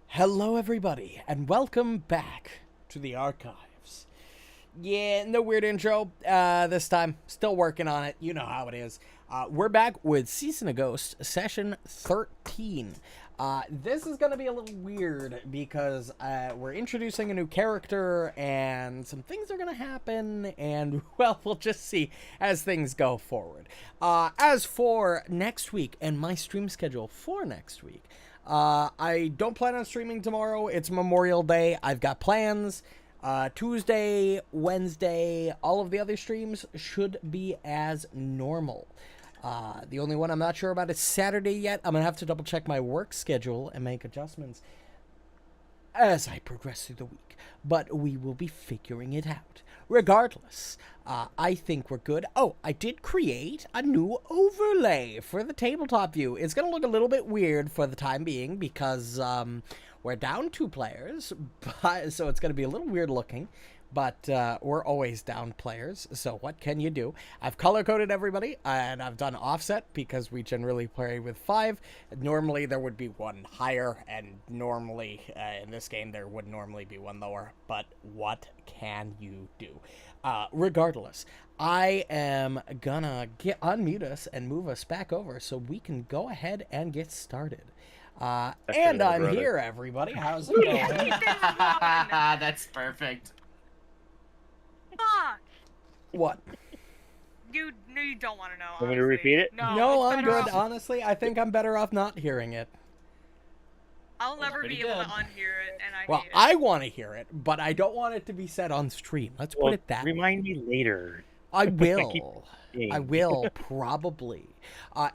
Hello, everybody, and welcome back to the archives. Yeah, no weird intro this time. Still working on it. You know how it is. We're back with Season of Ghost, Session 13. This is going to be a little weird because we're introducing a new character and some things are going to happen, and, well, we'll just see as things go forward. As for next week and my stream schedule for next week, I don't plan on streaming tomorrow. It's Memorial Day. I've got plans. Tuesday, Wednesday, all of the other streams should be as normal. The only one I'm not sure about is Saturday yet. I'm going to have to double check my work schedule and make adjustments as I progress through the week. But we will be figuring it out. Regardless, I think we're good. Oh, I did create a new overlay for the tabletop view. It's going to look a little bit weird for the time being because we're down 2 players, so it's going to be a little weird looking. But we're always down players, so what can you do? I've color-coded everybody, and I've done offset because we generally play with 5. Normally, there would be 1 higher, and normally, in this game, there would normally be 1 lower. But what can you do? Regardless, I am gonna unmute us and move us back over so we can go ahead and get started. And I'm here, everybody. How's it going? That's perfect. Fuck! What? You don't want to know. Want me to repeat it? No, it's I'm better good. off- Honestly, I think I'm better off not hearing it. I'll never pretty be able good. to unhear it, and I Well, hate it. I want to hear it, but I don't want it to be said on stream. Let's put it that way. Remind me later. I keep will. I will, probably.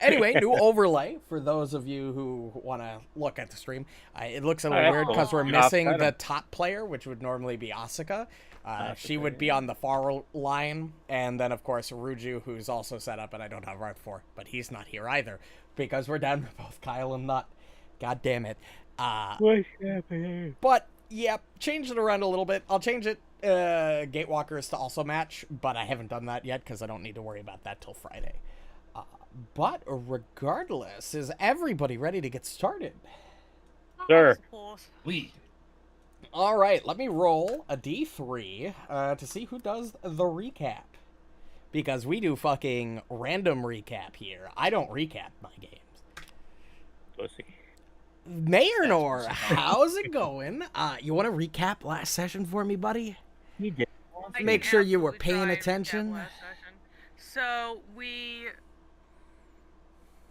Anyway, new overlay for those of you who want to look at the stream. It looks a little Alright, weird cool. because we're Get off missing that. the top player, which would normally be Asuka. She would be on the far line, and then, of course, Ruju, who's also set up, and I don't have right for, but he's not here either, because we're down to both Kyle and Nut. God damn it. What's happening? But, yeah, changed it around a little bit. I'll change it, Gatewalkers to also match, but I haven't done that yet, because I don't need to worry about that till Friday. But, regardless, is everybody ready to get started? Sir. We. All right, let me roll a d3 to see who does the recap. Because we do fucking random recap here. I don't recap my games. Pussy. Marynor, how's it going? You want to recap last session for me, buddy? He did. I Make can sure you were absolutely paying try and recap attention. last session.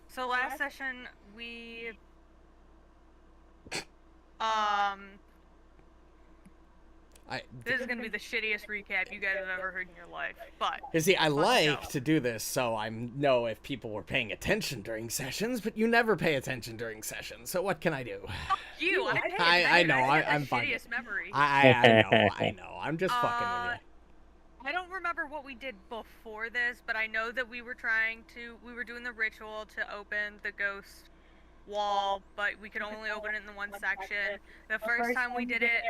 So last session we this is gonna be the shittiest recap you guys have ever heard in your life. But You see, I let's like go. to do this so I know if people were paying attention during sessions, but you never pay attention during sessions, so what can I do? Fuck you, I pay I attention. know, I I'm have the fine. shittiest memory. I know. I'm just fucking with you. I don't remember what we did before this, but I know that we were doing the ritual to open the ghost wall, but we could only open it in the one section. The first time we did it,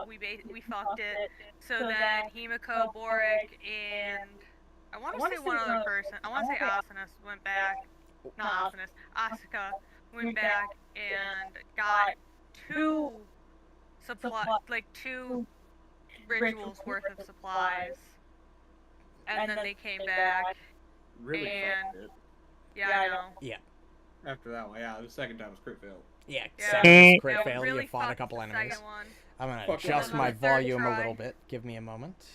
we fucked it. So then Himiko, Borraeck, and I want to say one other person. I want to say Asuka went back. Not Asuka went back and got 2 2 rituals worth of supplies, and then they came back. Really And- fucked it. Yeah, I know. Yeah. After that one, yeah, the second time was crit fail. Yeah, Yeah, second crit yeah, fail, really you fought a fucked couple the enemies. second one. I'm gonna Fuck adjust yeah. my On the third volume a try. little bit. Give me a moment.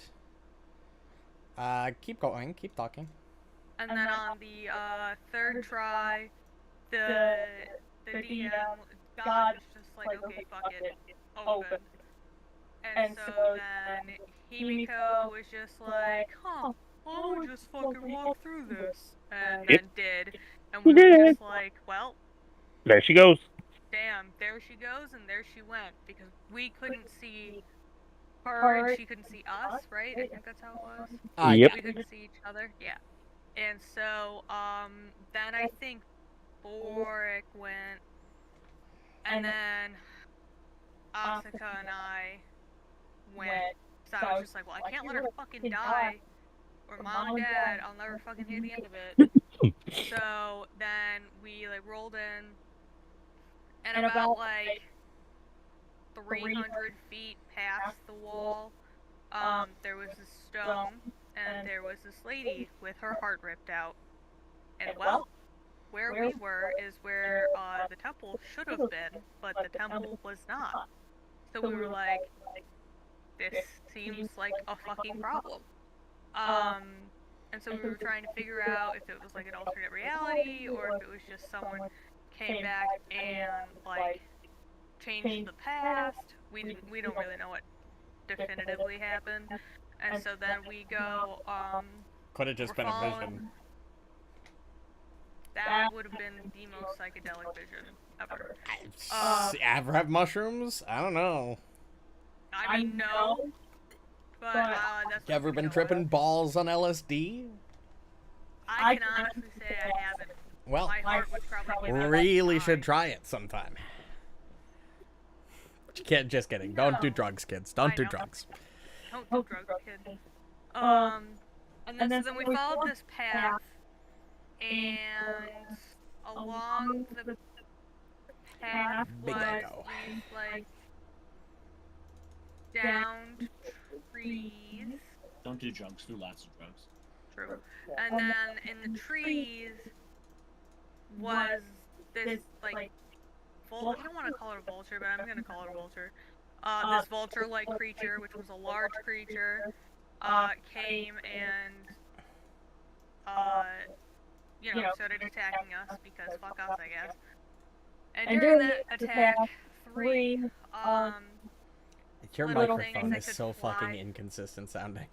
Keep going, keep talking. And then on the third try, the DM God was just like, okay, fuck it, open. And so then Himiko was just like, huh, why don't we just fucking walk through this? And then did. And we were just like, well, There she goes. damn, there she goes, and there she went, because we couldn't see her, and she couldn't see us, right? I think that's how it was. Yep. We couldn't see each other, yeah. And so, then I think Borraeck went, and then Asuka and I went, so I was just like, well, I can't let her fucking die, or mom and dad, I'll never fucking hear the end of it. So then we, like, rolled in, and about, like, 300 feet past the wall, there was this stone, and there was this lady with her heart ripped out. And well, where we were is where the temple should have been, but the temple was not. So we were like, this seems like a fucking problem. And so we were trying to figure out if it was like an alternate reality, or if it was just someone came back and like changed the past. We don't really know what definitively happened. And so then we go, Could have just we're been a following- vision. That would have been the most psychedelic vision ever. Ever have mushrooms? I don't know. I mean, no. But that's You ever what we been know. tripping balls on LSD? I can honestly say I haven't. Well, My heart would probably give me really a should sign. try it sometime. Just kidding. Don't do No. drugs, kids. Don't I do know. drugs. Don't do drugs, kid. And then we followed this path, and along the path Big was echo. these like downed trees. Don't do drugs. Do lots of drugs. True. And then in the trees was this like I don't want to call it a vulture, but I'm gonna call it a vulture. This vulture-like creature, which was a large creature, came and started attacking us because fuck us, I guess. And during that attack, three Your little microphone things that is could so fucking fly. inconsistent sounding.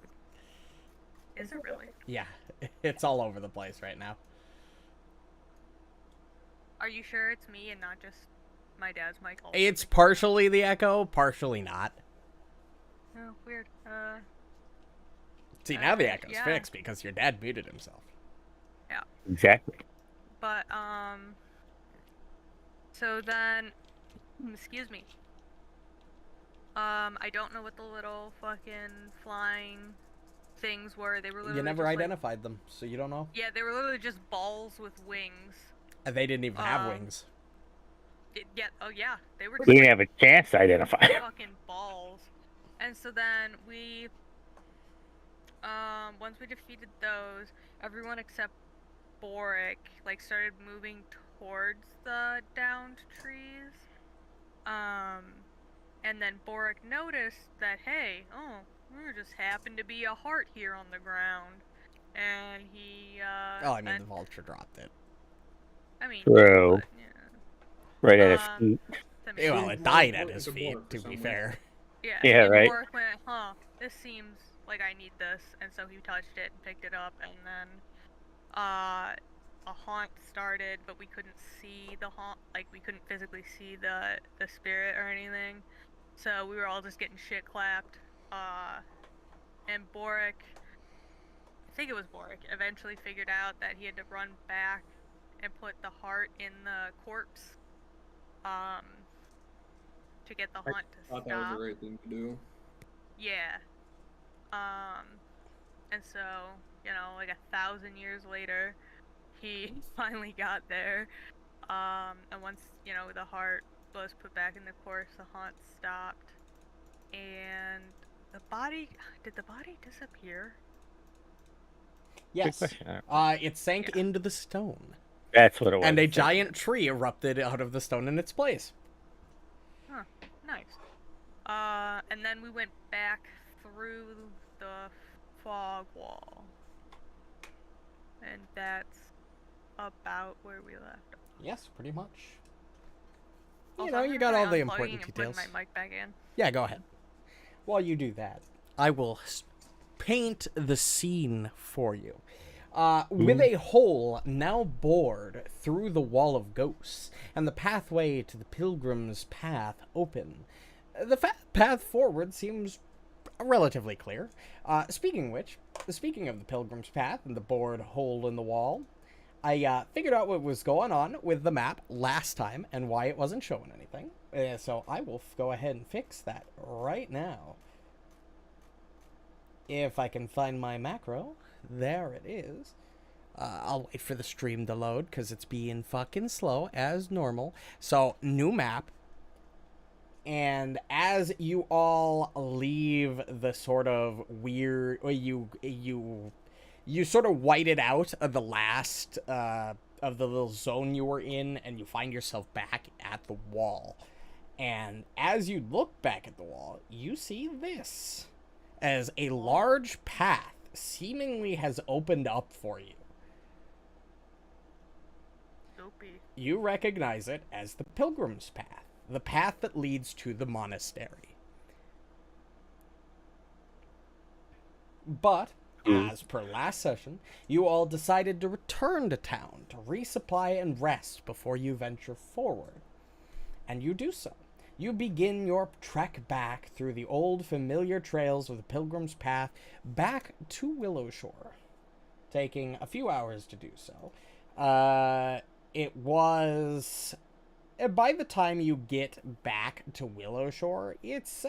Is it really? Yeah, it's all over the place right now. Are you sure it's me and not just my dad's mic? Also It's picking up? partially the echo, partially not. Oh, weird. See, now the echo's yeah. fixed because your dad muted himself. Exactly. But, so then, excuse me. I don't know what the little fucking flying things were. They were literally You never just, identified them, so you don't know. yeah, they were literally just balls with wings. And they didn't even have Um, wings. Oh yeah, they were We just didn't have a chance to identify him. fucking balls. And so then we, once we defeated those, everyone except Borraeck, like, started moving towards the downed trees. And then Borraeck noticed that, hey, there just happened to be a heart here on the ground. And he, The vulture dropped it. I mean, True. but, yeah. Right at his Um, feet. I mean, Well, Seems it more died at important his to feet, Borraeck to for be some fair. Yeah, Yeah, and right. Borraeck went, this seems like I need this, and so he touched it and picked it up, and then, a haunt started, but we couldn't see the haunt, like, we couldn't physically see the spirit or anything, so we were all just getting shit clapped, and Borraeck, I think it was Borraeck, eventually figured out that he had to run back and put the heart in the corpse, to get the haunt to I thought stop. that was the right thing to do. Yeah. And so, like 1,000 years later, he finally got there. And once, the heart was put back in the corpse, the haunt stopped. And did the body disappear? Good Yes. question. It sank into the stone. That's what it was. And a giant tree erupted out of the stone in its place. Huh, nice. And then we went back through the fog wall. And that's about where we left off. Yes, pretty much. Also, I'm You gonna got all try the unplugging important and putting details. my mic back in. Yeah, go ahead. While you do that, I will paint the scene for you. With a hole now bored through the wall of ghosts, and the pathway to the pilgrim's path open, the path forward seems relatively clear. Speaking of the pilgrim's path and the bored hole in the wall, I figured out what was going on with the map last time and why it wasn't showing anything. So I will go ahead and fix that right now. If I can find my macro, there it is. I'll wait for the stream to load because it's being fucking slow as normal. So, new map. And as you all leave the sort of weird, or you sort of whited out of the last of the little zone you were in, and you find yourself back at the wall. And as you look back at the wall, you see this, as a large path seemingly has opened up for you. Dopey. You recognize it as the Pilgrim's Path, the path that leads to the monastery. But, as per last session, you all decided to return to town to resupply and rest before you venture forward. And you do so. You begin your trek back through the old familiar trails of the Pilgrim's Path back to Willowshore, taking a few hours to do so. It was... By the time you get back to Willowshore, it's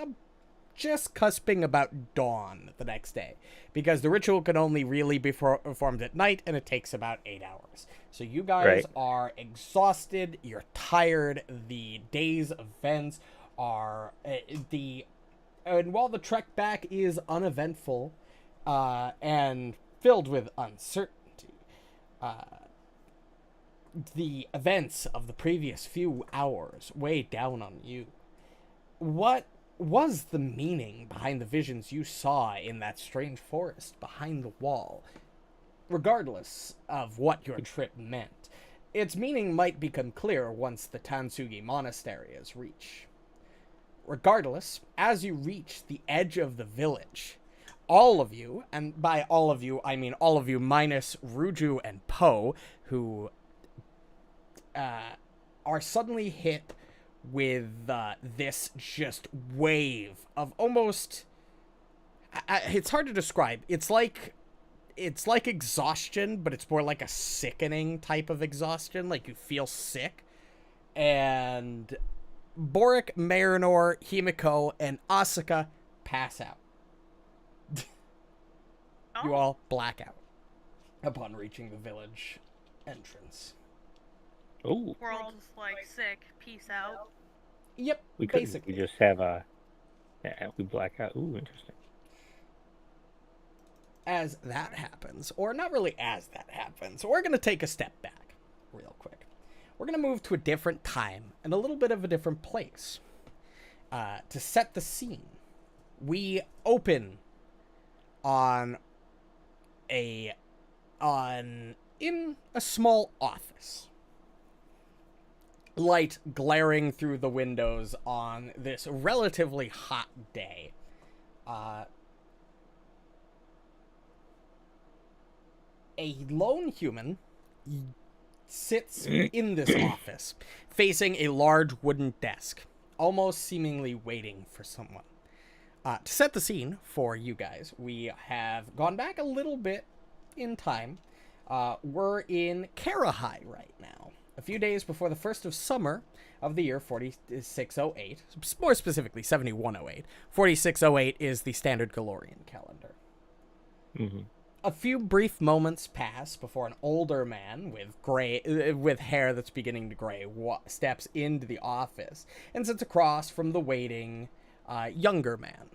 just cusping about dawn the next day, because the ritual can only really be performed at night, and it takes about 8 hours. So you guys are exhausted, you're tired, the day's events are... and while the trek back is uneventful and filled with uncertainty, the events of the previous few hours weigh down on you. What was the meaning behind the visions you saw in that strange forest behind the wall? Regardless of what your trip meant, its meaning might become clear once the Tansugi Monastery is reached. Regardless, as you reach the edge of the village, all of you, and by all of you, I mean all of you minus Ruju and Po, who are suddenly hit with this just wave of almost... it's hard to describe. It's like exhaustion, but it's more like a sickening type of exhaustion. Like you feel sick. And Borraeck, Marynor, Himiko, and Asuka pass out. You all black out upon reaching the village entrance. Oh. We're all just like sick. Peace out. Yep, We basically. just have we black out. Ooh, interesting. As that happens, or not really as that happens, we're going to take a step back real quick. We're going to move to a different time and a little bit of a different place. To set the scene, we open in a small office. Light glaring through the windows on this relatively hot day. A lone human sits in this office, facing a large wooden desk, almost seemingly waiting for someone. To set the scene for you guys, we have gone back a little bit in time. We're in Karahai right now, a few days before the first of summer of the year 4608, more specifically 7108. 4608 is the standard Galorian calendar. Mm-hmm. A few brief moments pass before an older man with hair that's beginning to gray steps into the office and sits across from the waiting younger man.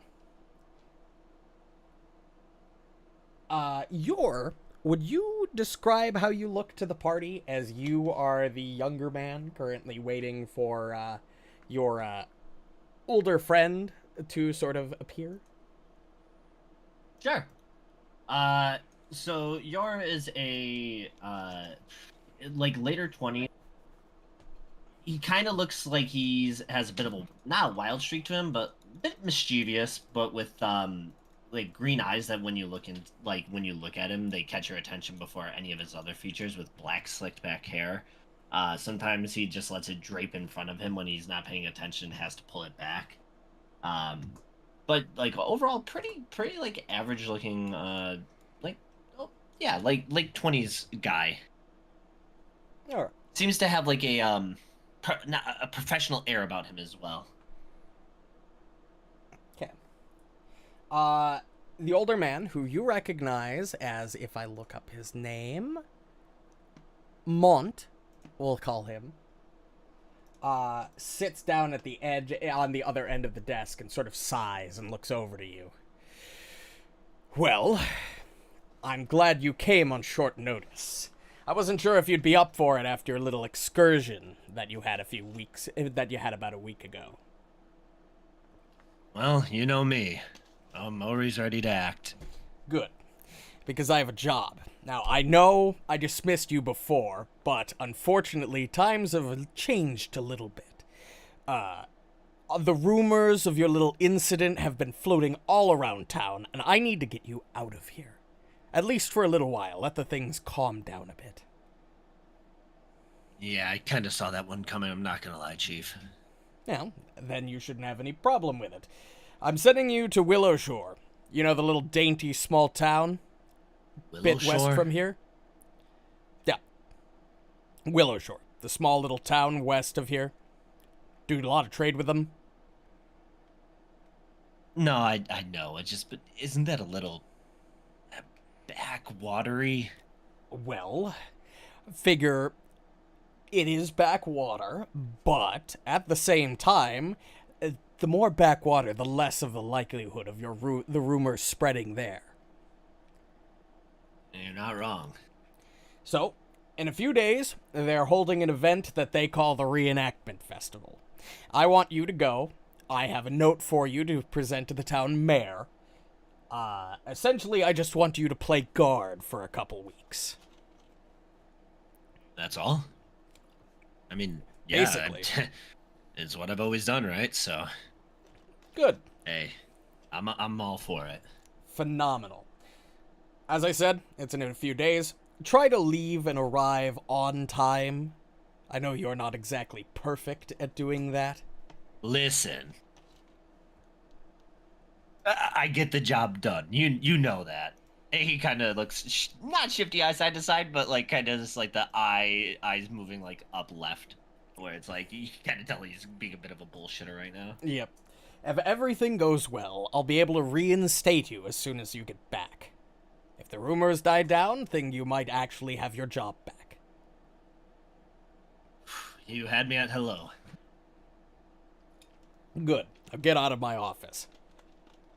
Would you describe how you look to the party, as you are the younger man currently waiting for your older friend to sort of appear? Sure. So Yor is a like later 20s. He kind of looks like has a bit of not a wild streak to him, but a bit mischievous, but with like green eyes that when you look at him, they catch your attention before any of his other features, with black slicked back hair. Sometimes he just lets it drape in front of him when he's not paying attention, has to pull it back. But like overall pretty like average looking like 20s guy. All right. Seems to have like a professional air about him as well. Okay. The older man, who you recognize as, if I look up his name, Mont, we'll call him, sits down at the edge on the other end of the desk and sort of sighs and looks over to you. Well, I'm glad you came on short notice. I wasn't sure if you'd be up for it after your little excursion that you had about a week ago. Well, you know me. I'm always ready to act. Good, because I have a job. Now, I know I dismissed you before, but unfortunately, times have changed a little bit. The rumors of your little incident have been floating all around town, and I need to get you out of here. At least for a little while, let the things calm down a bit. Yeah, I kind of saw that one coming, I'm not gonna lie, Chief. Well, then you shouldn't have any problem with it. I'm sending you to Willowshore. You know the little dainty small town? Bit west from here? Yeah. Willowshore, the small little town west of here. Do a lot of trade with them. No, I know, but isn't that a little backwatery? Well, figure it is backwater, but at the same time, the more backwater, the less of the likelihood of the rumors spreading there. You're not wrong. So, in a few days, they're holding an event that they call the Reenactment Festival. I want you to go. I have a note for you to present to the town mayor. Essentially, I just want you to play guard for a couple weeks. That's all? I mean, yeah, basically. It's what I've always done, right? So, good. Hey, I'm all for it. Phenomenal. As I said, it's in a few days. Try to leave and arrive on time. I know you're not exactly perfect at doing that. Listen, I get the job done. You know that. He kind of looks not shifty eye side to side, but like kind of just like the eyes moving like up left, where it's like you kind of tell he's being a bit of a bullshitter right now. Yep. If everything goes well, I'll be able to reinstate you as soon as you get back. If the rumors die down, then you might actually have your job back. You had me at hello. Good. Now get out of my office.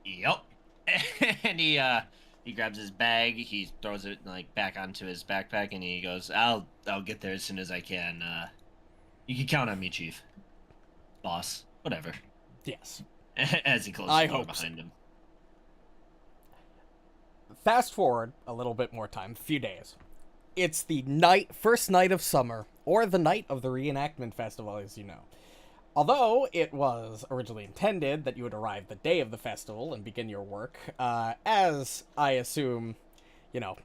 Yep. And he grabs his bag, he throws it like back onto his backpack, and he goes, I'll get there as soon as I can. You can count on me, Chief. Boss. Whatever. Yes. As he closes the door behind him. Fast forward a little bit more time, a few days. It's the first night of summer, or the night of the Reenactment Festival, as you know. Although it was originally intended that you would arrive the day of the festival and begin your work, as, I assume,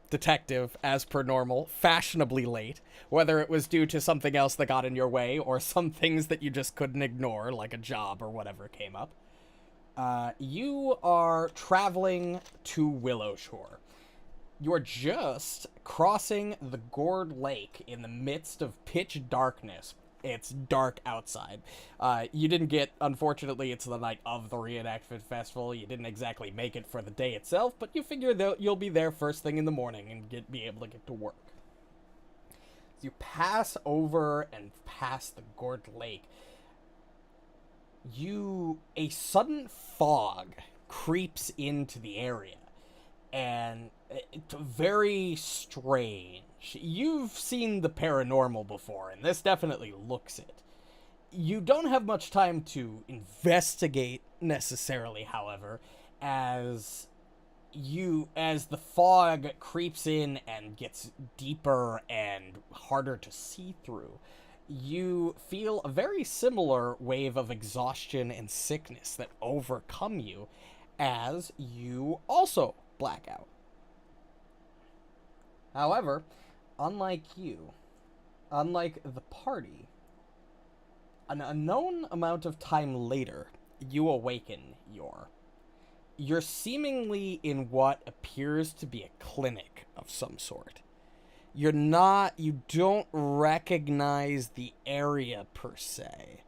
detective, as per normal, fashionably late, whether it was due to something else that got in your way or some things that you just couldn't ignore, like a job or whatever came up. You are traveling to Willowshore. You're just crossing the Gourd Lake in the midst of pitch darkness. It's dark outside. You didn't get, unfortunately, it's the night of the Reenactment Festival. You didn't exactly make it for the day itself, but you figure that you'll be there first thing in the morning and be able to get to work. As you pass over and past the Gourd Lake, a sudden fog creeps into the area, and it's very strange. You've seen the paranormal before, and this definitely looks it. You don't have much time to investigate necessarily, however, as the fog creeps in and gets deeper and harder to see through. You feel a very similar wave of exhaustion and sickness that overcome you as you also black out. However, unlike the party, an unknown amount of time later, you awaken. You're seemingly in what appears to be a clinic of some sort. You don't recognize the area per se.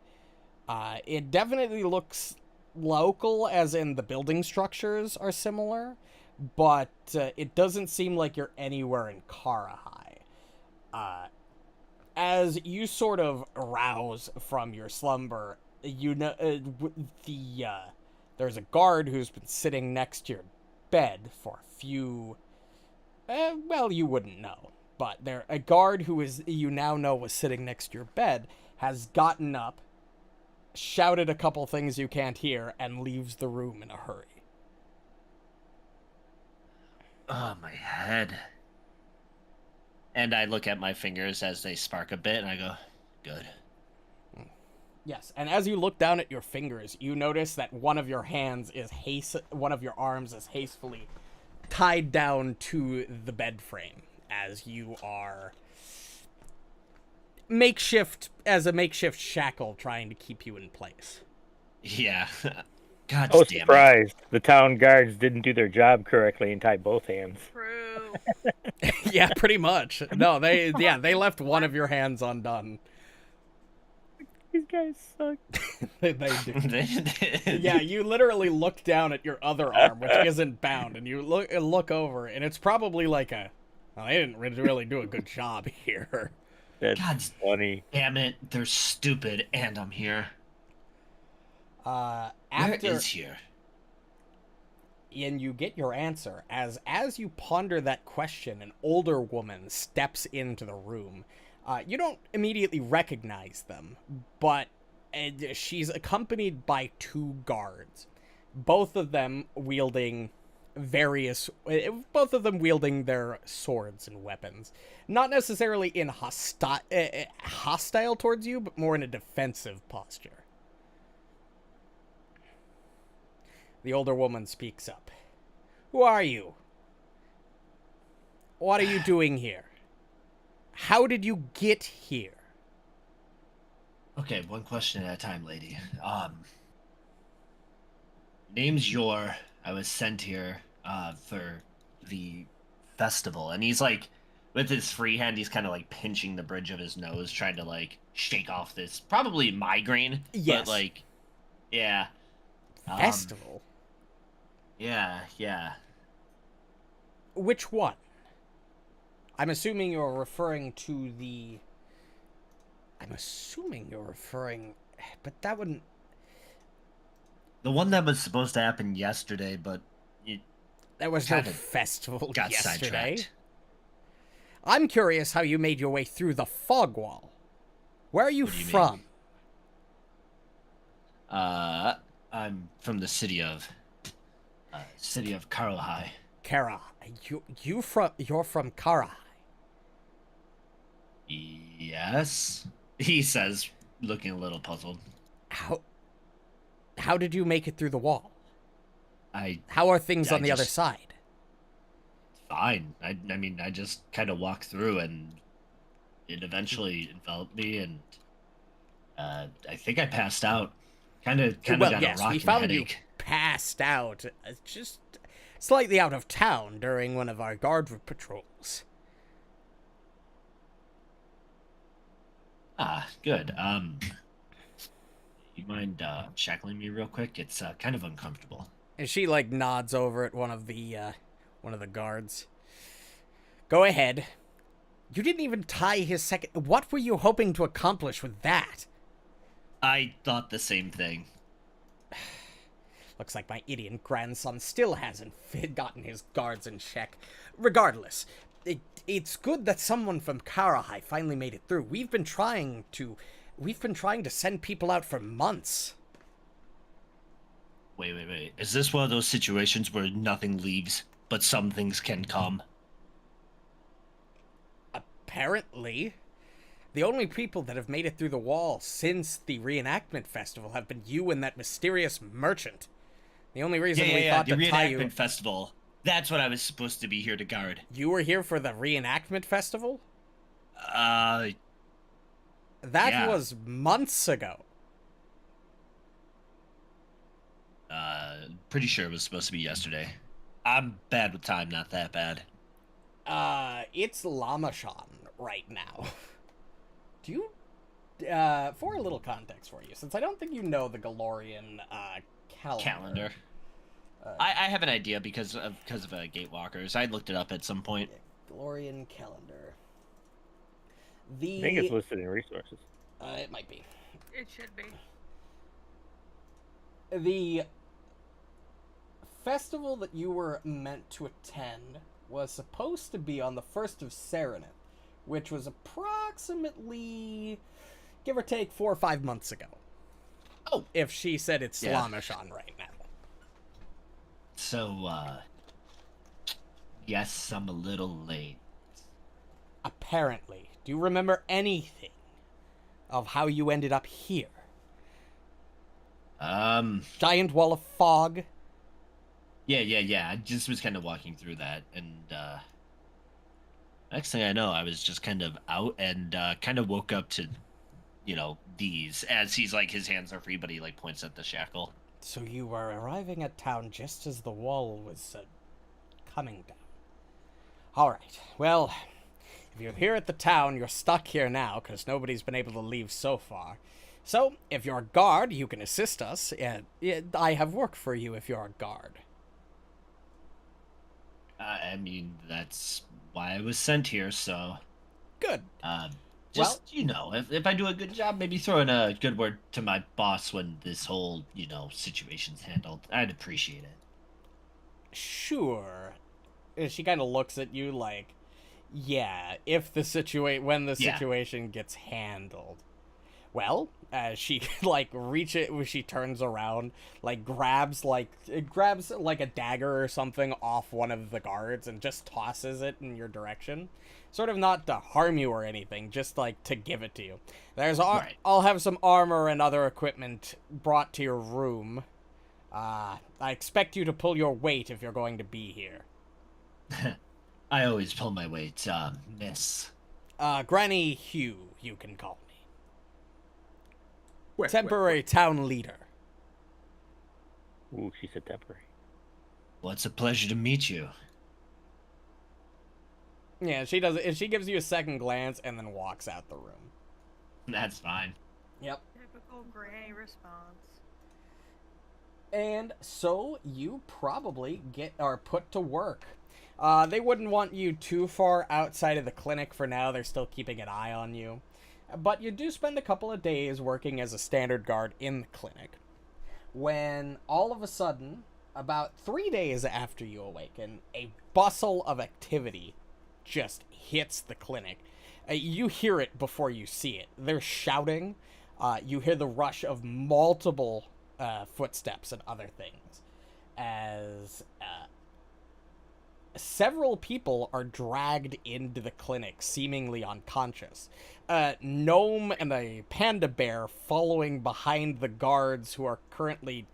It definitely looks local, as in the building structures are similar, but it doesn't seem like you're anywhere in Karahai. as you sort of rouse from your slumber, you know there's a guard who's been sitting next to your bed for a few. Well, you wouldn't know, but a guard who is you now know was sitting next to your bed has gotten up, shouted a couple things you can't hear, and leaves the room in a hurry. Oh, my head. And I look at my fingers as they spark a bit, and I go, good. Yes, and as you look down at your fingers, you notice that one of your arms is hastily tied down to the bed frame, as you are as a makeshift shackle trying to keep you in place. Yeah. God Oh, damn surprise! The town guards didn't do their job correctly and tied both hands. True. Yeah, pretty much. No, they left one of your hands undone. These guys suck. They do. it. Yeah, you literally look down at your other arm, which isn't bound, and you look over, and it's probably like they didn't really do a good job here. That's God funny. Damn it, they're stupid, and I'm here. Where is here? And you get your answer as you ponder that question, an older woman steps into the room. You don't immediately recognize them, but she's accompanied by two guards, both of them wielding their swords and weapons, not necessarily in hostile towards you, but more in a defensive posture. The older woman speaks up. Who are you? What are you doing here? How did you get here? Okay, one question at a time, lady. Name's Yor. I was sent here for the festival, and he's like, with his free hand, he's kind of like pinching the bridge of his nose, trying to like shake off this probably migraine. Yes. But like, yeah. Festival? Yeah. Which one? I'm assuming you're referring to the... But that wouldn't... The one that was supposed to happen yesterday, but There was no kinda festival got yesterday. sidetracked. I'm curious how you made your way through the fog wall. Where are you What do you mean? from? I'm from the city of Karahai. Kara. You're from Kara. Yes, he says, looking a little puzzled. How did you make it through the wall? I How are things I on the other just- side? Fine. I mean, I just kind of walked through, and it eventually enveloped me, and I think I passed out. Kind of Well, got yes, a rock we and a found you headache. passed out, just slightly out of town during one of our guard patrols. Ah, good. You mind shackling me real quick? It's kind of uncomfortable. And she nods over at one of the guards. Go ahead. You didn't even tie his second. What were you hoping to accomplish with that? I thought the same thing. Looks like my idiot grandson still hasn't gotten his guards in check. Regardless, it's good that someone from Karahai finally made it through. We've been trying to send people out for months. Wait. Is this one of those situations where nothing leaves, but some things can come? Apparently. The only people that have made it through the wall since the reenactment festival have been you and that mysterious merchant. The only reason we thought the to tie you... reenactment festival. That's what I was supposed to be here to guard. You were here for the reenactment festival? That That was months ago. Pretty sure it was supposed to be yesterday. I'm bad with time, not that bad. It's Lamashan right now. Do you, for a little context for you, since I don't think you know the Galorian, calendar. I have an idea because of Gatewalkers. I looked it up at some point. Galorian calendar. I think it's listed in resources. It might be. It should be. The festival that you were meant to attend was supposed to be on the 1st of Serenith, which was approximately, give or take, 4 or 5 months ago. Oh. If she said it's Yeah. Slamishan right now. So, guess I'm a little late. Apparently. Do you remember anything of how you ended up here? Giant wall of fog? Yeah. I just was kind of walking through that, and, next thing I know, I was just kind of out and, kind of woke up to, these, as he's, like, his hands are free, but he, like, points at the shackle. So you were arriving at town just as the wall was coming down. Alright, well, if you're here at the town, you're stuck here now, because nobody's been able to leave so far. So, if you're a guard, you can assist us. I have work for you if you're a guard. I mean, that's why I was sent here, so... Good. Just, if I do a good job, maybe throw in a good word to my boss when this whole, situation's handled. I'd appreciate it. Sure. And she kind of looks at you like, yeah, when the situation gets handled. Well, she she turns around, grabs a dagger or something off one of the guards and just tosses it in your direction. Sort of not to harm you or anything, just to give it to you. Right. I'll have some armor and other equipment brought to your room. I expect you to pull your weight if you're going to be here. I always pull my weight, miss. Granny Hugh, you can call me. Wait, Temporary town leader. Ooh, she said temporary. Well, it's a pleasure to meet you. Yeah, she does it. She gives you a second glance and then walks out the room. That's fine. Yep. Typical granny response. And so you probably are put to work. They wouldn't want you too far outside of the clinic for now. They're still keeping an eye on you. But you do spend a couple of days working as a standard guard in the clinic. When all of a sudden, about 3 days after you awaken, a bustle of activity just hits the clinic. You hear it before you see it. They're shouting. You hear the rush of multiple footsteps and other things as several people are dragged into the clinic, seemingly unconscious. Gnome and a panda bear following behind the guards who are currently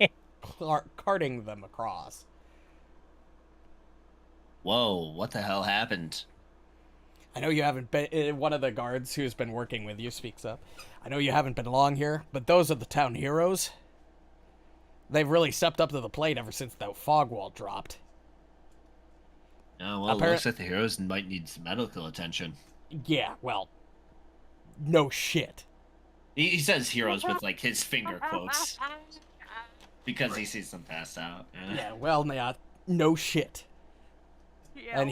carting them across. Whoa, what the hell happened? I know you haven't been... One of the guards who's been working with you speaks up. I know you haven't been long here, but those are the town heroes. They've really stepped up to the plate ever since that fog wall dropped. Oh, well, it looks like the heroes might need some medical attention. Yeah, well, no shit. He says heroes with, his finger quotes. Because he sees them pass out. Yeah, well, no shit. Yeah, And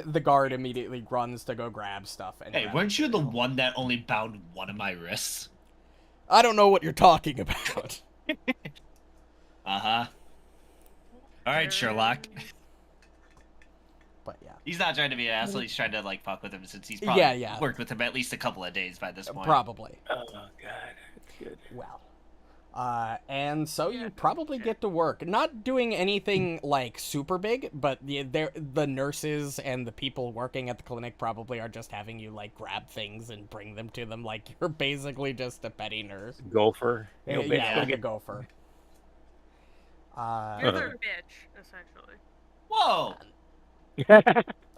the guard immediately runs to go grab stuff. And Hey, weren't you the one that only bound one of my wrists? I don't know what you're talking about. Uh-huh. Alright, Sherlock. But yeah. He's not trying to be an asshole, he's trying to, fuck with him since he's probably worked with him at least a couple of days by this point. Probably. Oh, God. That's good. Well. And so you probably get to work. Not doing anything, super big, but the nurses and the people working at the clinic probably are just having you, grab things and bring them to them. You're basically just a petty nurse. Gopher. Yeah, like a gopher. You're their bitch, essentially. Whoa!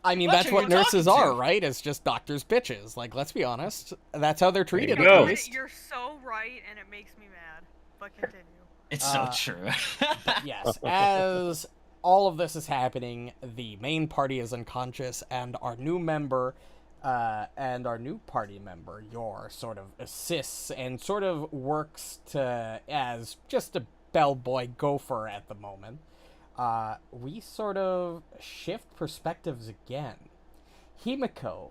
I mean, What that's are what you nurses talking to? are, right? It's just doctors' bitches. Let's be honest. That's how they're treated, There you go. at least. You're so right, and it makes me mad. But continue. It's so true. But yes, as all of this is happening, the main party is unconscious, and our new member, and our new party member, Yor, sort of assists and sort of works as just a bellboy gopher at the moment. We sort of shift perspectives again. Himiko,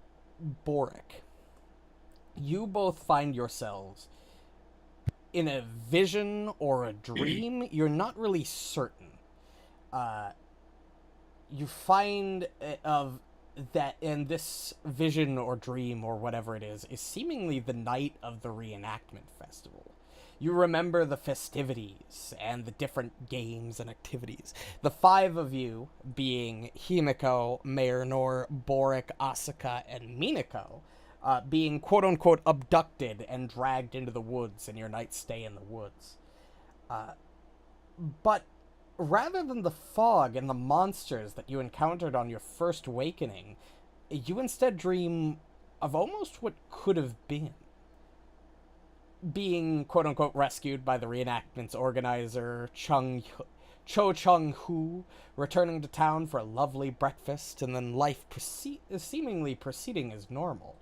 Borraeck, you both find yourselves in a vision or a dream. You're not really certain. You find of that in this vision or dream or whatever it is seemingly the night of the reenactment festival. You remember the festivities and the different games and activities. The five of you, being Himiko, Marynor, Borraeck, Asuka, and Minako, being quote-unquote abducted and dragged into the woods in your night's stay in the woods. But rather than the fog and the monsters that you encountered on your first awakening, you instead dream of almost what could have been. Being quote-unquote rescued by the reenactment's organizer, Cho Chung-Hu, returning to town for a lovely breakfast, and then life seemingly proceeding as normal.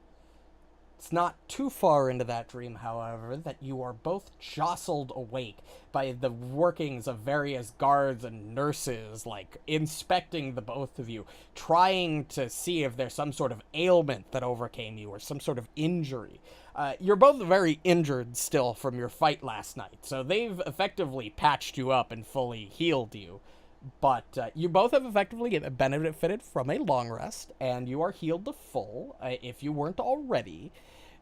It's not too far into that dream, however, that you are both jostled awake by the workings of various guards and nurses, like, inspecting the both of you, trying to see if there's some sort of ailment that overcame you or some sort of injury. You're both very injured still from your fight last night, so they've effectively patched you up and fully healed you. But you both have effectively benefited from a long rest, and you are healed to full, if you weren't already.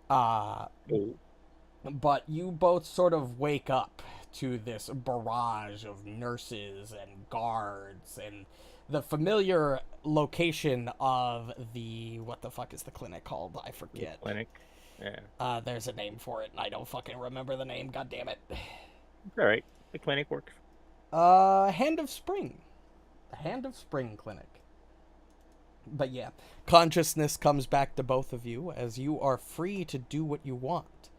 But you both sort of wake up to this barrage of nurses and guards and the familiar location of the... What the fuck is the clinic called? I forget. The clinic? Yeah. There's a name for it, and I don't fucking remember the name. God damn it. All right. The clinic works. Hand of Spring. The Hand of Spring Clinic. But yeah, consciousness comes back to both of you as you are free to do what you want.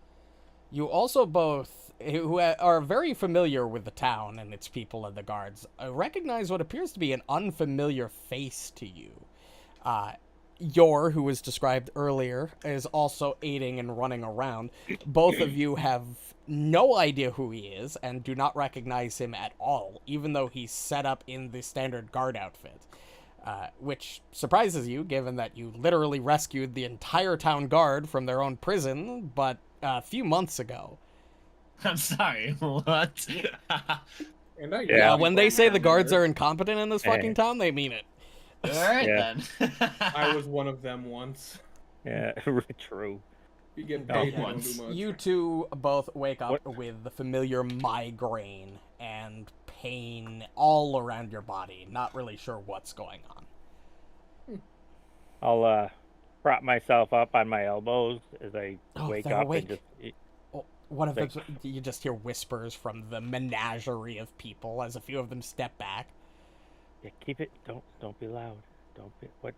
You also both, who are very familiar with the town and its people and the guards, recognize what appears to be an unfamiliar face to you. Yor, who was described earlier, is also aiding and running around. Both of you have no idea who he is and do not recognize him at all, even though he's set up in the standard guard outfit. Which surprises you, given that you literally rescued the entire town guard from their own prison, but a few months ago. I'm sorry, what? And I Yeah, when they say the guards are incompetent in this fucking town, they mean it. Alright Yeah. then. I was one of them once. Yeah, true. You get Oh, paid, you don't once. do much. You two both wake up What? with the familiar migraine and pain all around your body. Not really sure what's going on. I'll prop myself up on my elbows as I Oh, wake they're up awake. and just One of Like- them, you just hear whispers from the menagerie of people as a few of them step back. yeah, keep it. Don't be loud. Don't be. What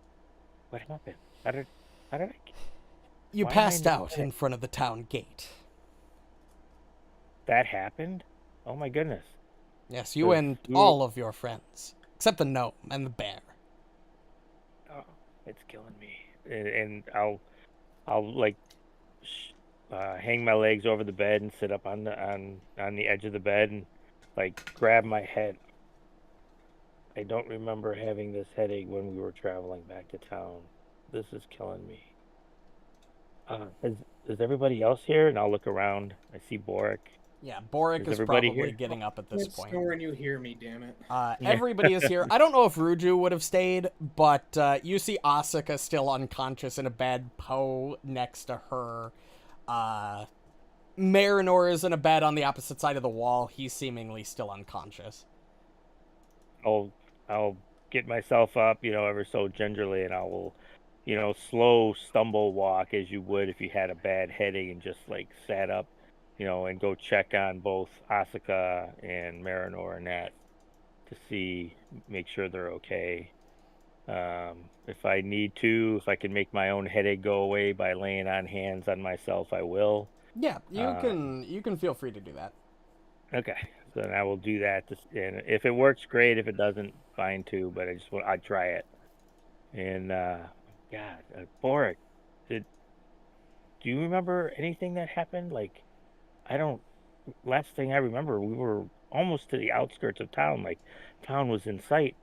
happened? How did I? You Why am I passed not out dead? in front of the town gate. That happened? Oh my goodness. Yes, you So and you- all of your friends, except the gnome and the bear. Oh, it's killing me. And I'll like hang my legs over the bed and sit up on the edge of the bed and like grab my head. I don't remember having this headache when we were traveling back to town. This is killing me. Is everybody else here? And I'll look around. I see Borraeck. Yeah, Borraeck Is is everybody probably here? getting up at this Quit point. snoring, you hear me, damn it. Everybody is here. I don't know if Ruju would have stayed, but you see Asuka still unconscious in a bed, Poe next to her. Marynor is in a bed on the opposite side of the wall. He's seemingly still unconscious. I'll get myself up, ever so gingerly, and I will, slow stumble walk as you would if you had a bad headache and just like sat up, and go check on both Asuka and Marynor and that to make sure they're okay. If I need to, if I can make my own headache go away by laying on hands on myself, I will. Yeah, you can feel free to do that. Okay, so then I will do that. And if it works, great. If it doesn't, fine too. But I'd try it. And God, Borraeck, do you remember anything that happened? Like, I don't. Last thing I remember, we were almost to the outskirts of town. Like, town was in sight,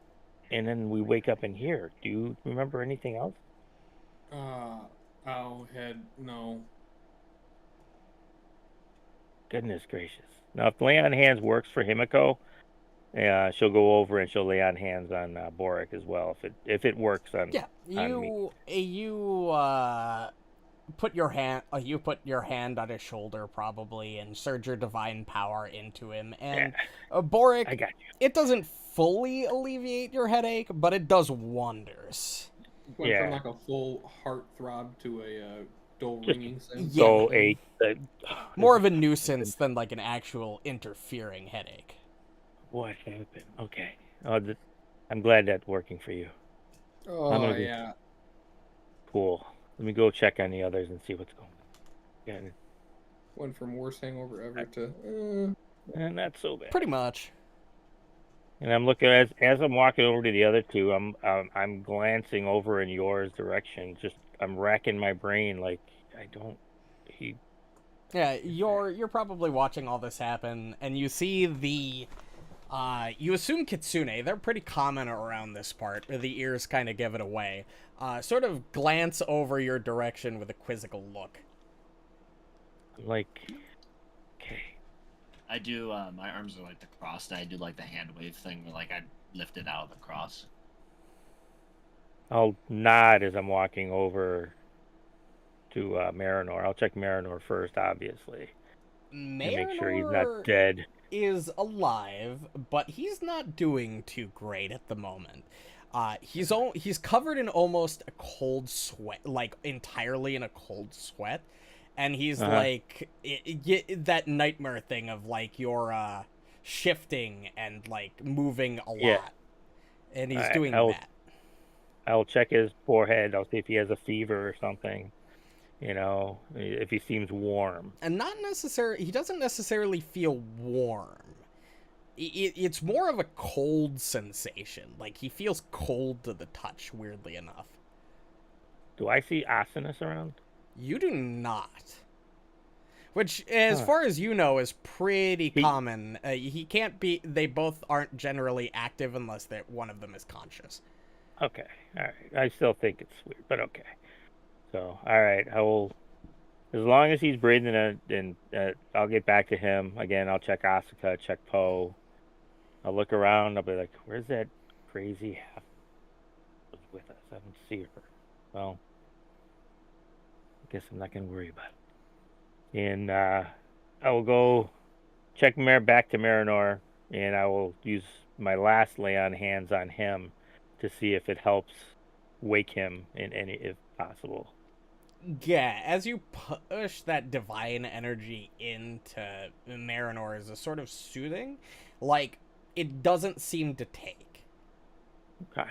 and then we wake up in here. Do you remember anything else? No. Goodness gracious. Now, if lay on hands works for Himiko, she'll go over and she'll lay on hands on Borraeck as well. If it works on me. You put your hand on his shoulder probably and surge your divine power into him, and Borraeck, I got you. It doesn't fully alleviate your headache, but it does wonders. Went from like a full heart throb to a dull ringing sound. So more of a nuisance than like an actual interfering headache. What happened? Okay. I'm glad that's working for you. Oh, yeah. Cool. Let me go check on the others and see what's going on. Yeah. Went from worst hangover ever to... And not so bad. Pretty much. And I'm looking as I'm walking over to the other two. I'm glancing over in yours direction. I'm racking my brain like I don't. Yeah, you're probably watching all this happen, and you see the. You assume Kitsune. They're pretty common around this part. Where the ears kind of give it away. Sort of glance over your direction with a quizzical look. Like, okay. I do, my arms are like the cross, and I do like the hand wave thing where like I lift it out of the cross. I'll nod as I'm walking over to Marynor. I'll check Marynor first, obviously. Marynor to make sure he's not dead. Is alive, but he's not doing too great at the moment. He's covered in almost a cold sweat, like entirely in a cold sweat. And he's like that nightmare thing of like you're shifting and like moving a lot, and he's doing that. I'll check his forehead. I'll see if he has a fever or something. You know, if he seems warm. And he doesn't necessarily feel warm. It's more of a cold sensation. Like he feels cold to the touch. Weirdly enough. Do I see Asinus around? You do not. Which, as far as you know, is pretty common. He can't be... They both aren't generally active unless one of them is conscious. Okay. All right. I still think it's weird, but okay. So, all right. I will... As long as he's breathing in, I'll get back to him. Again, I'll check Asuka, check Poe. I'll look around. I'll be like, where's that crazy half with us? I don't see her. Well... guess I'm not going to worry about it. And I will go check back to Marynor, and I will use my last lay on hands on him to see if it helps wake him if possible. Yeah, as you push that divine energy into Marynor as a sort of soothing, like, it doesn't seem to take. Okay.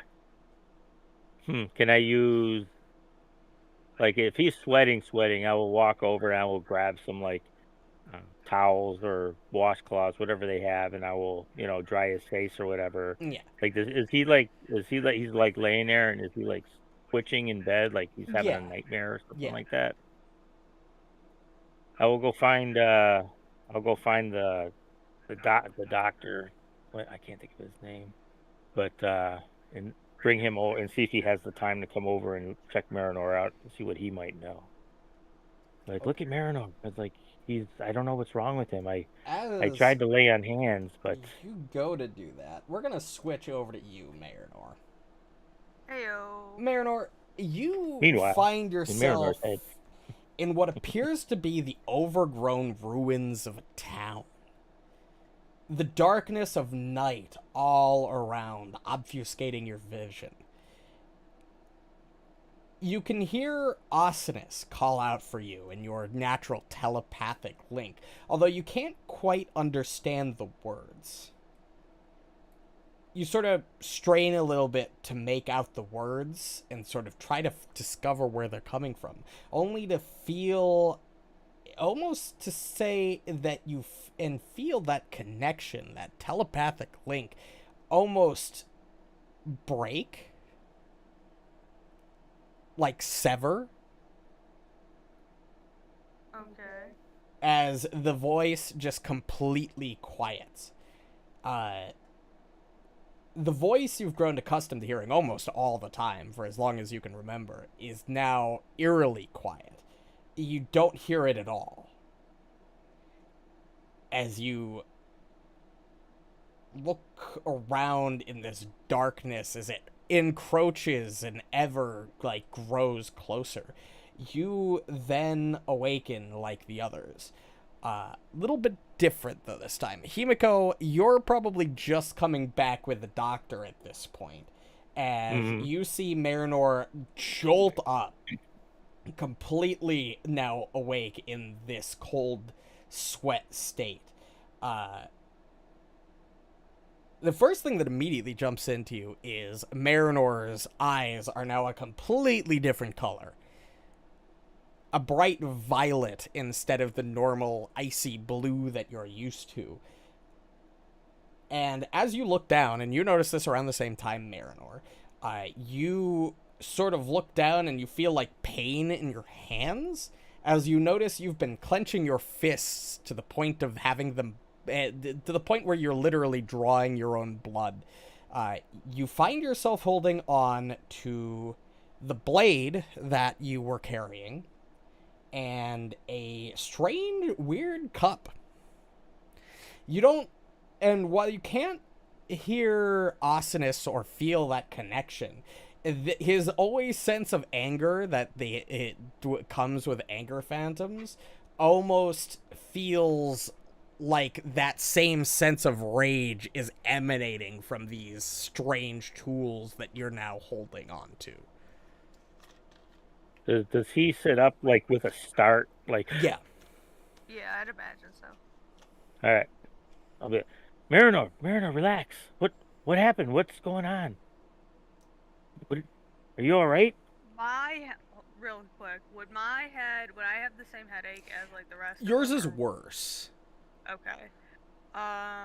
Can I use... Like, if he's sweating, I will walk over and I will grab some, like, towels or washcloths, whatever they have, and I will, dry his face or whatever. Yeah. Like, he's laying there, and is he, like, twitching in bed, like he's having a nightmare or something like that? I will go find, the doctor. I can't think of his name. But, and bring him over and see if he has the time to come over and check Marynor out and see what he might know. Like, look at Marynor. It's like I don't know what's wrong with him. I tried to lay on hands, but you go to do that. We're gonna switch over to you, Marynor. Heyo. Marynor, you Meanwhile, find yourself in what appears to be the overgrown ruins of a town. The darkness of night all around, obfuscating your vision. You can hear Asinus call out for you in your natural telepathic link, although you can't quite understand the words. You sort of strain a little bit to make out the words and sort of try to discover where they're coming from, only to feel... almost to say that you feel that connection, that telepathic link, almost break, like sever. Okay. As the voice just completely quiets. The voice you've grown accustomed to hearing almost all the time, for as long as you can remember, is now eerily quiet. You don't hear it at all. as you look around in this darkness as it encroaches and ever like grows closer. You then awaken like the others. Little bit different though this time. Himiko, you're probably just coming back with the doctor at this point, as you see Marynor jolt up, completely now awake in this cold sweat state. The first thing that immediately jumps into you is Marynor's eyes are now a completely different color. A bright violet instead of the normal icy blue that you're used to. And as you look down, and you notice this around the same time, Marynor, you sort of look down and you feel like pain in your hands as you notice you've been clenching your fists to the point of having them to the point where you're literally drawing your own blood. You find yourself holding on to the blade that you were carrying and a strange, weird cup. You don't, and while you can't hear Osinus or feel that connection, his always sense of anger that it comes with anger phantoms almost feels like that same sense of rage is emanating from these strange tools that you're now holding on to. Does he sit up like with a start? Like Yeah. Yeah, I'd imagine so. All right. I'll be Marynor, relax. What happened? What's going on? Are you all right? Real quick, would I have the same headache as like the rest? Yours of is them, or- worse. Okay.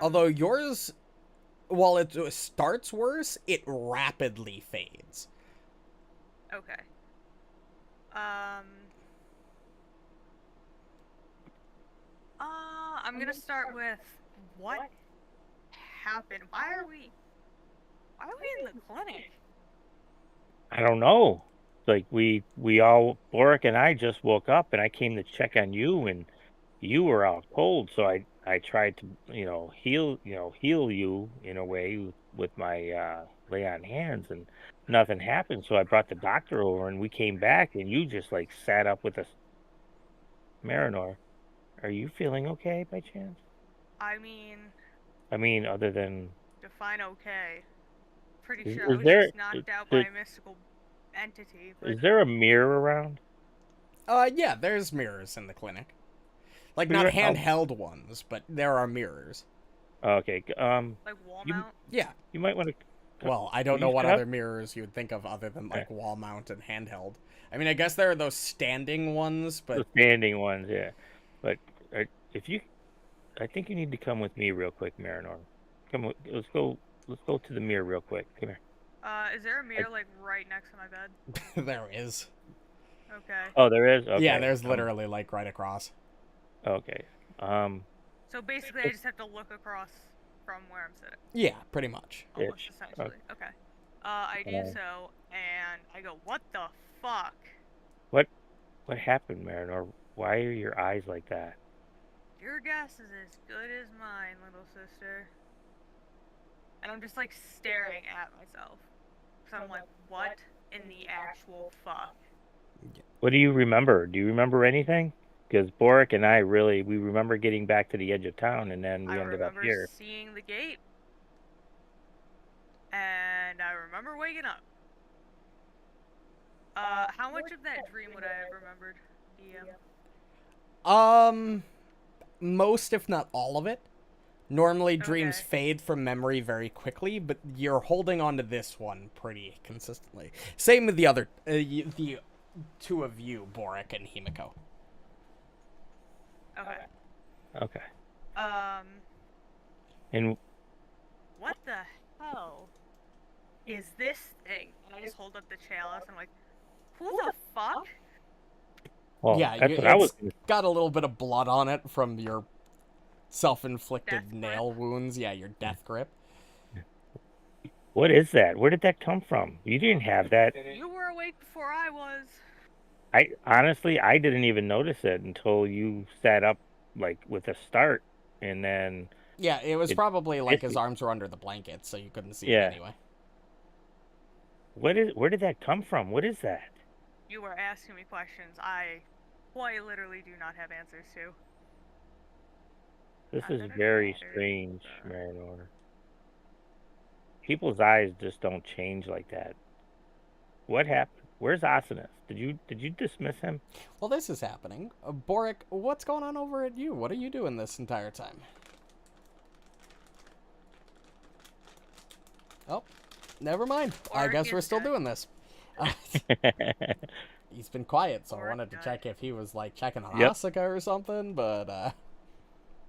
Although yours, while it starts worse, it rapidly fades. Okay. I'm gonna start with what happened. Why are we in the clinic? I don't know. Like we all, Borraeck and I just woke up, and I came to check on you, and you were out cold, so I tried to heal you in a way with my lay on hands, and nothing happened. So I brought the doctor over, and we came back, and you just like sat up with us. Marynor, are you feeling okay by chance? I mean, other than define okay. Pretty Is- sure is I was there- just knocked out there- by a mystical entity. But is there a mirror around? Yeah, there's mirrors in the clinic. Like, Mirror- not handheld ones, but there are mirrors. Okay. like wall you- mount. Yeah. You might want to. Well, I don't Will know you what sit up? other mirrors you would think of other than, like, Okay. wall mount and handheld. I mean, I guess there are those standing ones, The but... standing ones, yeah. But I think you need to come with me real quick, Marynor. Let's go to the mirror real quick. Come here. Is there a mirror like right next to my bed? there is. Okay. Oh, there is. Okay. Yeah, there's literally, like, right across. Okay. So basically, I just have to look across from where I'm sitting. Yeah, pretty much. Almost Ish. essentially. Okay. I do so, and I go, "What the fuck?" What happened, Marynor? Why are your eyes like that? Your guess is as good as mine, little sister. And I'm just like staring at myself. So I'm like, what in the actual fuck? What do you remember? Do you remember anything? Because Borraeck and I we remember getting back to the edge of town, and then we I ended up remember here. seeing the gate. And I remember waking up. How much of that dream would I have remembered, DM? Most, if not all of it. Normally, dreams Okay. fade from memory very quickly, but you're holding on to this one pretty consistently. Same with the other, the two of you, Borraeck and Himiko. Okay. Okay. Um, And what the hell is this thing? And I just hold up the chalice and I'm like, who the fuck? well, Yeah, that's you- what I was. it's got a little bit of blood on it from your self-inflicted Death nail wounds. Yeah, your death grip. What is that? Where did that come from? You didn't have that. You were awake before I was. I honestly didn't even notice it until you sat up like with a start. and then Yeah, it was probably like his it- arms were under the blanket, so you couldn't see Yeah. it anyway. where did that come from? What is that? You were asking me questions I quite literally do not have answers to. This Not is that it very matters, strange, but- Marynor. People's eyes just don't change like that. What happened? Where's Asanas? Did you dismiss him? Well, this is happening. Borraeck, what's going on over at you? What are you doing this entire time? Oh, never mind. I Borraeck guess we're is still dead. doing this. He's been quiet, so I Borraeck wanted to died. check if he was like checking on Yep. Asuka or something, but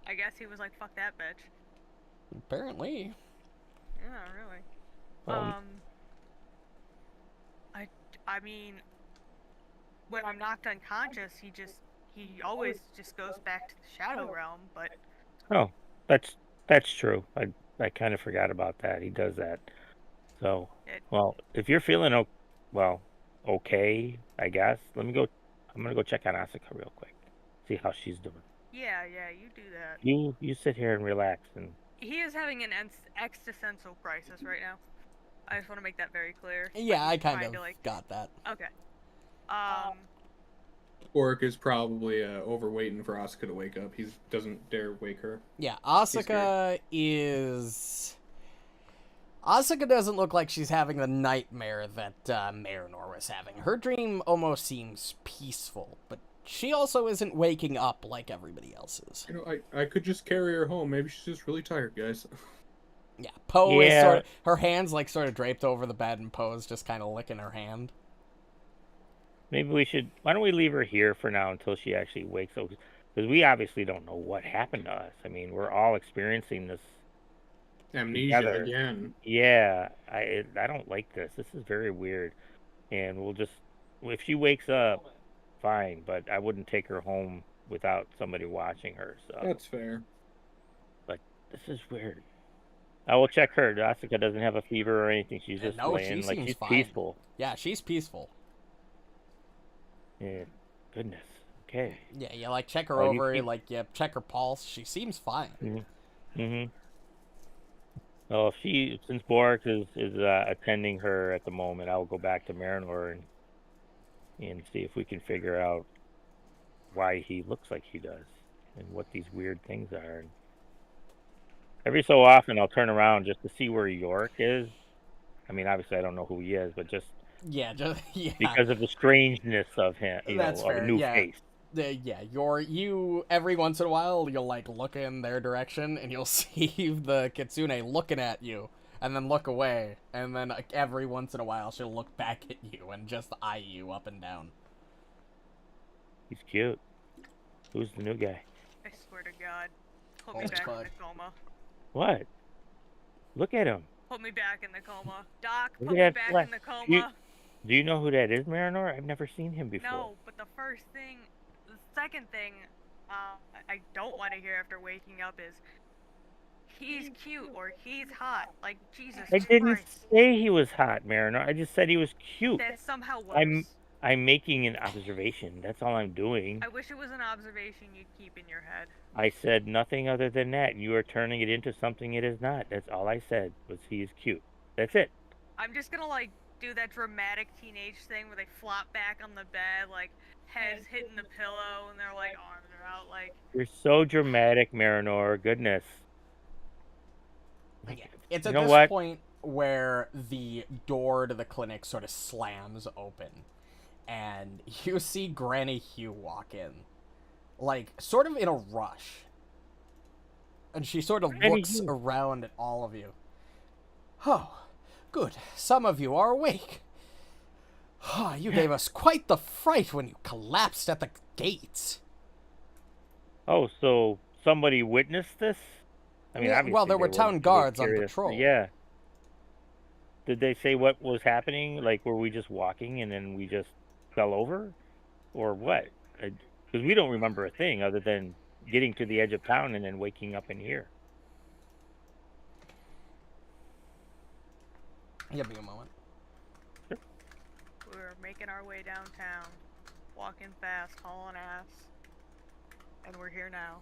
I guess he was like, fuck that bitch. apparently. Yeah, really. I mean, when I'm knocked unconscious, he always just goes back to the Shadow Realm, but Oh, that's true. I kind of forgot about that. He does that. So, well, if you're feeling okay, I guess. I'm gonna go check on Asuka real quick, see how she's doing. yeah, you do that. You sit here and relax, and He is having an existential crisis right now. I just want to make that very clear. Yeah, I He's kind trying of to, like, got that. okay. Borraeck is probably overwaiting for Asuka to wake up. He doesn't dare wake her. Yeah, Asuka doesn't look like she's having the nightmare that Marynor was having. Her dream almost seems peaceful, but she also isn't waking up like everybody else is. You know, I could just carry her home. Maybe she's just really tired, guys. Yeah, Poe is Yeah. sort of, her hands like sort of draped over the bed, and Poe's just kind of licking her hand. maybe why don't we leave her here for now until she actually wakes up? Because we obviously don't know what happened to us. I mean, we're all experiencing this. Amnesia Together. again. Yeah, I don't like this. This is very weird. And if she wakes up, fine, but I wouldn't take her home without somebody watching her. So That's fair. But this is weird. I will check her. Asuka doesn't have a fever or anything. She's just No, laying she like seems she's fine. peaceful. Yeah, she's peaceful. Yeah. Goodness. Okay. Yeah, you like check her Oh, you over, keep- like you check her pulse. She seems fine. Mm-hmm. Well, since Borraeck is attending her at the moment, I will go back to Marynor and see if we can figure out why he looks like he does and what these weird things are. And every so often, I'll turn around just to see where York is. I mean, obviously, I don't know who he is, but just Yeah, yeah. because of the strangeness of him, That's of a fair, new yeah. face. Yeah, you every once in a while you'll like look in their direction and you'll see the kitsune looking at you and then look away, and then like, every once in a while she'll look back at you and just eye you up and down. He's cute. Who's the new guy? I swear to God, put me Oh, back God. in the coma. What? Look at him. Put me back in the coma. Doc, Look put at me that back flesh. in the coma. Do you know who that is, Marynor? I've never seen him before. No, but the second thing, I don't want to hear after waking up is he's cute or he's hot. Like, Jesus I didn't Christ. say he was hot, Marynor. I just said he was cute. That's somehow worse. I'm making an observation. That's all I'm doing. I wish it was an observation you'd keep in your head. I said nothing other than that. You are turning it into something it is not. That's all I said, was he is cute. That's it. I'm just gonna, like, do that dramatic teenage thing where they flop back on the bed, like, heads hitting the pillow, and they're, like, arms are out, like... You're so dramatic, Marynor. Goodness. Yeah. It's You at know this what? point where the door to the clinic sort of slams open, and you see Granny Hugh walk in, like, sort of in a rush. And she sort of Granny looks Hugh. around at all of you. Oh, good. Some of you are awake. Oh, you gave us quite the fright when you collapsed at the gates. Oh, so somebody witnessed this? I mean, Yeah, obviously well, there were they town were guards on curious. patrol. Yeah. Did they say what was happening? Like, were we just walking and then we just fell over? Or what? Because we don't remember a thing other than getting to the edge of town and then waking up in here. Give me a moment. We were making our way downtown, walking fast, hauling ass, and we're here now.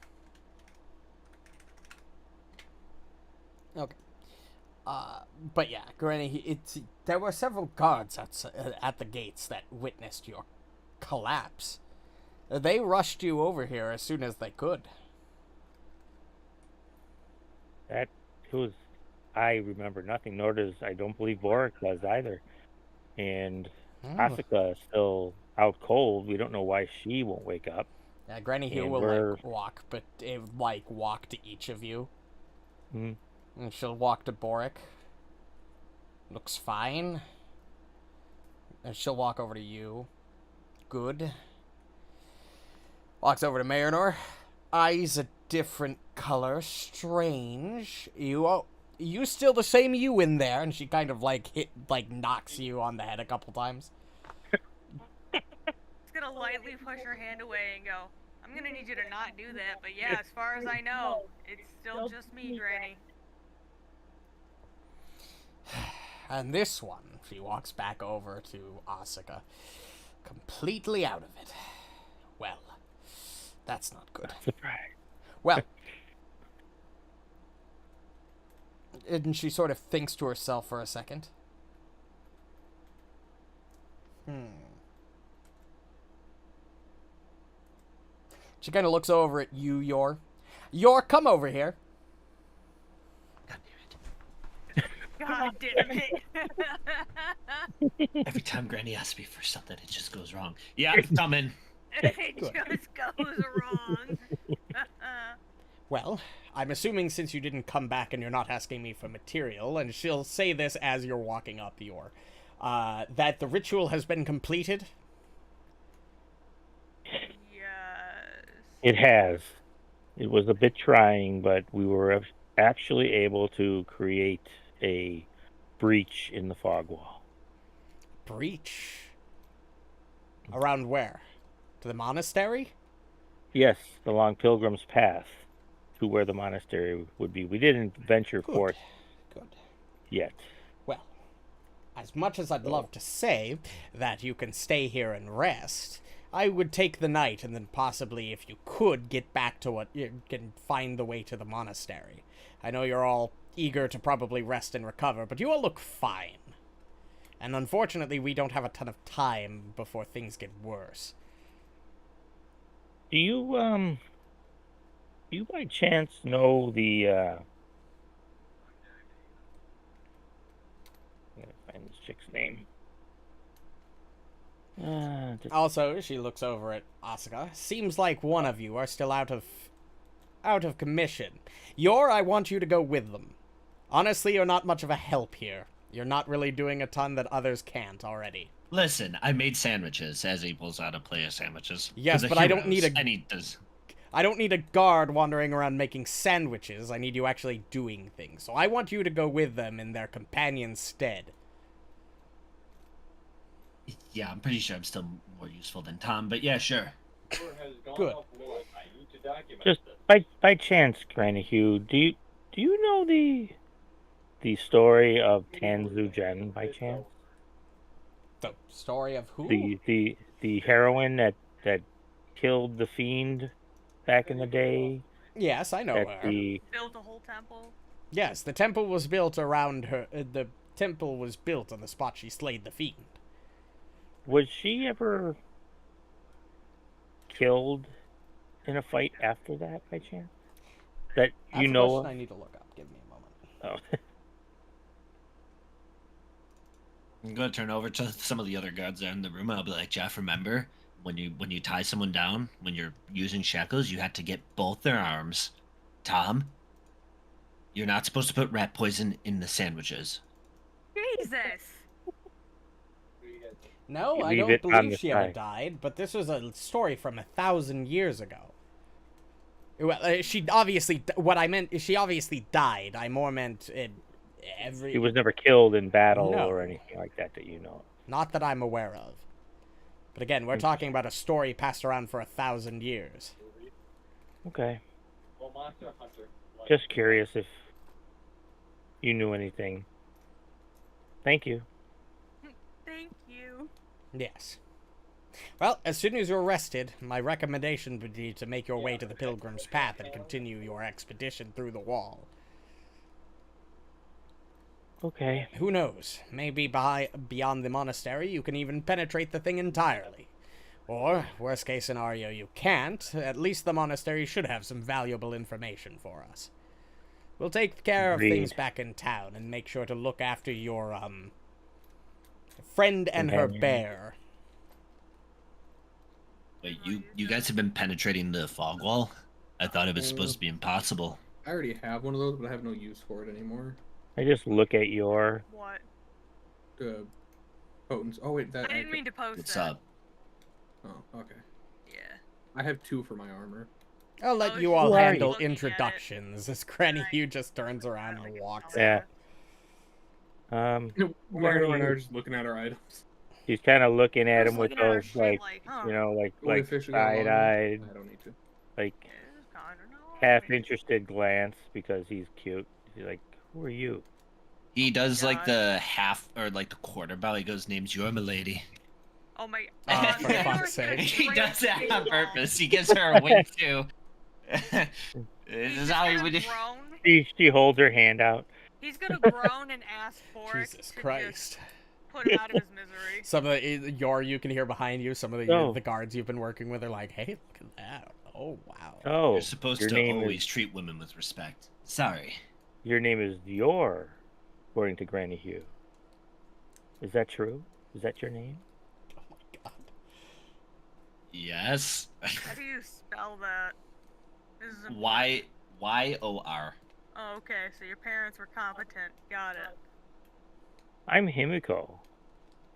Okay. But yeah, Granny, there were several guards at the gates that witnessed your collapse. They rushed you over here as soon as they could. That was, I remember nothing, nor does, I don't believe Borraeck does either. And Asuka is still out cold. We don't know why she won't wake up. Yeah, Granny here And will walk, but walk to each of you. Mhm. And she'll walk to Borraeck. Looks fine. And she'll walk over to you. Good. Walks over to Marynor. Eyes a different color. Strange. You still the same you in there, and she kind of knocks you on the head a couple times. Just gonna lightly push her hand away and go, I'm gonna need you to not do that, but yeah, as far as I know, it's still just me, Granny. And this one, she walks back over to Asuka, completely out of it. Well, that's not good. Surprise. Well, and she sort of thinks to herself for a second. She kind of looks over at you, Yor. Yor, come over here. God damn it. Every time Granny asks me for something, it just goes wrong. Yeah, coming. It just goes wrong. Well, I'm assuming since you didn't come back and you're not asking me for material, and she'll say this as you're walking up, Yor, that the ritual has been completed? Yes. It has. It was a bit trying, but we were actually able to create a breach in the fog wall. Breach? Around where? To the monastery? Yes, the long pilgrim's path to where the monastery would be. We didn't venture forth yet. Well, as much as I'd love to say that you can stay here and rest, I would take the night and then possibly, if you could, get back to what you can find the way to the monastery. I know you're all eager to probably rest and recover, but you all look fine. And unfortunately, we don't have a ton of time before things get worse. Do you by chance know the, I'm gonna find this chick's name. Also, she looks over at Asuka. Seems like one of you are still out of commission. Yor, I want you to go with them. Honestly, you're not much of a help here. You're not really doing a ton that others can't already. Listen, I made sandwiches as he pulls out a plate of sandwiches. Yes, but I don't need And he does. I don't need a guard wandering around making sandwiches. I need you actually doing things. So I want you to go with them in their companion's stead. Yeah, I'm pretty sure I'm still more useful than Tom, but yeah, sure. Good. Just by chance, Granny Hugh, do you know the story of Tanzu Jen by chance? The story of who? The heroine that killed the fiend back in the day. Yes, I know her. Built a whole temple. Yes, the temple was built around her. The temple was built on the spot she slayed the fiend. Was she ever killed in a fight after that, by chance? That That's you a know question of? I need to look up. Give me a moment. Oh. I'm gonna turn over to some of the other guards there in the room. And I'll be like, Jeff, remember when you tie someone down, when you're using shackles, you have to get both their arms. Tom, you're not supposed to put rat poison in the sandwiches. Jesus. No, I Leave don't it on believe the she ever side. died, but this was a story from 1,000 years ago. Well, she obviously, what I meant is she obviously died. I more meant He was never killed in battle No. or anything like that you know. Not that I'm aware of. But again, we're talking about a story passed around for 1,000 years. Okay. Just curious if you knew anything. Thank you. Thank you. Yes. Well, as soon as you're rested, my recommendation would be to make your way to the Pilgrim's Path and continue your expedition through the wall. Okay. Who knows? Maybe beyond the monastery, you can even penetrate the thing entirely. Or, worst case scenario, you can't. At least the monastery should have some valuable information for us. We'll take care of things Agreed. back in town and make sure to look after your, friend and her Companion. bear. Wait, you guys have been penetrating the fog wall? I thought it was supposed to be impossible. I already have one of those, but I have no use for it anymore. I just look at your. What? Potence. Oh wait, that. I didn't mean to post What's that. up? Oh, okay. Yeah. I have 2 for my armor. I'll let Oh, you she's all already handle looking at it. introductions as Granny Hugh just turns around and walks Yeah. out. Marynor and I are just looking at our items. She's kind of looking at Just him with looking at her those shit like, huh. you know, We like officially got along. side-eyed, I don't need to. like Yeah, this is kinda nice. half-interested glance because he's cute. She's like, "Who are you?" He does like God. the half or like the quarter bow. He goes, "Name's your milady." Oh my Oh, god. for Menor's fuck's gonna sake. He straight does that face on palm. purpose. He gives her a wink too. This He's is just how he gonna would. groan. She holds her hand out. He's gonna groan and ask for it Jesus to Christ. just put him out of his misery. Some of the you can hear behind you. Some of Oh. the guards you've been working with are like, "Hey, look at that! Oh wow!" Oh, You're supposed your to name always is treat women with respect. Sorry. your name is Dior, according to Granny Hugh. Is that true? Is that your name? Oh my god! Yes. How do you spell that? This is important. Y-O-R. Oh, okay, so your parents were competent. Got it. I'm Himiko.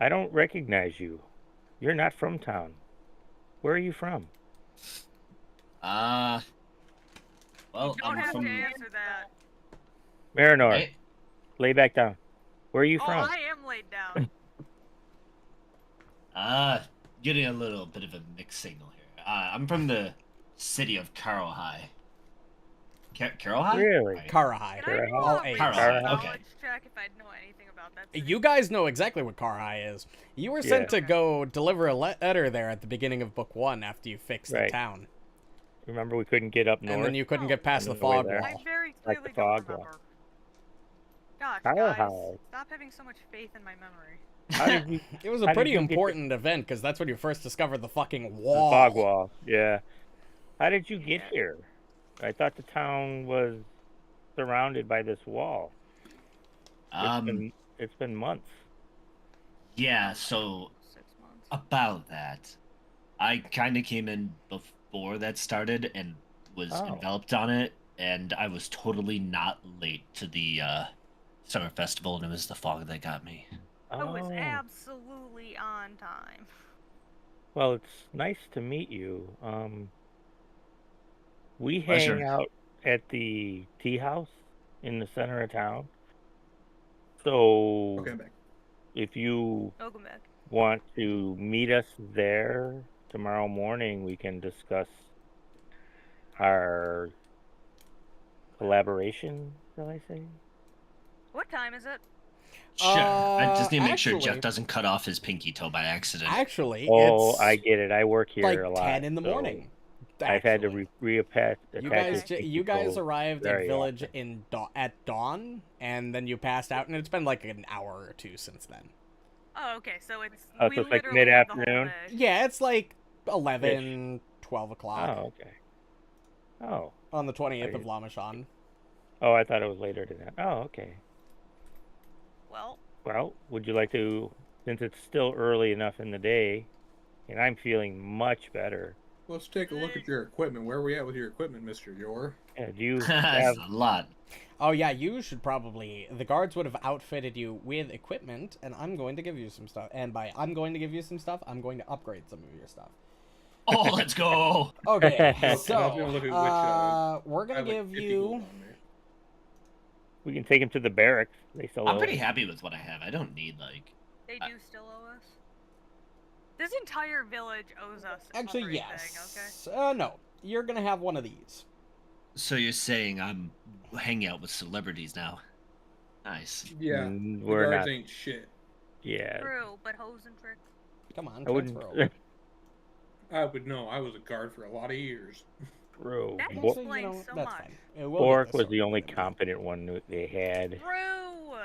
I don't recognize you. You're not from town. Where are you from? Well, You don't I'm have from. to answer that. Marynor, Hey, lay back down. Where are you Oh, from? I am laid down. getting a little bit of a mixed signal here. I'm from the city of Karohai. Karohai? Really? Right. Karahai. Can I do All a A's. Karahai, knowledge okay. check if I know anything about that city? You guys know exactly what Karahai is. You were sent Yeah. to go deliver a letter there at the beginning of book 1 after you fixed the Right. town, Remember we couldn't get up north? and then you couldn't get past the On the way fog there. I wall. very Like clearly the don't fog wall. remember. Gosh, Karahai. guys, stop having so much faith in my memory. How did you? It was a How did pretty you get the- important event because that's when you first discovered the fucking The wall. fog wall. Yeah. How did you get here? I thought the town was surrounded by this wall. It's been months. Yeah, so 6 months. about that. I kind of came in before that started and was Oh. enveloped on it, and I was totally not late to the summer festival, and it was the fog that got me. I was Oh. absolutely on time. Well, it's nice to meet you. We Pleasure. hang out at the tea house in the center of town. So Okay, I'm back. if you Welcome back. want to meet us there tomorrow morning, we can discuss our collaboration, shall I say? What time is it? Sure. I just need to make sure actually- Jeff doesn't cut off his pinky toe by accident. Actually, Oh, it's I get it. I work here like a lot. 10 in the so morning. I've had to actually. reattach. You guys arrived at very village often. at dawn, and then you passed out, and it's been like an hour or two since then. Oh, okay, so it's Oh, we so it's like literally have the whole mid-afternoon? day. Yeah, it's like 11, 12 o'clock Oh, okay. Oh. on the 20th of I- Lamashon. Oh, I thought it was later than that. Oh, okay. Well, Well, would you like to, since it's still early enough in the day, and I'm feeling much better. Let's take a look at your equipment. Where are we at with your equipment, Mr. Yor? Yeah, do you That's have? a lot. Oh yeah, you should probably. The guards would have outfitted you with equipment, and I'm going to give you some stuff. And by I'm going to give you some stuff, I'm going to upgrade some of your stuff. Oh, let's go. Okay, I was so gonna look at which, we're I gonna have, like, give 50 you. gold on me. We can take him to the barracks. They still. I'm owe pretty us. happy with what I have. I don't need like. they do still owe us. This entire village owes us. Actually, everything, yes. No, you're gonna have one of these. So you're saying I'm hanging out with celebrities now? Nice. Yeah, Mm, the we're guards not. ain't shit. Yeah. Okay? True, but hoes and tricks. Come on, I wouldn't. transfer over. I would know. I was a guard for a lot of years. Bro, That Bo- explains so that's much. fine. We'll get Borraeck this was over the only with. competent one that they had. True.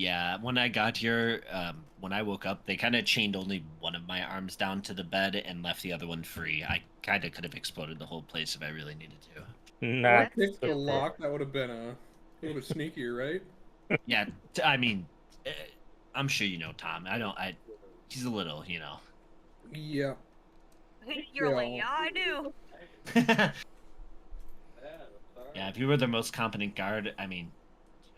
Yeah, when I got here, when I woke up, they kind of chained only one of my arms down to the bed and left the other one free. I kind of could have exploded the whole place if I really needed to. Not Pick the stupid. lock. That would have been a little bit sneakier, right? Yeah, I mean, I'm sure you know Tom. He's a little, you know. Yeah. You're like, Yeah. yeah, I do. Yeah, if you were the most competent guard, I mean,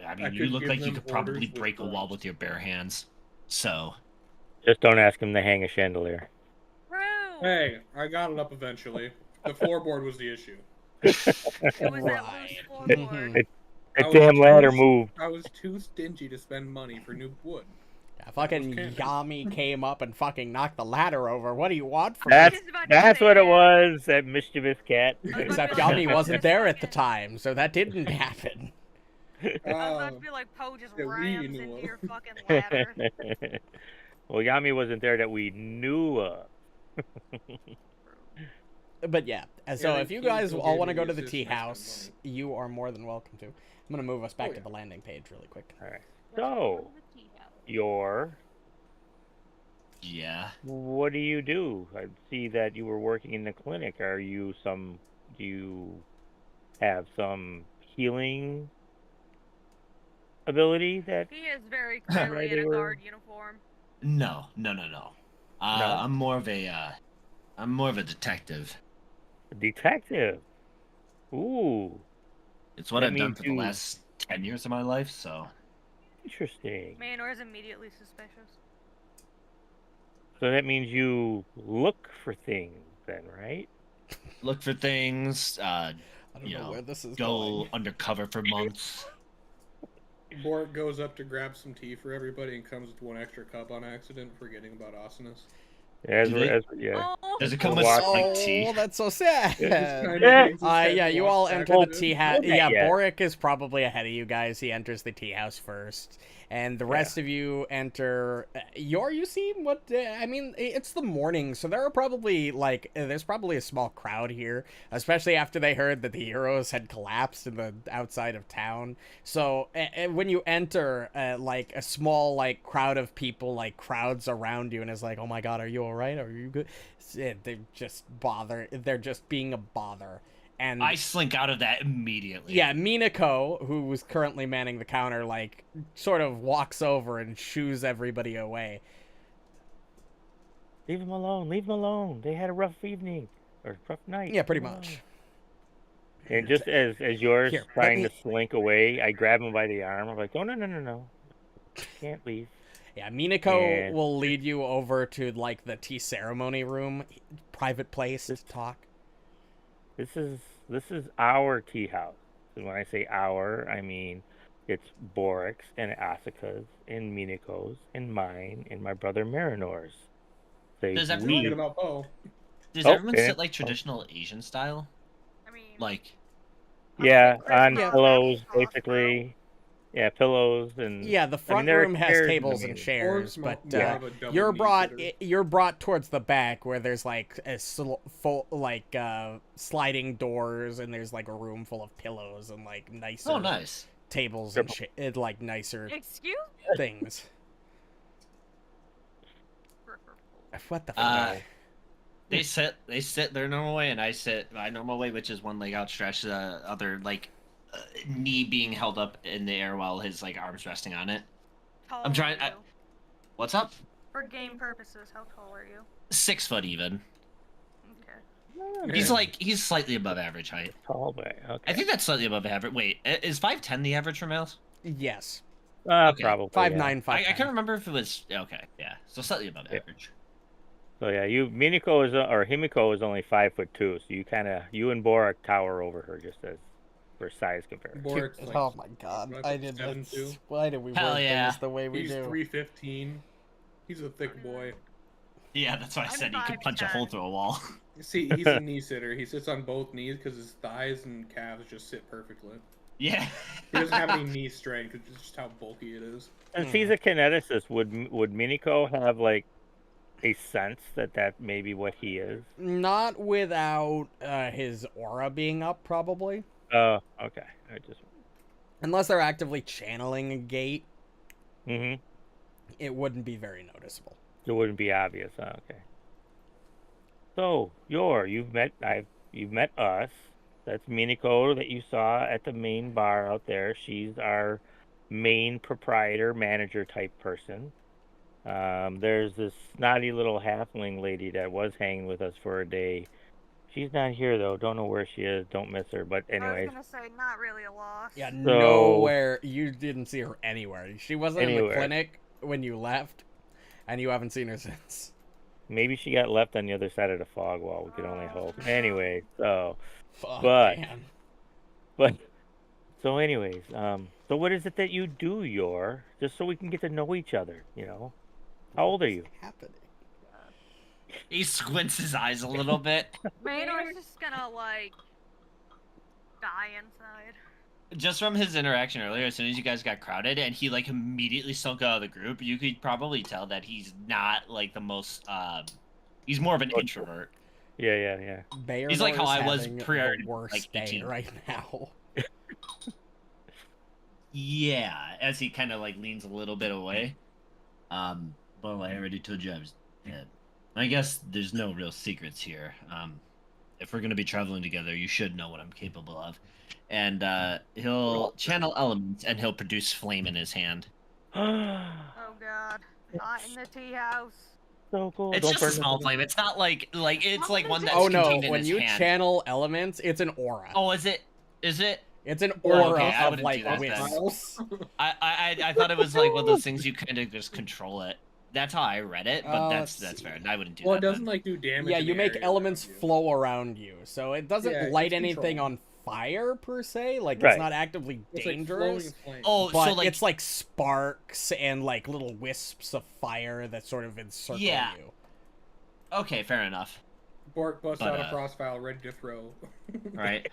I you could look give like you them could probably orders with break a wall words. with your bare hands. So, just don't ask him to hang a chandelier. True. Hey, I got it up eventually. The floorboard was the issue. It was that Right. loose floorboard. I That was damn ladder too- moved. I was too stingy to spend money for new wood. Yeah, fucking canon. Yami came up and fucking knocked the ladder over. What do you want from I me? was That's just about to that's say what it that. was. That mischievous cat. I was about to Except be like, Yami Poe wasn't just there at the fucking- time, so that didn't happen. I was about to be like, Poe just that we rams knew into of. your fucking ladder. Well, Yami wasn't there that we knew of. But yeah, and so Yeah, if you he guys still all gave want to me go the to the assist tea and I house, spent you are more than welcome to. I'm gonna move us back Oh, to yeah. the landing page really quick. All right. So, yeah. what do you do? I see that you were working in the clinic. Do you have some healing ability that He is very clearly Right, in they a were- guard uniform. No. No? I'm more of a detective. detective? Ooh, It's what That I've done means for the you- last 10 years of my life, so. interesting. Maynor is immediately suspicious. So that means you look for things then, right? Look for things, I don't You know know, where this is go going. undercover for months. Borraeck goes up to grab some tea for everybody and comes with one extra cup on accident, forgetting about Asanas. As Do we're, they- as yeah. Oh, Does it come We're with watching- spiked tea? Oh, that's so sad. Yeah. You all enter the tea house. Hold that Yeah, yet. Borraeck is probably ahead of you guys. He enters the tea house first, and the rest of you enter. You seem what? I mean, it's the morning, so there are probably there's probably a small crowd here, especially after they heard that the heroes had collapsed in the outside of town. So when you enter, like a small crowd of people crowds around you and is like, "Oh my God, are you all right? Are you good?" They're just They're just being a bother. And I slink out of that immediately. yeah, Minako, who was currently manning the counter, sort of walks over and shoos everybody away. Leave them alone. Leave them alone. They had a rough evening or rough night. Yeah, pretty Leave 'em much. alone. And just as yours Here, trying let to slink away, I grab him by the arm. I'm like, oh no. Can't leave. Yeah, Minako And- will lead you over to the tea ceremony room, private place to talk. This is our tea house. And when I say our, I mean it's Borraeck's and Asuka's and Minako's and mine and my brother Marynor's. They Does Talking everyone- leave. about Poe. Does Oh, everyone okay. sit like traditional Asian style? I mean, Like, Yeah, Chris on knows pillows, that. basically. Yeah, pillows and Yeah, the front there are room has chairs in the tables and meeting. chairs, Or but more of a double you're knee brought sitter. you're brought towards the back where there's sliding doors and there's a room full of pillows and nicer oh, nice. tables and nicer excuse things. me. What the Uh, fuck? They sit their normal way, and I sit my normal way, which is one leg outstretched, the other knee being held up in the air while his arms resting on it. Tall I'm trying- are you? What's up? For game purposes, how tall are you? 6 foot even. Okay. He's slightly above average height. tall way. Okay. I think that's slightly above average. Wait, is 5'10" the average for males? Yes, okay. Probably 5'9", yeah. 5'10". I can't remember if it was okay. Yeah, so slightly above Yeah. average. So yeah, Minako is or Himiko is only 5'2", so you and Borraeck tower over her just as for size comparison. Borraeck's like, Oh my God! what, I did that. 7'2"? Why did we Hell word yeah. things the way we he's do? 315. He's a thick boy. Yeah, that's why I I'm said he could punch a 5'10". hole through a wall. See, he's a knee sitter. He sits on both knees because his thighs and calves just sit perfectly. Yeah. He doesn't have any knee strength because it's just how bulky it is. Since he's a kineticist, would Minako have a sense that may be what he is? Not without his aura being up, probably. Oh, okay. I just. Unless they're actively channeling a gate. Mm-hmm. it wouldn't be very noticeable. It wouldn't be obvious. Huh? Okay. So, you've met us. That's Minako that you saw at the main bar out there. She's our main proprietor, manager type person. There's this snotty little halfling lady that was hanging with us for a day. She's not here though. Don't know where she is. Don't miss her. But I anyways, was gonna say, not really a loss. Yeah, So- nowhere. You didn't see her anywhere. She wasn't in the Anywhere. clinic when you left, and you haven't seen her since. maybe she got left on the other side of the fog wall. We can only hope. Anyway, so Fuck, But- man. but so anyways, so what is it that you do, just so we can get to know each other, you know? How old are you? What's happening? He squints his eyes a little bit. Maynor's just gonna, like, die inside. Just from his interaction earlier, as soon as you guys got crowded and he like immediately sunk out of the group, you could probably tell that he's not like the most he's more of an introvert. Yeah. He's like how I was having prior the to, worst like, day 18. right now. Yeah, as he kind of like leans a little bit away. Well, I already told you I was dead. I guess there's no real secrets here. If we're gonna be traveling together, you should know what I'm capable of. And he'll channel elements and he'll produce flame in his hand. Oh god. Not in the tea house. So cool. It's Don't just a burn small the- flame. It's not like it's like one that's Oh no, contained in when his you hand. channel elements, it's an aura. Oh, is it? Is it? It's an Oh, aura okay, I of wouldn't like do that then. wisps. I thought it was like one of those things you kind of just control it. That's how I read it, but let's that's see. fair. I wouldn't do Well, that. it doesn't then. like do damage. Yeah, in you the make area elements around you. flow around you, so it doesn't Yeah, light it's anything control. on fire per se. Like Right. it's not actively It's like dangerous. flowing flame. Oh, But so like it's like sparks and like little wisps of fire that sort of encircle Yeah. you. okay, fair enough. Bork busts But, out a cross file ready to throw. Right?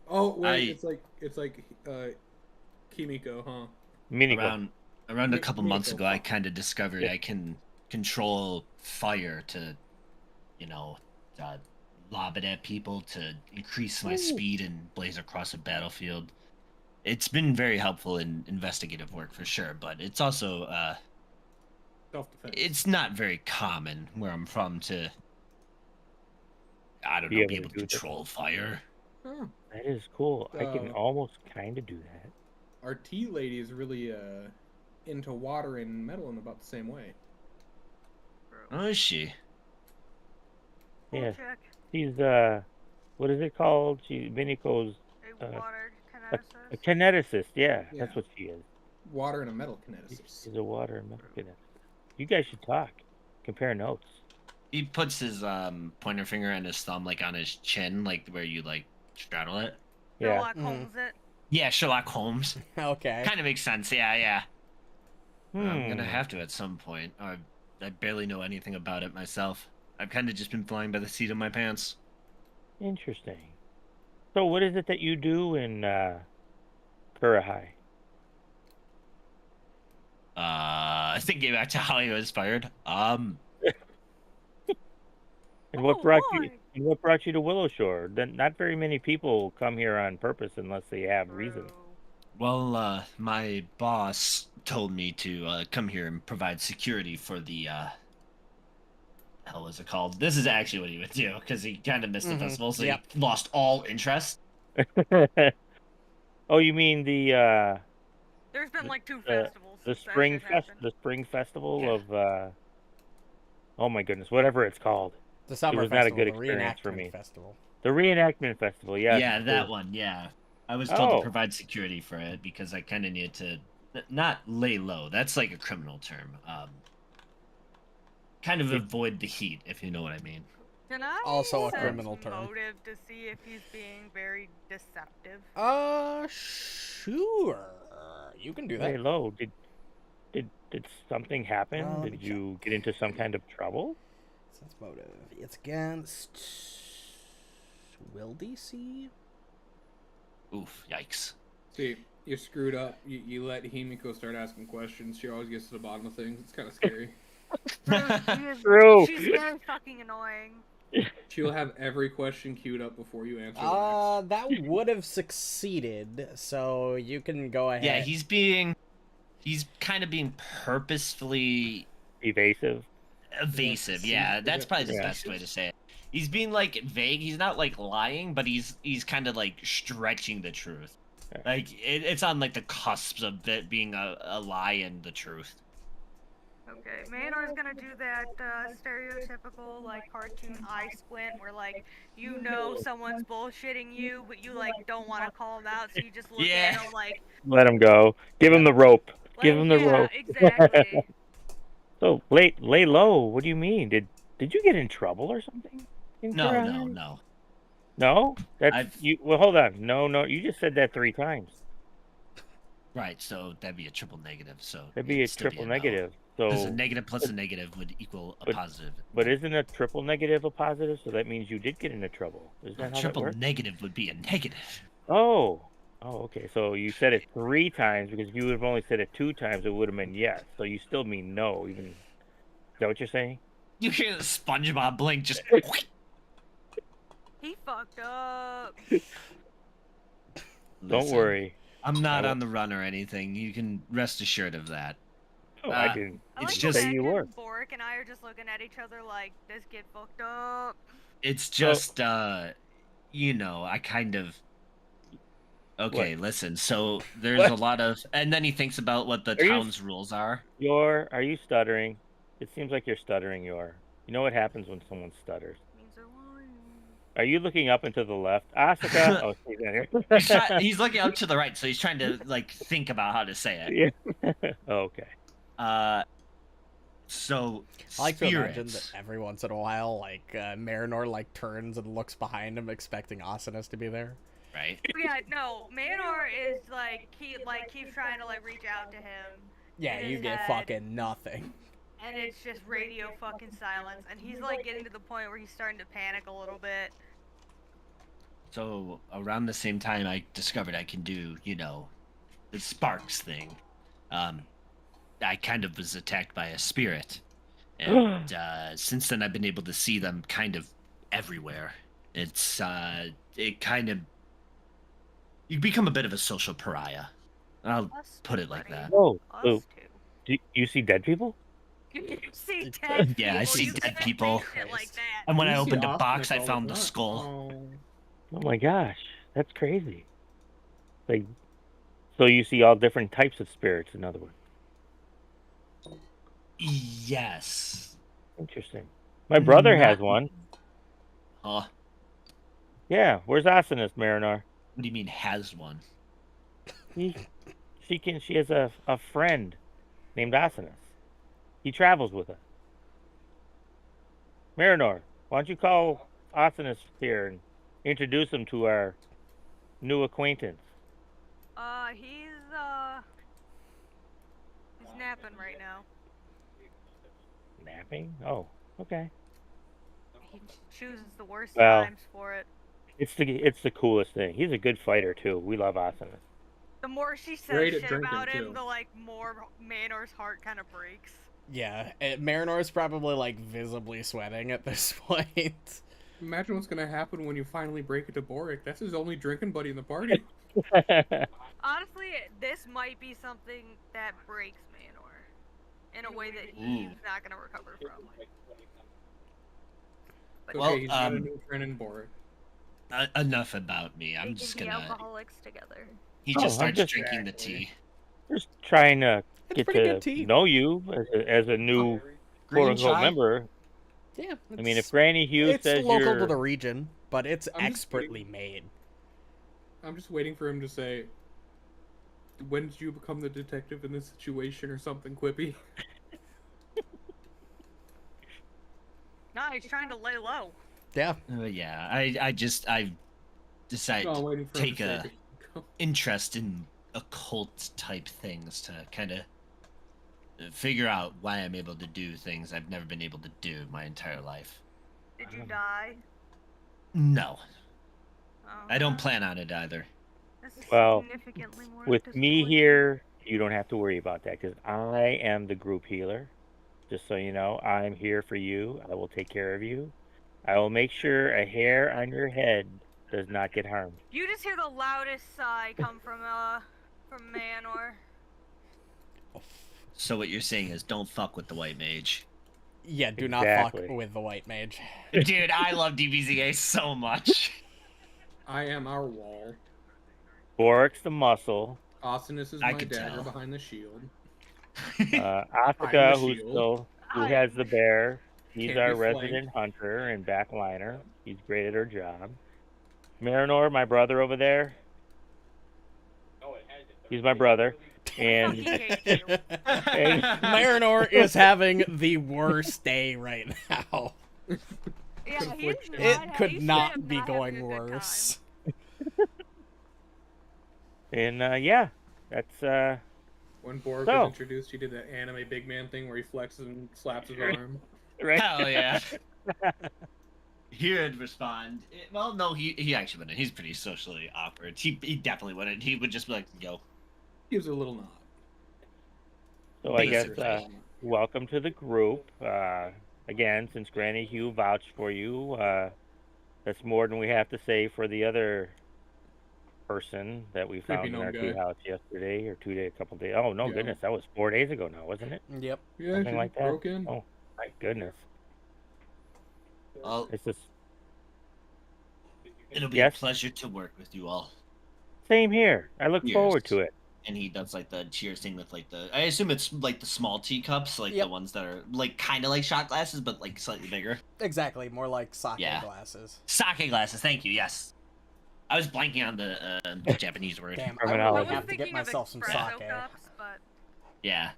Oh wait, I- it's like Himiko, huh? Miniko. Around a couple months Minako. ago, I kind of discovered Yeah. I can control fire to, lob it at people to increase my speed and blaze across a battlefield. It's been very helpful in investigative work for sure, but it's also Self-defense. it's not very common where I'm from to I don't Be know able be to able to do that. control fire. Oh, That is cool. I can Uh, almost kind of do that. our tea lady is really into water and metal in about the same way. Oh, is she? Cool Yeah. chick. She's what is it called? Miniko's A Uh, water a kineticist. kineticist. Yeah, Yeah. that's what she is. Water and a metal kineticist. She's a water and metal kineticist. You guys should talk. Compare notes. He puts his pointer finger and his thumb like on his chin, like where you like straddle it. Yeah. Sherlock Holmes it. Yeah, Sherlock Holmes. Okay. Kind of makes sense. Yeah. I'm gonna Hmm. have to at some point. I barely know anything about it myself. I've kind of just been flying by the seat of my pants. Interesting. So, what is it that you do in Kurahai? I think getting back to how he was fired. And what Oh, brought you? boy. And what brought you to Willow Shore? Then not very many people come here on purpose unless they have reason. True. Well, my boss told me to come here and provide security for the hell was it called? This is actually what he would do because he kind of missed the Mhm, festival, so yep. he lost all interest. Oh, you mean the There's been like 2 the festivals. the since that spring shit happened. the spring festival Yeah. of oh my goodness, whatever it's called. The summer was not a festival, good the experience for reenactment me. festival. The reenactment festival, yeah. Yeah, that one. Yeah, I was told Oh. to provide security for it because I kind of needed to not lay low. That's like a criminal term. Kind of avoid the heat, if you know what I mean. Can I Also a sense criminal term. motive to see if he's being very deceptive? Sure. You can do Hey, that. low. Did something happen? Let me Did you get into some kind of trouble? Sense motive. It's against will DC. Oof! Yikes! See, you screwed up. You let Himiko start asking questions. She always gets to the bottom of things. It's kind of scary. True. She's very fucking annoying. She'll have every question queued up before you answer. the next. That would have succeeded, so you can go ahead. Yeah, he's being He's kind of being purposefully Evasive. evasive. Yeah, that's probably the best way to say it. He's being like vague. He's not like lying, but he's kind of like stretching the truth. Like it's on like the cusp of it being a lie and the truth. Okay, Manor's gonna do that stereotypical like cartoon eye squint where like you know someone's bullshitting you, but you like don't want to call them out, so you just look at them like Let him go. Give him the rope. Give him the yeah, rope. exactly. So lay low. What do you mean? Did you get in trouble or something? No. No? That's you. Well, hold on. No. You just said that 3 times. Right, so that'd be a triple negative. So That'd be a it'd still triple no. negative. So Because a negative plus a negative would equal a positive. But isn't a triple negative a positive? So that means you did get into trouble. Is that how that Triple works? negative would be a negative. Oh, okay. So you said it 3 times because if you would have only said it 2 times, it would have been yes. So you still mean no. Even is that what you're saying? You hear the SpongeBob blink just. He fucked up. Don't worry. I'm not on the run or anything. You can rest assured of that. Oh, I didn't. I It's like just the you fact were. that Borraeck and I are just looking at each other like this kid fucked up. It's just I kind of. Okay, listen. So there's a lot of, and then he thinks about what the town's rules are. Are you stuttering? It seems like you're stuttering. You know what happens when someone stutters? Means they're lying. Are you looking up and to the left? Asuka? Oh, she's in here. He's looking up to the right, so he's trying to like think about how to say it. Yeah. Oh, okay. So I like to imagine spirits. that every once in a while, like Marynor like turns and looks behind him, expecting Asuka to be there. Right. Yeah, no, Manor is like he keeps trying to like reach out to him. Yeah, in you his get head, fucking nothing. And it's just radio fucking silence, and he's like getting to the point where he's starting to panic a little bit. So around the same time, I discovered I can do, the sparks thing. I kind of was attacked by a spirit, and since then I've been able to see them kind of everywhere. It's it kind of you become a bit of a social pariah. I'll put it like that. Oh, Us do you see dead people? You see dead Yeah, I people, see you dead can't say people. shit like that. And when I You see opened a Asuka box, I all found the the time. skull. Oh my gosh, that's crazy. Like, so you see all different types of spirits, in other words. Yes. Interesting. My brother has one. Huh? Yeah, where's Asuka, Marynor? What do you mean has one? She has a friend named Asuka. He travels with her. Marynor, why don't you call Asuka here and introduce him to our new acquaintance? He's napping right now. Napping? Oh, okay. He chooses the worst Well, times for it. It's the coolest thing. He's a good fighter too. We love Asuka. The more she says Great at shit drinking, about him, too. the like more Manor's heart kind of breaks. Yeah, Marynor's probably like visibly sweating at this point. Imagine what's gonna happen when you finally break it to Borraeck. That's his only drinking buddy in the party. Honestly, this might be something that breaks Manor in a way that he's not gonna recover from. But Okay, he's got a new friend in Borraeck. Enough about me. they I'm can just be gonna. alcoholics together. He Oh, just I'm starts just- drinking the tea. Just trying to It's get pretty to good tea. know you as a new quote unquote member. Yeah, I mean, if Granny Hughes it's says local you're to the region, but it's I'm just expertly made. I'm just waiting for him to say, "When did you become the detective in this situation?" or something quippy. Nah, he's trying to lay low. Yeah, Yeah, I decided No, I'm to waiting for him take to a say it. interest in occult type things to kind of figure out why I'm able to do things I've never been able to do my entire life. Did you die? No, Oh, I don't plan on it either. This is Well, significantly more with me disappointing. here, you don't have to worry about that because I am the group healer. Just so you know, I'm here for you. I will take care of you. I will make sure a hair on your head does not get harmed. You just hear the loudest sigh come from Manor. So what you're saying is don't fuck with the white mage. Yeah, do not Exactly. fuck with the white mage. Dude, I love DBZA so much. I am our wall. Borraeck's the muscle. Austinus is I my could dagger tell. behind the shield. Asuka, who shield. has the bear. He's Can't our be flanked. resident hunter and backliner. He's great at her job. Marynor, my brother over there. He's my brother. And Fucking hate you. Marynor is having the worst day right now. Yeah, he's not. It could he's not straight up be not having going a good worse. and yeah, that's When Borraeck So. was introduced, he did that anime big man thing where he flexes and slaps his arm. right. Hell yeah. He would respond. Well, no, he actually wouldn't. He's pretty socially awkward. He definitely wouldn't. He would just be like, yo. Gives a little nod. So I guess Basically. welcome to the group. Again, since Granny Hugh vouched for you, that's more than we have to say for the other person that we found in gnome our guy. tea house yesterday or a couple days. Oh no, Yeah. goodness, that was 4 days ago now, wasn't it? Yep. Yeah, Something she like that. broke in. Oh my goodness, Well, it's just it'll be Yes. a pleasure to work with you all. same here. I look forward Yes. to it. And he does like the cheers thing with like I assume it's like the small teacups, like Yep. the ones that are like kind of like shot glasses, but like slightly bigger. Exactly. More like sake Yeah. glasses. Sake glasses, thank you, yes. I was blanking on the Japanese word. Damn, I Terminology. I really was have to get thinking of myself some espresso sake. cups, but Yeah.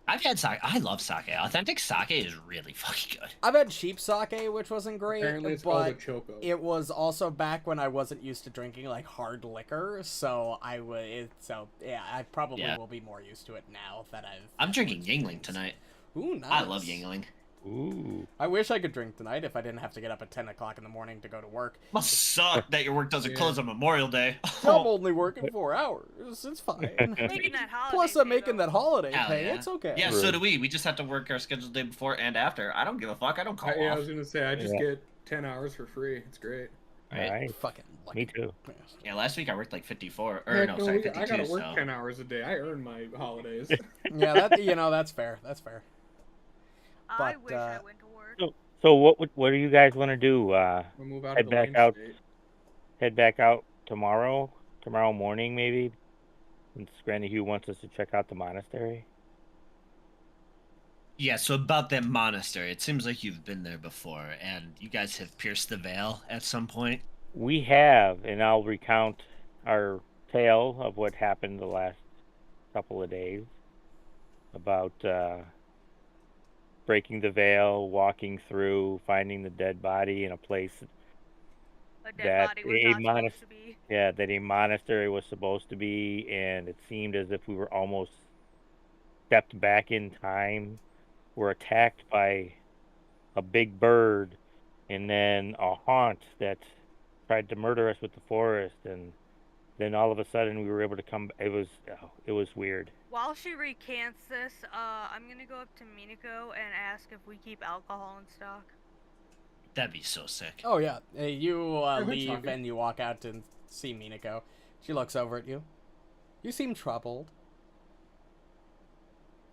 I've had sake. I love sake. Authentic sake is really fucking good. I've had cheap sake, which wasn't great, Apparently it's called a but choco. it was also back when I wasn't used to drinking like hard liquor, so I would. So yeah, I probably Yeah. will be more used to it now that I've. I'm drinking Yingling tonight. Ooh, nice. I love Yingling. Ooh, I wish I could drink tonight if I didn't have to get up at 10 o'clock in the morning to go to work. Must suck that your work doesn't Yeah. close on Memorial Day. I'm only working 4 hours. It's fine. making that holiday. Plus, I'm pay, making though. that holiday Hell pay. yeah. It's okay. Yeah, Rude. so do we. We just have to work our scheduled day before and after. I don't give a fuck. I don't call I off. was gonna say I just Yeah. get 10 hours for free. It's great. Right? nice. Fucking lucky. Me too. Yeah, last week I worked like 54. Or Heck, no, no, sorry, I 52. gotta work So 10 hours a day. I earn my holidays. Yeah, that's fair. That's fair. I But, wish I went to work. So what do you guys want to do? We'll move out Head of the back lane out. state. Head back out tomorrow morning maybe, since Granny Hugh wants us to check out the monastery. yeah, so about that monastery, it seems like you've been there before, and you guys have pierced the veil at some point. We have, and I'll recount our tale of what happened the last couple of days about breaking the veil, walking through, finding the dead body in a place A dead that body was a not monas- supposed to be. that a monastery was supposed to be, and it seemed as if we were almost stepped back in time. Were attacked by a big bird, and then a haunt that tried to murder us with the forest, and then all of a sudden we were able to come. It was weird. While she recants this, I'm gonna go up to Minako and ask if we keep alcohol in stock. That'd be so sick. Oh yeah, you we're leave talking. and you walk out to see Minako. She looks over at you. You seem troubled.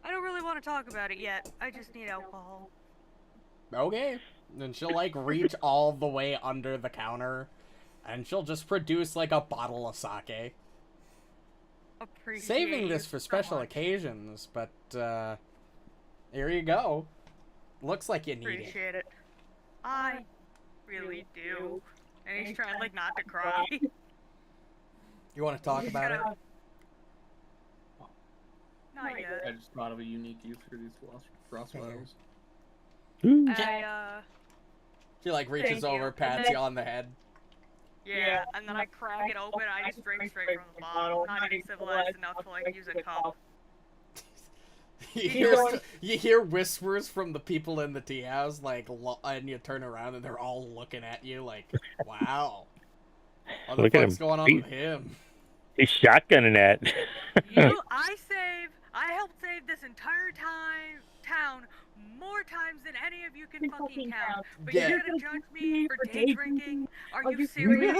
I don't really want to talk about it yet. I just need alcohol. Okay. And she'll like reach all the way under the counter, and she'll just produce like a bottle of sake. Appreciate Saving you this for so special much. occasions, but here you go. Looks like you need it. Appreciate it. I really do. And he's trying like not to cry. You want to talk about it? Not I yet. just thought of a unique use for these frost vials. She like reaches Thank you. over, And pats then- you on the head. Yeah, and then I crack it open. I just drink straight from the bottle. Not even civilized enough to like use a cup. You hear whispers from the people in the tea house, like, and you turn around and they're all looking at you, like, wow. What the Look at fuck's him. going on with him? He's shotgunning that. I helped save this entire town more times than any of you can fucking count. But Yeah. you're gonna judge me for day drinking? Are you serious?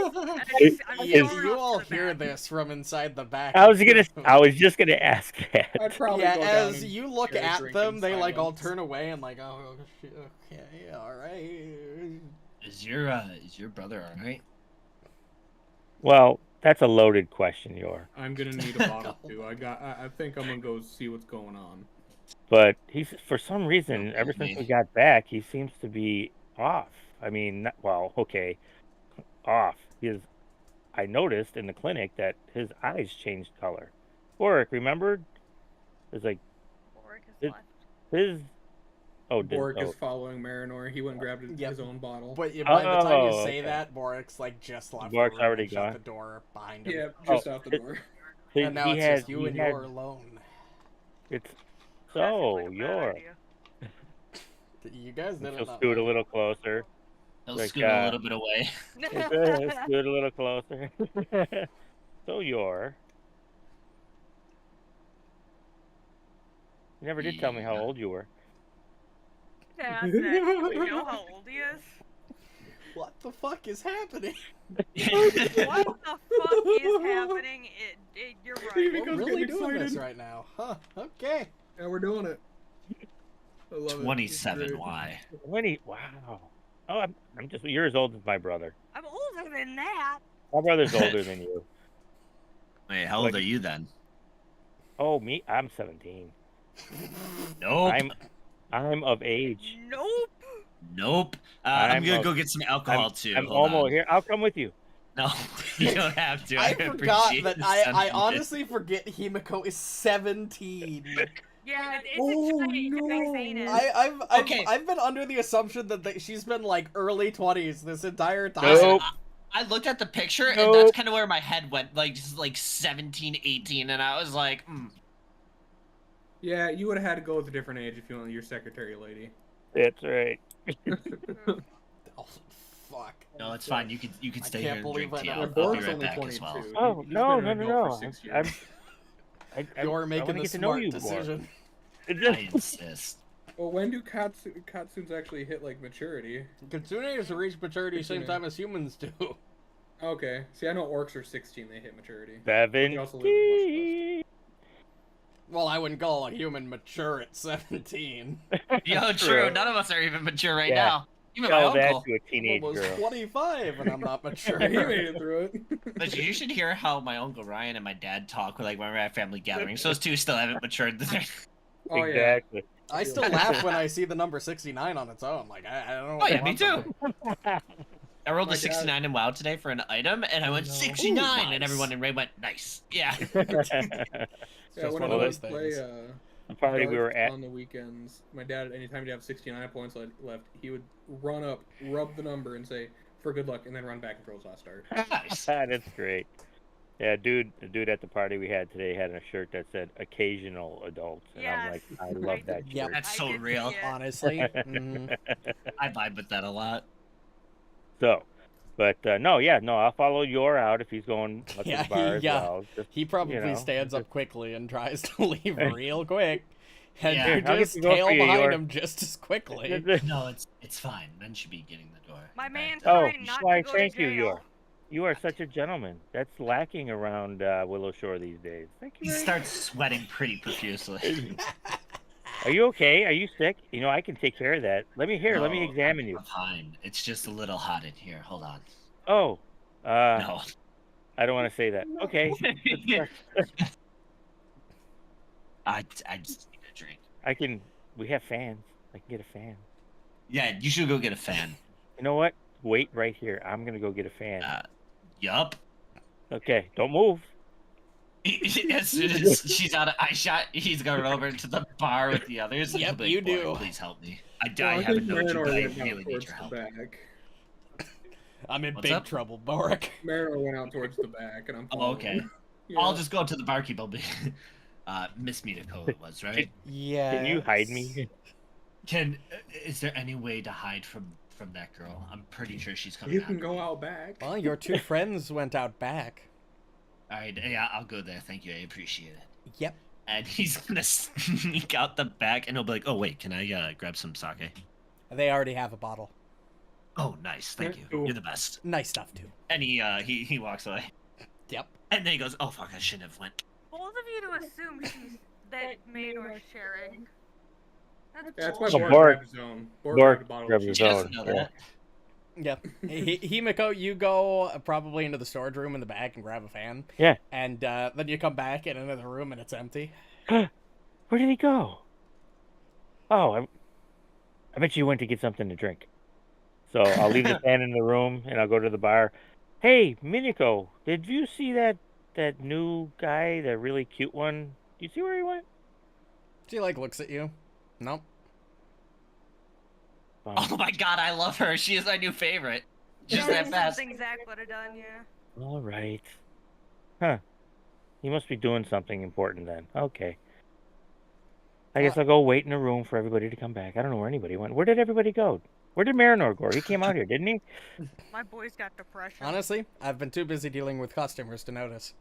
I'm You, going you off all to the hear back. this from inside the back. I was just gonna ask that. I'd probably Yeah, go down as and you look share a at drink them, in they like all silence. turn away and like, oh, shit, okay, all right. Is your brother all right? Well, that's a loaded question, Yor. I'm gonna need a bottle too. I think I'm gonna go see what's going on. But he's for some reason, Don't ever leave since me. we got back, he seems to be off. I mean, okay, off. I noticed in the clinic that his eyes changed color. Borraeck, remember? It's like Borraeck has It- left. his. Oh, Borraeck is following Marinor. He went and grabbed Yep. his own bottle. But by the time you Oh, say okay. that, Borraeck's like just left Borraeck's the room already and shut gone. the door behind him. Yeah, just out the it- door. And now he it's had- just you he and had- you're alone. It's That seems so like a bad Yor. idea. You guys didn't She'll know scoot a that. little closer. He'll Like, scoot a little bit away. Scoot a little closer. So Yor. You never did tell me how Yeah. old you were. Yeah, that's it. You know how old he is? What the fuck is happening? What the fuck is happening? You're right. Himiko's We're really getting doing this excited. right now. Huh, okay. Yeah, we're doing it. I love it. 27. It's great. Why? Wow. Oh, I'm just you're as old as my brother. I'm older than that. My brother's older than you. Wait, how old are you then? Oh, me? I'm 17. Nope. I'm of age. Nope. Nope. I'm I'm gonna a- go get some alcohol too. I'm Hold almost on. here. I'll come with you. No, you don't have to. I forgot appreciate that the I sentiment. honestly forget Himiko is 17. Yeah, it's Oh, exciting. no. It's Okay. I've been under the assumption that she's been like early 20s this entire time. Nope. I looked at the picture, and Nope. that's kind of where my head went, like just like 17, 18, and I was like, Yeah, you would have had to go with a different age if you wanted your secretary lady. That's right. Oh, fuck. no, it's fine. You could I stay can't here and believe drink I tea. know. I'll, Yeah, I'll Borg's be right only back 22. as well. Oh, He's no, been no, an no, adult no. for 6 I'm, years. You're I making wanna the get to know smart you more. decision. I insist. Well, when do Katsuns actually hit like maturity? Kitsunes reach maturity same Kitsune. time as humans do. Okay, see, I know orcs are 16; they hit maturity. They also live much 17. Well, I wouldn't call a human mature at 17. Yo, true. None of us are even mature right Yeah. now. Even my Tell that uncle. to a I'm teenage almost girl. 25 and I'm not mature. less. He made it through it. But you should hear how my uncle Ryan and my dad talk like when we're at family gatherings. Those two still haven't matured. Oh yeah. Exactly. I still laugh when I see the number 69 on its own. Like, I don't know. Oh yeah, what me them too. I rolled My a dad- 69 in WoW today for an item, and I went No. 69, Ooh, and nice. everyone in Raid went, nice. Yeah. Yeah, just when one I of would those play things. The party we were at. on the weekends, my dad, anytime he'd have 69 points left, he would run up, rub the number, and say, "For good luck," and then run back and throw his last start. Nice. That's great. Yeah, the dude at the party we had today had a shirt that said "occasional adults," and I'm like, Yes. I love that Yep. shirt. That's I so did see real. it. Honestly. Mhm. I vibe with that a lot. So, but no, I'll follow Yor out if he's going up to Yeah, the bar as yeah. well. Just, He probably you know, stands up quickly and tries to leave real quick. And Yeah. you I'll get just to go tail for you, behind Yor. him just as quickly. No, it's fine. Men should be getting the door. My man's Oh, trying not why? to go Thank to you, jail. Yor. You are such a gentleman. That's lacking around Willow Shore these days. Thank you. He very starts sweating pretty profusely. much. Are you okay? Are you sick? You know, I can take care of that. Let me No, examine you. I'm fine. It's just a little hot in here. Hold on. Oh, No. I don't want to say that. Okay. I just need a drink. We have fans. I can get a fan. Yeah, you should go get a fan. You know what? Wait right here. I'm gonna go get a fan. Yup. Okay, don't move. As soon as she's out of eye shot, he's going over to the bar with the others. Yep, He'll be you like, "Boy, do. Please help me. I Well, I haven't think known you, Marinor but I went down really need towards your the help." back. I'm in What's big up? trouble, Borraeck. Marinor went out towards the back, and I'm Oh, following. okay. Yeah. I'll just go to the barkeep. I'll be Miss Minako it was, right? Yeah. Can you hide me? Is there any way to hide from that girl? I'm pretty sure she's coming. You can after go me. out back. Well, your two friends went out back. All right, yeah, I'll go there. Thank you. I appreciate it. Yep. and he's gonna sneak out the back, and he'll be like, "Oh wait, can I grab some sake?" They already have a bottle. Oh, nice, thank you. Cool. You're the best. Nice stuff too. And he walks away, Yep. and then he goes, "Oh fuck, I shouldn't have went." Bold of you to assume that Maynor's sharing. That's That's why bullshit. Borraeck- Borraeck grabbed his own. Borraeck grabbed a bottle grabs of his She shit. doesn't know yeah. that. Yep. Himiko, you go probably into the storage room in the back and grab a fan. Yeah. And then you come back in another room and it's empty. Where did he go? Oh, I bet you went to get something to drink. So I'll leave the fan in the room and I'll go to the bar. Hey, Minako, did you see that new guy, that really cute one? Do you see where he went? She like looks at you. Nope. Oh my god, I love her. She is my new favorite. Just That that is fast. something Zach would have done, yeah. All right. Huh. He must be doing something important then. Okay. I guess I'll go wait in a room for everybody to come back. I don't know where anybody went. Where did everybody go? Where did Marynor go? He came out here, didn't he? My boy's got depression. Honestly, I've been too busy dealing with customers to notice.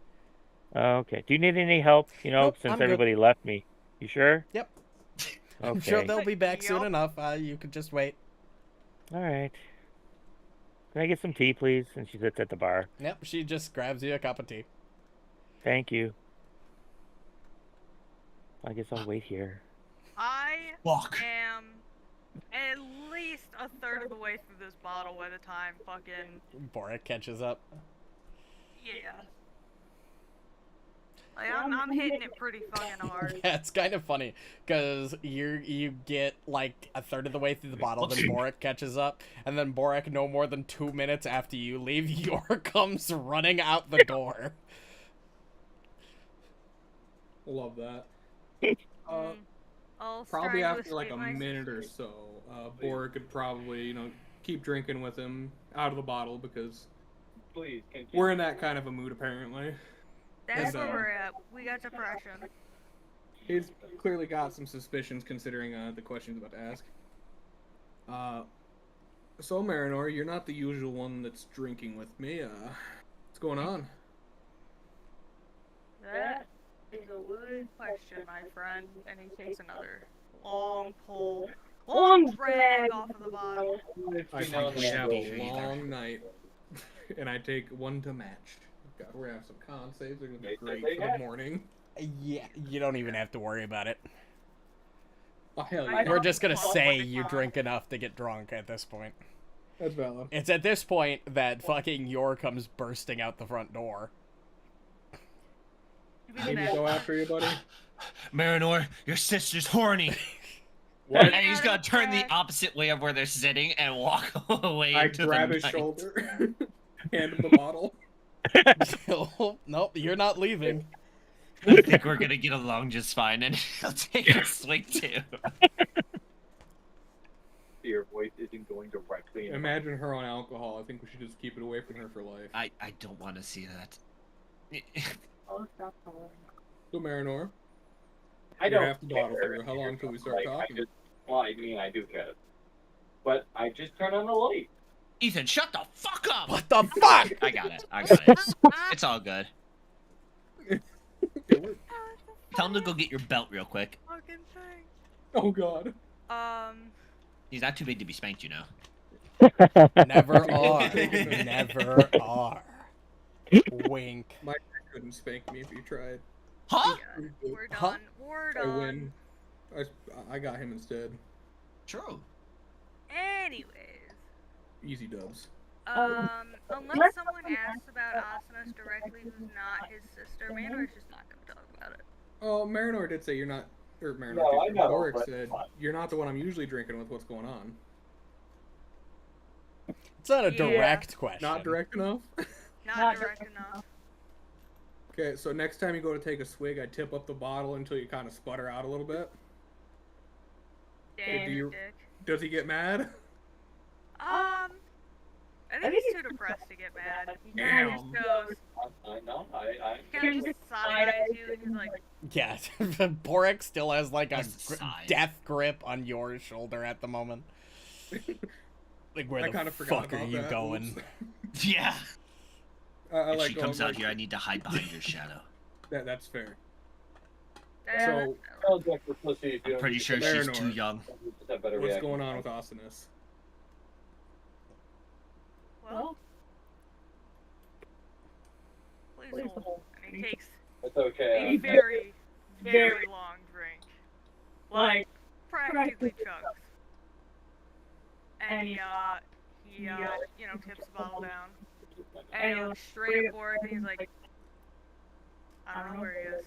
Okay. Do you need any help? You know, Nope, since I'm good. everybody left me. You sure? Yep. Okay. I'm sure they'll be back soon Yup. enough. You could just wait. All right. Can I get some tea, please? And she sits at the bar. Yep. She just grabs you a cup of tea. Thank you. I guess I'll wait here. I Walk. am at least a third of the way through this bottle by the time fucking Borraeck catches up. yeah. Like, I'm hitting it pretty fucking hard. Yeah, it's kind of funny because you get like a third of the way through the bottle, then Borraeck catches up, and then Borraeck, no more than 2 minutes after you leave, Yor comes running out the door. Love that. I'll Probably try to after like a escape my minute or sister. so, Borraeck could probably, keep drinking with him out of the bottle because we're in that kind of a mood apparently. That's And, where we're at. We got depression. He's clearly got some suspicions considering the questions about to ask. So Marynor, you're not the usual one that's drinking with me. What's going on? That is a good question, my friend. And he takes another long pull, long drag off of the bottle. I think we have a long night, and I take one to match. God, we're gonna have some con saves. They're gonna be great for the morning. Yeah, you don't even have to worry about it. Oh hell I yeah! know. We're just gonna Well, say what you the- drink enough to get drunk at this point. That's valid. It's at this point that fucking Yor comes bursting out the front door. You be Need me the to go best. after you, buddy? Marinor, your sister's horny. What? And he's gonna turn the opposite way of where they're sitting and walk away I into grab the his night. shoulder, hand him the bottle. Nope, you're not leaving. I think we're gonna get along just fine, and he'll take a swig too. Your voice isn't going directly in Imagine her on alcohol. I think we should just keep it away from her for life. I don't want to see that. So Marynor, I you're don't half the bottle care. through. How long till we start Like, talking? I do care. But I just turn on the light. Ethan, shut the fuck up! What the fuck? I got it. It's all good. Okay, we're- Tell him to go get your belt real quick. Fucking thing. Oh god. He's not too big to be spanked, you know. Never are. Never are. Wink. My dad couldn't spank me if he tried. Huh? Pretty good. We're Huh? done. We're I done. win. I got him instead. True. Anyways. Easy dubs. Unless someone asks about Asuka directly who's not his sister, Manor's just not gonna talk about it. Oh, Marynor did say you're not. Or Marynor, No, I know, Borraeck but- said you're not the one I'm usually drinking with. What's going on? It's not a Yeah. direct question. Not direct enough. Not direct enough. Okay, so next time you go to take a swig, I tip up the bottle until you kind of sputter out a little bit. Damn do you- dick. Does he get mad? I think he's too depressed to get mad. He kind Damn. of just goes, I know. I he kind of just side eyes you and he's like, Yeah, Borraeck still has like a What's the size? death grip on your shoulder at the moment. Like, where I the kind of forgot fuck are about you that. going? Oops. Yeah. I If like she going comes out like- here, I need to hide behind your shadow. That's fair. So, I'm pretty sure she's Marynor. too young. what's going on with Awesomeness? Well, please hold. And he takes It's a okay. very, very long drink. Like, practically chugs. And he tips the bottle down. And he looks straight at Borraeck and he's like, I don't know where he is.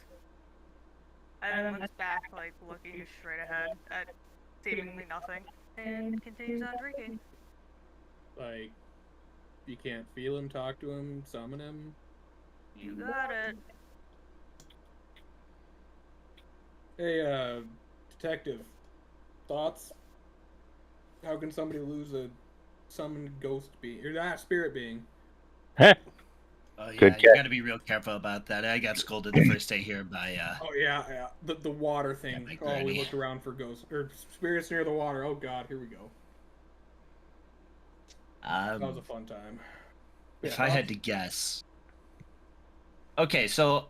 And then looks back, like, looking just straight ahead at seemingly nothing. And continues on drinking. Like, you can't feel him, talk to him, summon him? You got it. Hey, detective. Thoughts? How can somebody lose a summoned ghost being, or that spirit being? Oh yeah, Good you catch. gotta be real careful about that. I got scolded the first day here by Oh yeah. The water thing. my Oh, we granny. looked around for ghosts or spirits near the water. Oh god, here we go. That was a fun time. If Yeah, I had to guess. Okay, so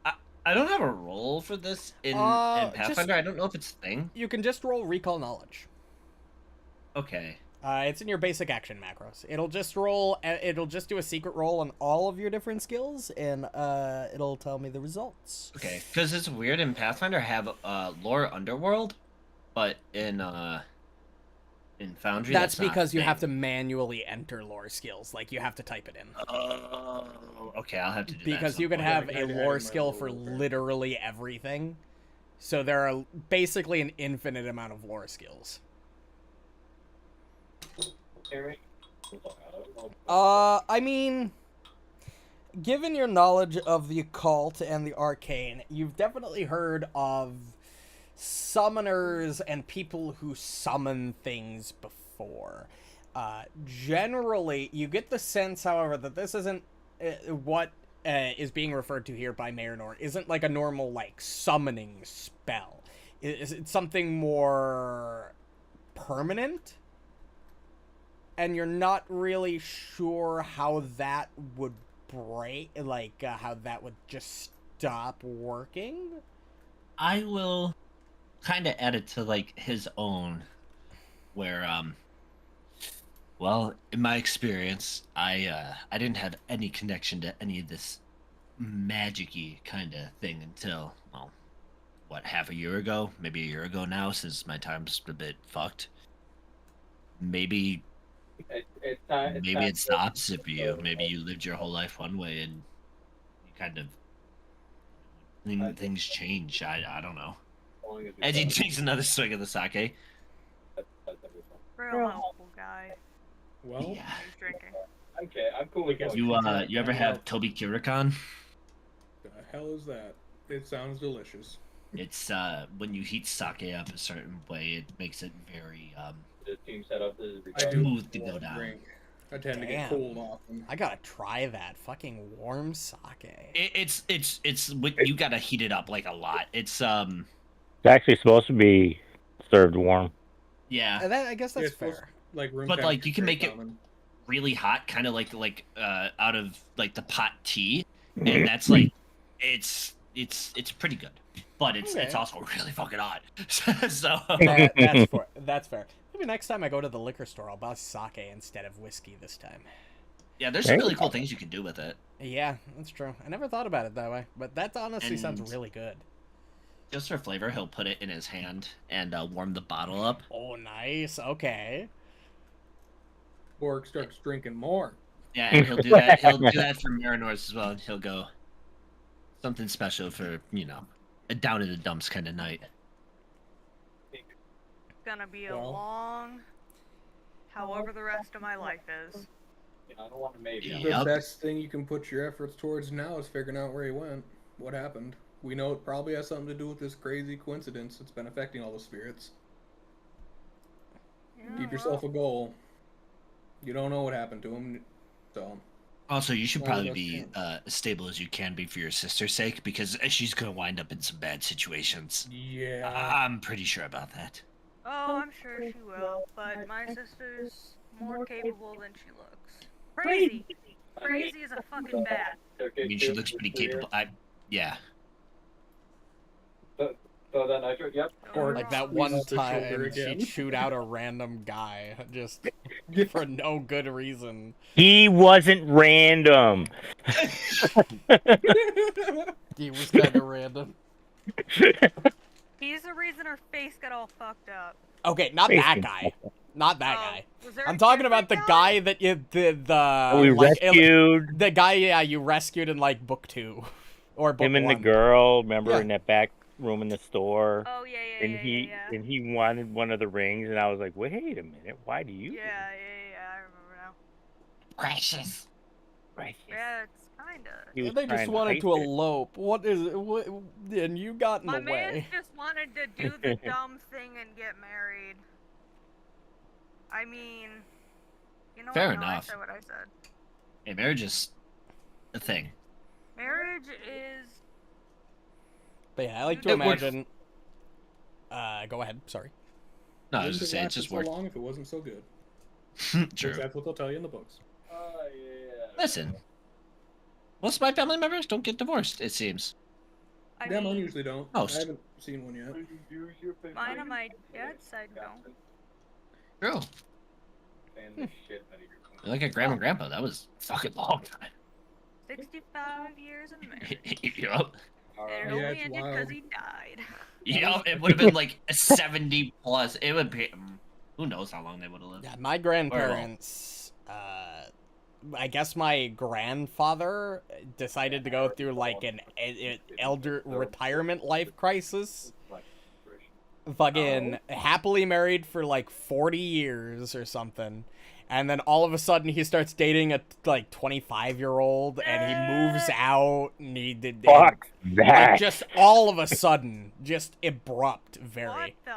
I don't have a role for this in Pathfinder. I don't know if it's a thing. You can just roll recall knowledge. Okay. It's in your basic action macros. It'll just roll. It'll just do a secret roll on all of your different skills, and it'll tell me the results. Okay, because it's weird in Pathfinder I have lore underworld, but in Foundry That's not a because you have to thing. manually enter lore skills. Like you have to type it in. Oh, okay, I'll have to do that. Because at you some can point. have I a had it lore in my skill for role, okay. literally everything. So there are basically an infinite amount of lore skills. I mean, given your knowledge of the occult and the arcane, you've definitely heard of summoners and people who summon things before. Generally, you get the sense, however, that this isn't what is being referred to here by Marynor isn't like a normal like summoning spell. It's something more permanent. And you're not really sure how that would break, like, how that would just stop working? I will kind of add it to like his own, where well, in my experience, I didn't have any connection to any of this magic-y kind of thing until, well, what, half a year ago, maybe a year ago now, since my time's a bit fucked. Maybe it's the opposite for you. Maybe you lived your whole life one way and you kind of things change. I don't know. As he takes another swig of the sake. Real helpful guy. Well, Yeah. He's drinking. Okay, I'm cool with You ever have Toby Kirikan? the hell is that? It sounds delicious. It's when you heat sake up a certain way, it makes it very the team setup is I do smooth to go love down. drink. I tend to Damn. get cold often. I gotta try that fucking warm sake. It's what you gotta heat it up like a lot. It's It's actually supposed to be served warm. yeah, I guess that's It's supposed fair. to- like room But, like, temperature you can is make it- common. really hot, kind of like out of like the pot tea, and that's like it's pretty good. But it's Okay. also really fucking hot. So That's fair. Maybe next time I go to the liquor store, I'll buy sake instead of whiskey this time. yeah, there's some really cool things you can do with it. Yeah, that's true. I never thought about it that way, but that honestly sounds And- really good. Just for flavor, he'll put it in his hand and warm the bottle up. Oh, nice. Okay. Borg starts drinking more. Yeah, and he'll do that. He'll do that for Marynor's as well. And he'll go something special for a down in the dumps kind of night. It's gonna be a Well. long, however the rest of my life is. I don't want to maybe. Yeah. The Yep. best thing you can put your efforts towards now is figuring out where he went, what happened. We know it probably has something to do with this crazy coincidence that's been affecting all the spirits. Yeah, Keep yourself a goal. You don't know what happened to him, so Also, you should Oh, probably that's be true. as stable as you can be for your sister's sake, because she's gonna wind up in some bad situations. yeah. I'm pretty sure about that. Oh, I'm sure she will, but my sister's more capable than she looks. Crazy! Crazy is a fucking bad. I mean, she looks pretty capable. Yeah. But So then I yep. Or Like that squeeze one the shoulder time again. she'd shoot out a random guy just for no good reason. He wasn't random. He was kind of random. He's the reason her face got all fucked up. Okay, not that guy. Not that Oh, guy. was there a I'm talking about the different guy that you we like, rescued the guy you rescued in like book 2 or book him and 1. the girl. Remember Yeah. in that back room in the store. Oh yeah, And he wanted one of the rings, and I was like, wait a minute, why do you? Yeah, I remember now. Precious. Yeah, it's kinda. He was And they just trying wanted hide to it. elope. What is it? What, and you got in My the man way. just wanted to do the dumb thing and get married. I mean, you know Fair what? No, I enough. said what I said. Hey, marriage is a thing. Marriage is. But yeah, I like to It works. imagine. Go ahead. Sorry. No, I was Wouldn't just have saying, it lasted just so worked. long if it wasn't so good. True. That's what they'll tell you in the books. Yeah. Listen, most of my family members don't get divorced, it seems. I Yeah, mine mean, usually don't. Most. I haven't seen one yet. mine on my dad's side don't. True. You look at grandma and grandpa, that was a fucking long time. 65 years in marriage. Yup. And it Yeah, only it's ended because wild. he died. Yup, it would have been like 70 plus. It would be. Who knows how long they would have lived. Yeah, my grandparents. I guess my grandfather decided to go through like an elder retirement life crisis. Fucking happily married for like 40 years or something. And then all of a sudden he starts dating a like 25-year-old and he moves out and he did Fuck like that. just all of a sudden, just abrupt, What very the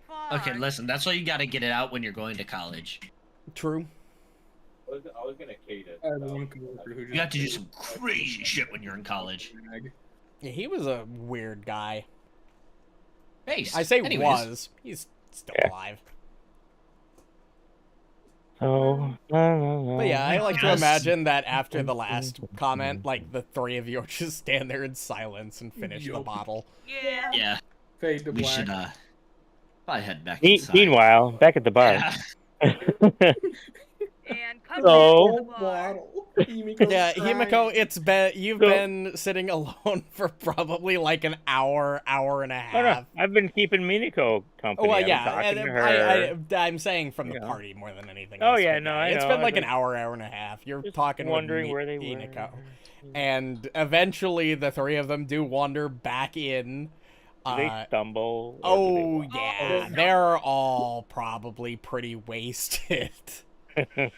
fuck? Okay, listen, that's why you gotta get it out when you're going to college. true. I was gonna Kate it. I have one coworker who You have to do some crazy shit when you're in college. Yeah, he was a weird guy. Base. I say Anyways, was. He's still Yeah. alive. So, But yeah, I like to Yes. imagine that after the last comment, like the three of you just stand there in silence and finish the Yup. bottle. Yeah. Yeah, Fade to we black. should probably head back inside. Meanwhile, back at the bar. Yeah. And cut So- back to the bar. Waddle. Himiko's Yeah, crying. Himiko, you've So- been sitting alone for probably like an hour and a Oh, no, half. I've been keeping Minako company. Oh, well, I've been yeah, talking and to her. I'm saying from the You know. party more than anything Oh, else. yeah, but no, I it's know, been I've like an been hour and a half. You're Just talking wondering with where they Minako. were. And eventually the three of them do wander back in. Do they stumble? or do they Oh, walk? yeah, they're all probably pretty wasted. I'm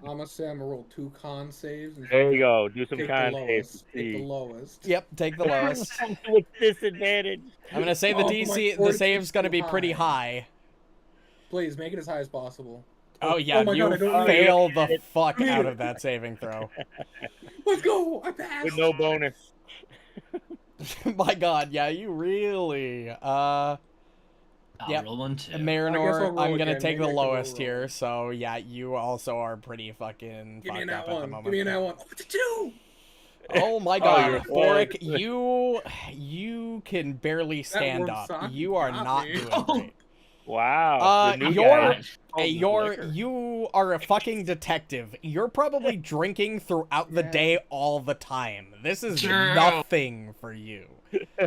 gonna say I'm gonna roll 2 con saves. And There you go. Do some Take the con lowest. saves. Take the lowest. Yep, take the lowest. With disadvantage. I'm gonna say the Oh, my DC, the fortitude's save's gonna too be pretty high. Please make it as high as possible. Oh yeah, my you God, I don't fail need the it. fuck I need out it. of that saving throw. Let's go! I passed. With no bonus. My God, yeah, you really. I'll Yep. roll one too. I'll Marinor, roll I'm gonna again. take Maybe the I can roll lowest roll. here, so yeah, you also are pretty fucking Give me fucked an up at the one. moment. Give me an one. Oh, it's a 2! Oh my you're God, close. Borraeck, you can barely stand worm up. sock You are got not me. doing great. Wow. the new you're- guy. Hey, Oh, liquor. you are a fucking detective. You're probably drinking throughout the Yeah. day all the time. This is True. nothing for you.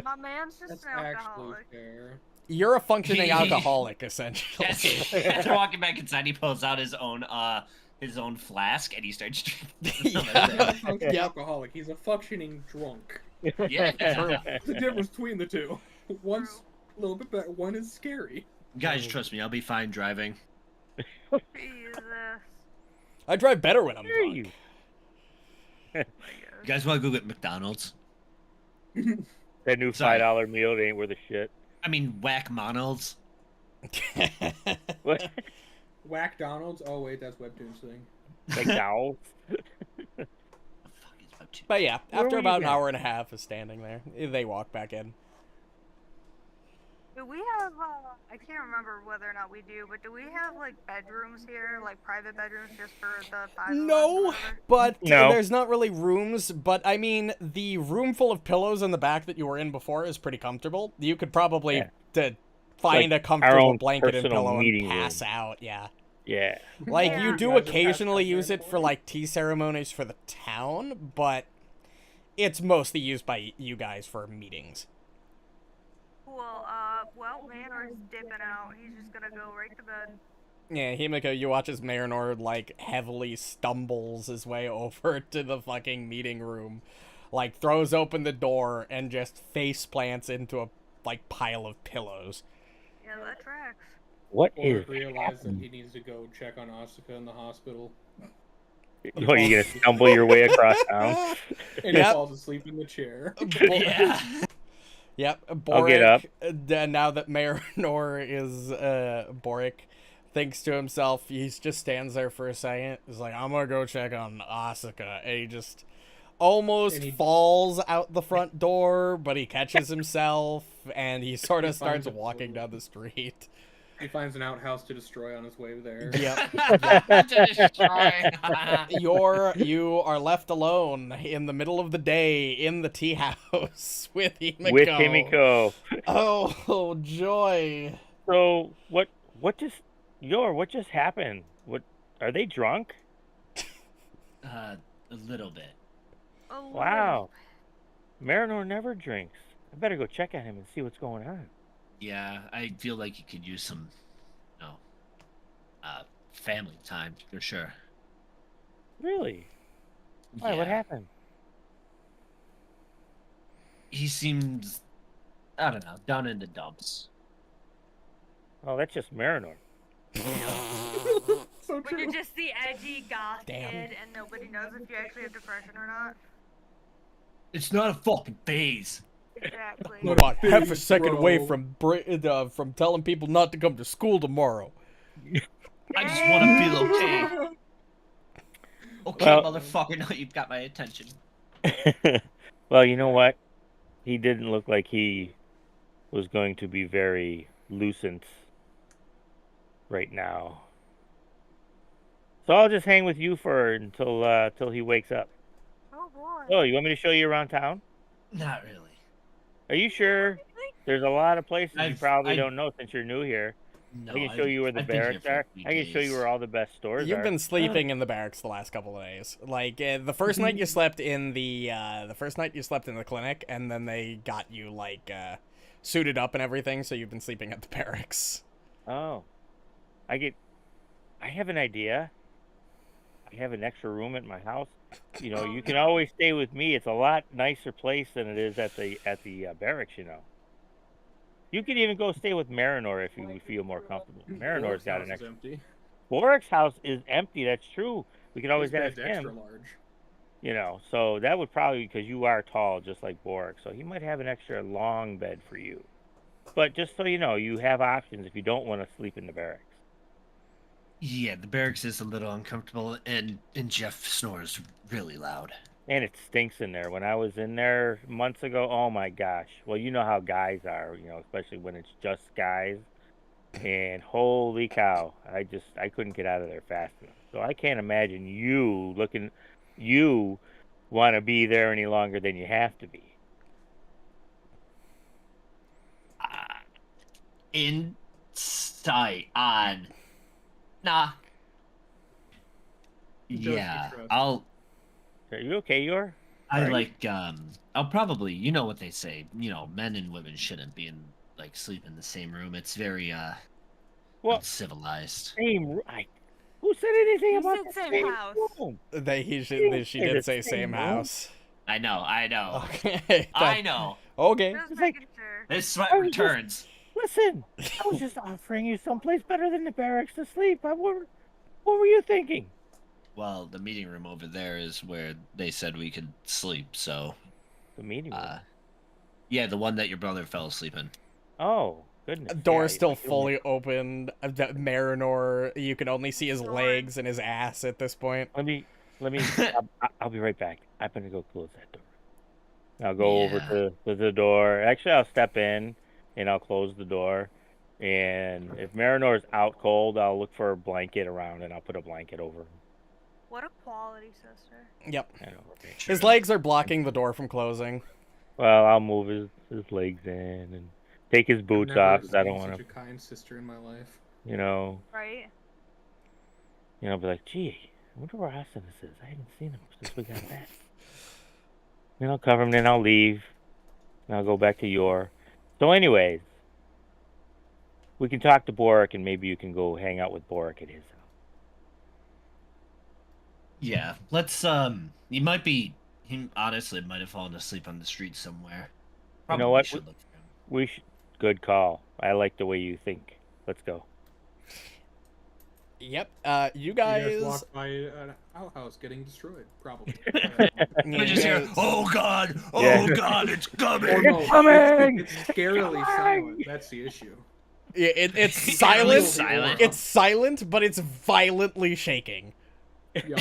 My man's just That's an actually alcoholic. fair. You're a functioning alcoholic, essentially. Yes. After walking back inside, he pulls out his own flask and he starts drinking. He's Yeah. not a functioning Yep. alcoholic. He's a functioning drunk. Yeah. There's a difference between the two. One's a little bit better. One is scary. Guys, trust me, I'll be fine driving. Jesus. I drive better when I'm Dare drunk. you. You guys want to go get McDonald's? That new Sorry. $5 meal, it ain't worth a shit. I mean, whack Monald's. What? Whack Donald's. Oh wait, that's Webtoon's thing. McDowell's? Fuck, it's about two. But yeah, Where after were you about an then? hour and a half of standing there, they walk back in. Do we have, I can't remember whether or not we do, but do we have, like, bedrooms here? Like, private bedrooms just for the 5 of us or No, whatever? but No. there's not really rooms. But I mean, the room full of pillows in the back that you were in before is pretty comfortable. You could probably find Like a our comfortable own blanket and personal pillow and meeting pass room. out. Yeah. Yeah. Like, Yeah. you You do guys are occasionally passed out use there it for, for it? like, tea ceremonies for the town, but it's mostly used by you guys for meetings. Cool, well, Manor's dipping out. He's just gonna go right to bed. Yeah, Himiko, you watch as Marynor, like, heavily stumbles his way over to the fucking meeting room. Like, throws open the door and just face plants into a, like, pile of pillows. Yeah, that tracks. What is Borraeck realized that happening? he needs to go check on Asuka in the hospital. Oh, you're gonna stumble your way across town? And he Yep. falls asleep in the chair. Yeah. Yep, I'll get up. Borraeck, now that Marynor is, Borraeck thinks to himself, he just stands there for a second. He's like, I'm gonna go check on Asuka. And he just almost And he- falls out the front door, but he catches himself, and he sort He of starts finds a walking clue. down the street. He finds an outhouse to destroy on his way there. Yep. To destroy. You are left alone in the middle of the day in the tea house with Himiko. With Himiko. Oh, joy. So what just happened? What are they drunk? A little bit. Oh, Wow. Marynor never drinks. I better go check on him and see what's going on. Yeah, I feel like you could use some, family time for sure. Really? Why? What Yeah. happened? He seems, I don't know, down in the dumps. Oh, that's just Marynor. So When you're true. just the edgy goth Damn. kid and nobody knows if you actually have depression or not. It's not a fucking phase. Exactly. I'm about half a second away Bro. from telling people not to come to school tomorrow. I just want to feel okay. Okay, Well- motherfucker, now you've got my attention. Well, you know what? He didn't look like he was going to be very lucent right now. So I'll just hang with you until he wakes up. Oh boy. Oh, you want me to show you around town? Not really. Are you sure? There's a lot of places you probably I- don't know since you're new here. No, I can show you where the I've been here barracks for are. 3 I can show you days. where all the best stores You've are. been sleeping in the barracks the last couple of days. Like the first night you slept in the clinic, and then they got you like suited up and everything. So you've been sleeping at the barracks. Oh. I have an idea. I have an extra room at my house. You know, you can always stay with me. It's a lot nicer place than it is at the barracks, you know. You could even go stay with Marynor if you would feel more comfortable. Marynor's got an Borraeck's house is extra. empty. Borraeck's house is empty. That's true. We could always His ask bed's him. extra large. You know, so that would probably because you are tall, just like Borraeck. So he might have an extra long bed for you. But just so you know, you have options if you don't want to sleep in the barracks. Yeah, the barracks is a little uncomfortable, and Jeff snores really loud. And it stinks in there. When I was in there months ago, oh my gosh. Well, you know how guys are, you know, especially when it's just guys. And holy cow, I couldn't get out of there fast enough. So I can't imagine you want to be there any longer than you have to be. Insight on. Nah. Just Yeah, trust. Are you okay, Yor? I'll probably, you know what they say, men and women shouldn't be sleep in the same room. It's very Well, uncivilized. who said anything He about said the same same house. room? She say did the say same same room. house. I know. Okay. I know. Okay. Just It's like- making sure. This sweat I was just- returns. Listen, I was just offering you someplace better than the barracks to sleep. What were you thinking? Well, the meeting room over there is where they said we could sleep, so The meeting room. yeah, the one that your brother fell asleep in. Oh, goodness. Door's Yeah, still like, you don't- fully open. Marynor, you can only see his legs and his ass at this point. Let me. I'll be right back. I'm gonna go close that door. I'll go over Yeah. to the door. Actually, I'll step in, and I'll close the door. And if Marynor's out cold, I'll look for a blanket around, and I'll put a blanket over him. What a quality sister. Yep. I know. His legs are blocking the door from closing. Well, I'll move his legs in and take his boots I've never off because I don't seen want such to, a kind sister in my life. you know, Right? be like, gee, I wonder where Austin is. I haven't seen him since we got back. Then I'll cover him, then I'll leave, and I'll go back to Yor. So anyways, we can talk to Borraeck, and maybe you can go hang out with Borraeck at his house. Yeah, let's. He honestly might have fallen asleep on the street somewhere. You know what? Should look for him. We should. Good call. I like the way you think. Let's go. Yep. You You guys. guys walk by an outhouse getting destroyed, probably. We just hear, "Oh God! Oh Yeah. God! It's coming!" Or no, It's coming! It's scarily silent. That's the issue. Yeah, it's It's silent. silent. It's silent, but it's violently shaking. Yeah.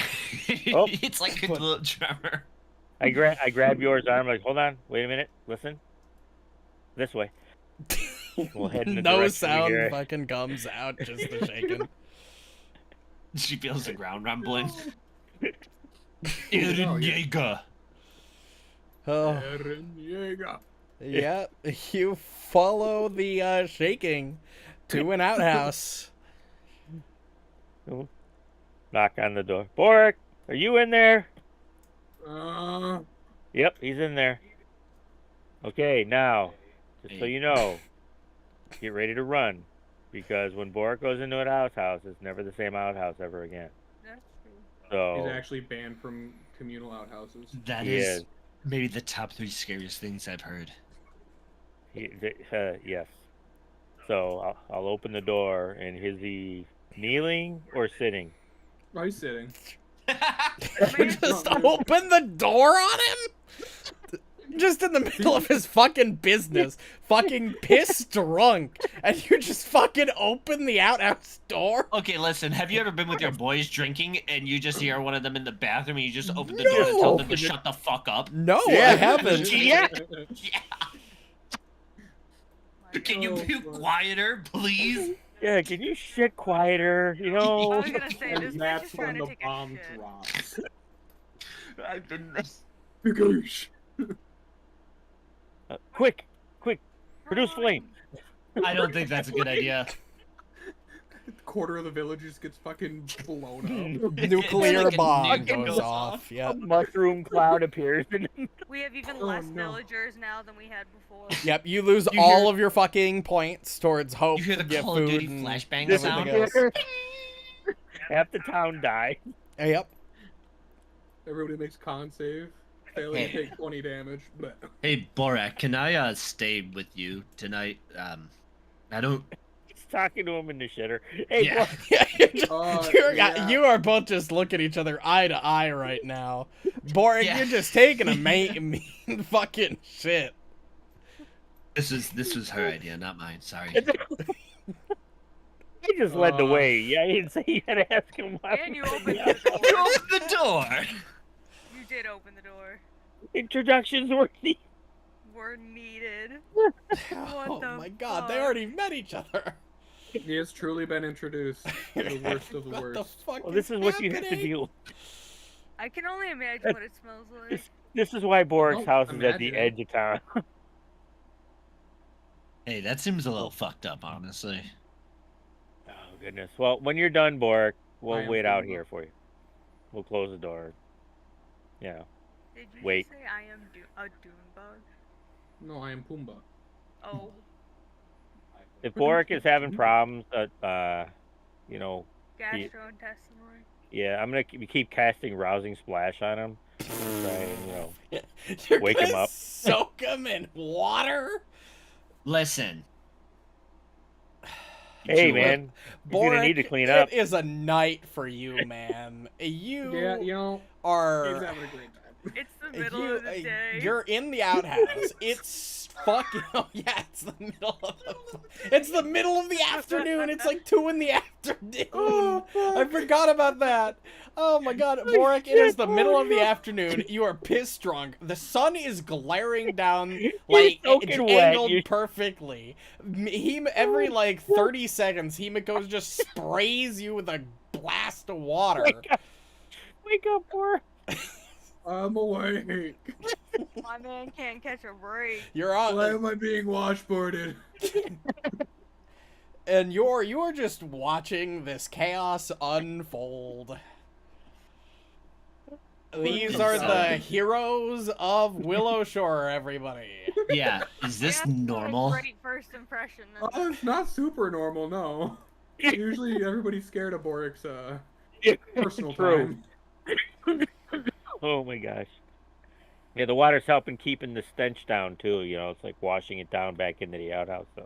Oh. It's like a little tremor. I grab Yor's arm, like, hold on, wait a minute, listen. This way. We'll head in the No direction we sound hear it. fucking comes out, just the shaking. She feels the ground rumbling. No, Eren yeah. Yeager. Oh, Eren Yeager. yeah. You follow the shaking to an outhouse. Knock on the door. Borraeck, are you in there? Uh, Yep, he's in there. Okay, now, just so you know, get ready to run. Because when Borraeck goes into an outhouse, it's never the same outhouse ever again. That's true. he's So, actually banned from communal outhouses. That He is is. maybe the top 3 scariest things I've heard. yes. So, I'll open the door, and is he kneeling or sitting? Oh, he's sitting. Just open the door on him? Just in the middle of his fucking business. Fucking pissed drunk. And you just fucking open the outhouse door? Okay, listen, have you ever been with your boys drinking and you just hear one of them in the bathroom and you just open the door to tell them to shut the fuck up? No, Yeah. I haven't. Yeah. Yeah. My Can you Oh, be fuck. quieter, please? Yeah, can you shit quieter? You I know? was gonna say, this And bitch that's is trying when to the take a bomb shit. drops. I've been. Goosh. Quick, produce flame. I don't think that's a good idea. Quarter of the village just gets fucking blown up. Nuclear Like a bomb nuke goes goes off. A Yep. mushroom cloud appears. We have even Oh, less no. villagers now than we had before. Yep, you lose You all hear- of your fucking points towards hope You hear the to get Call of food Duty and flashbang This sound? everything else. Half the town died. Yep. Everybody makes con save. Failing to take 20 damage, but Hey, Borraeck, can I stay with you tonight? I don't. He's talking to him in the shitter. Hey, Yeah. Yeah, yeah. you are both just looking at each other eye to eye right now. Borraeck, Yeah. you're just taking a mean fucking shit. This was her idea, not mine. Sorry. he just led the way. Yeah, he didn't say you had to ask him why. And you opened Yeah. the You door. opened the door. You did open the door. Introductions were neat. We're needed. Oh the my god, they fuck? already met each other. he has truly been introduced to the worst of the What worst. the fuck Well, this is what you have to happening? deal. I can only imagine what it smells like. This is why Borraeck's Oh, house is at the imagine. edge of town. Hey, that seems a little fucked up, honestly. Oh goodness. Well, when you're done, Borraeck, I we'll am wait out Pumbaa. here for you. We'll close the door. Yeah. Did you Wait. just say I am a dune bug? No, I am Pumbaa. Oh, If Borraeck is having problems, you know, gastrointestinal. yeah, I'm gonna keep casting rousing splash on him. Try and, you know, You're Wake him gonna up. Soak him in water? Listen. hey Sure. man, he's gonna need to Borraeck, clean up. It is a night for you, man. You Yeah, you know, he's are having a great time. It's the middle of the day. you're in the outhouse. It's fucking. Oh yeah, it's the middle of the afternoon. It's like 2 in the afternoon. Oh, fuck. I forgot about that. Oh my god, Borraeck, it is the middle of the afternoon. You are piss drunk. The sun is glaring down, like soaking wet. angled perfectly. Every like 30 seconds, Himiko just sprays you with a blast of water. Wake up, Borraeck. I'm awake. My man can't catch a break. You're on. Why am I being washboarded? And you're just watching this chaos unfold. These are the heroes of Willowshore, everybody. Yeah, is this That's not a normal? Great first impression. Oh, it's not super normal, no. Usually everybody's scared of Borraeck's personal True. time. Oh my gosh. Yeah, the water's helping keeping the stench down too. You know, it's like washing it down back into the outhouse. So.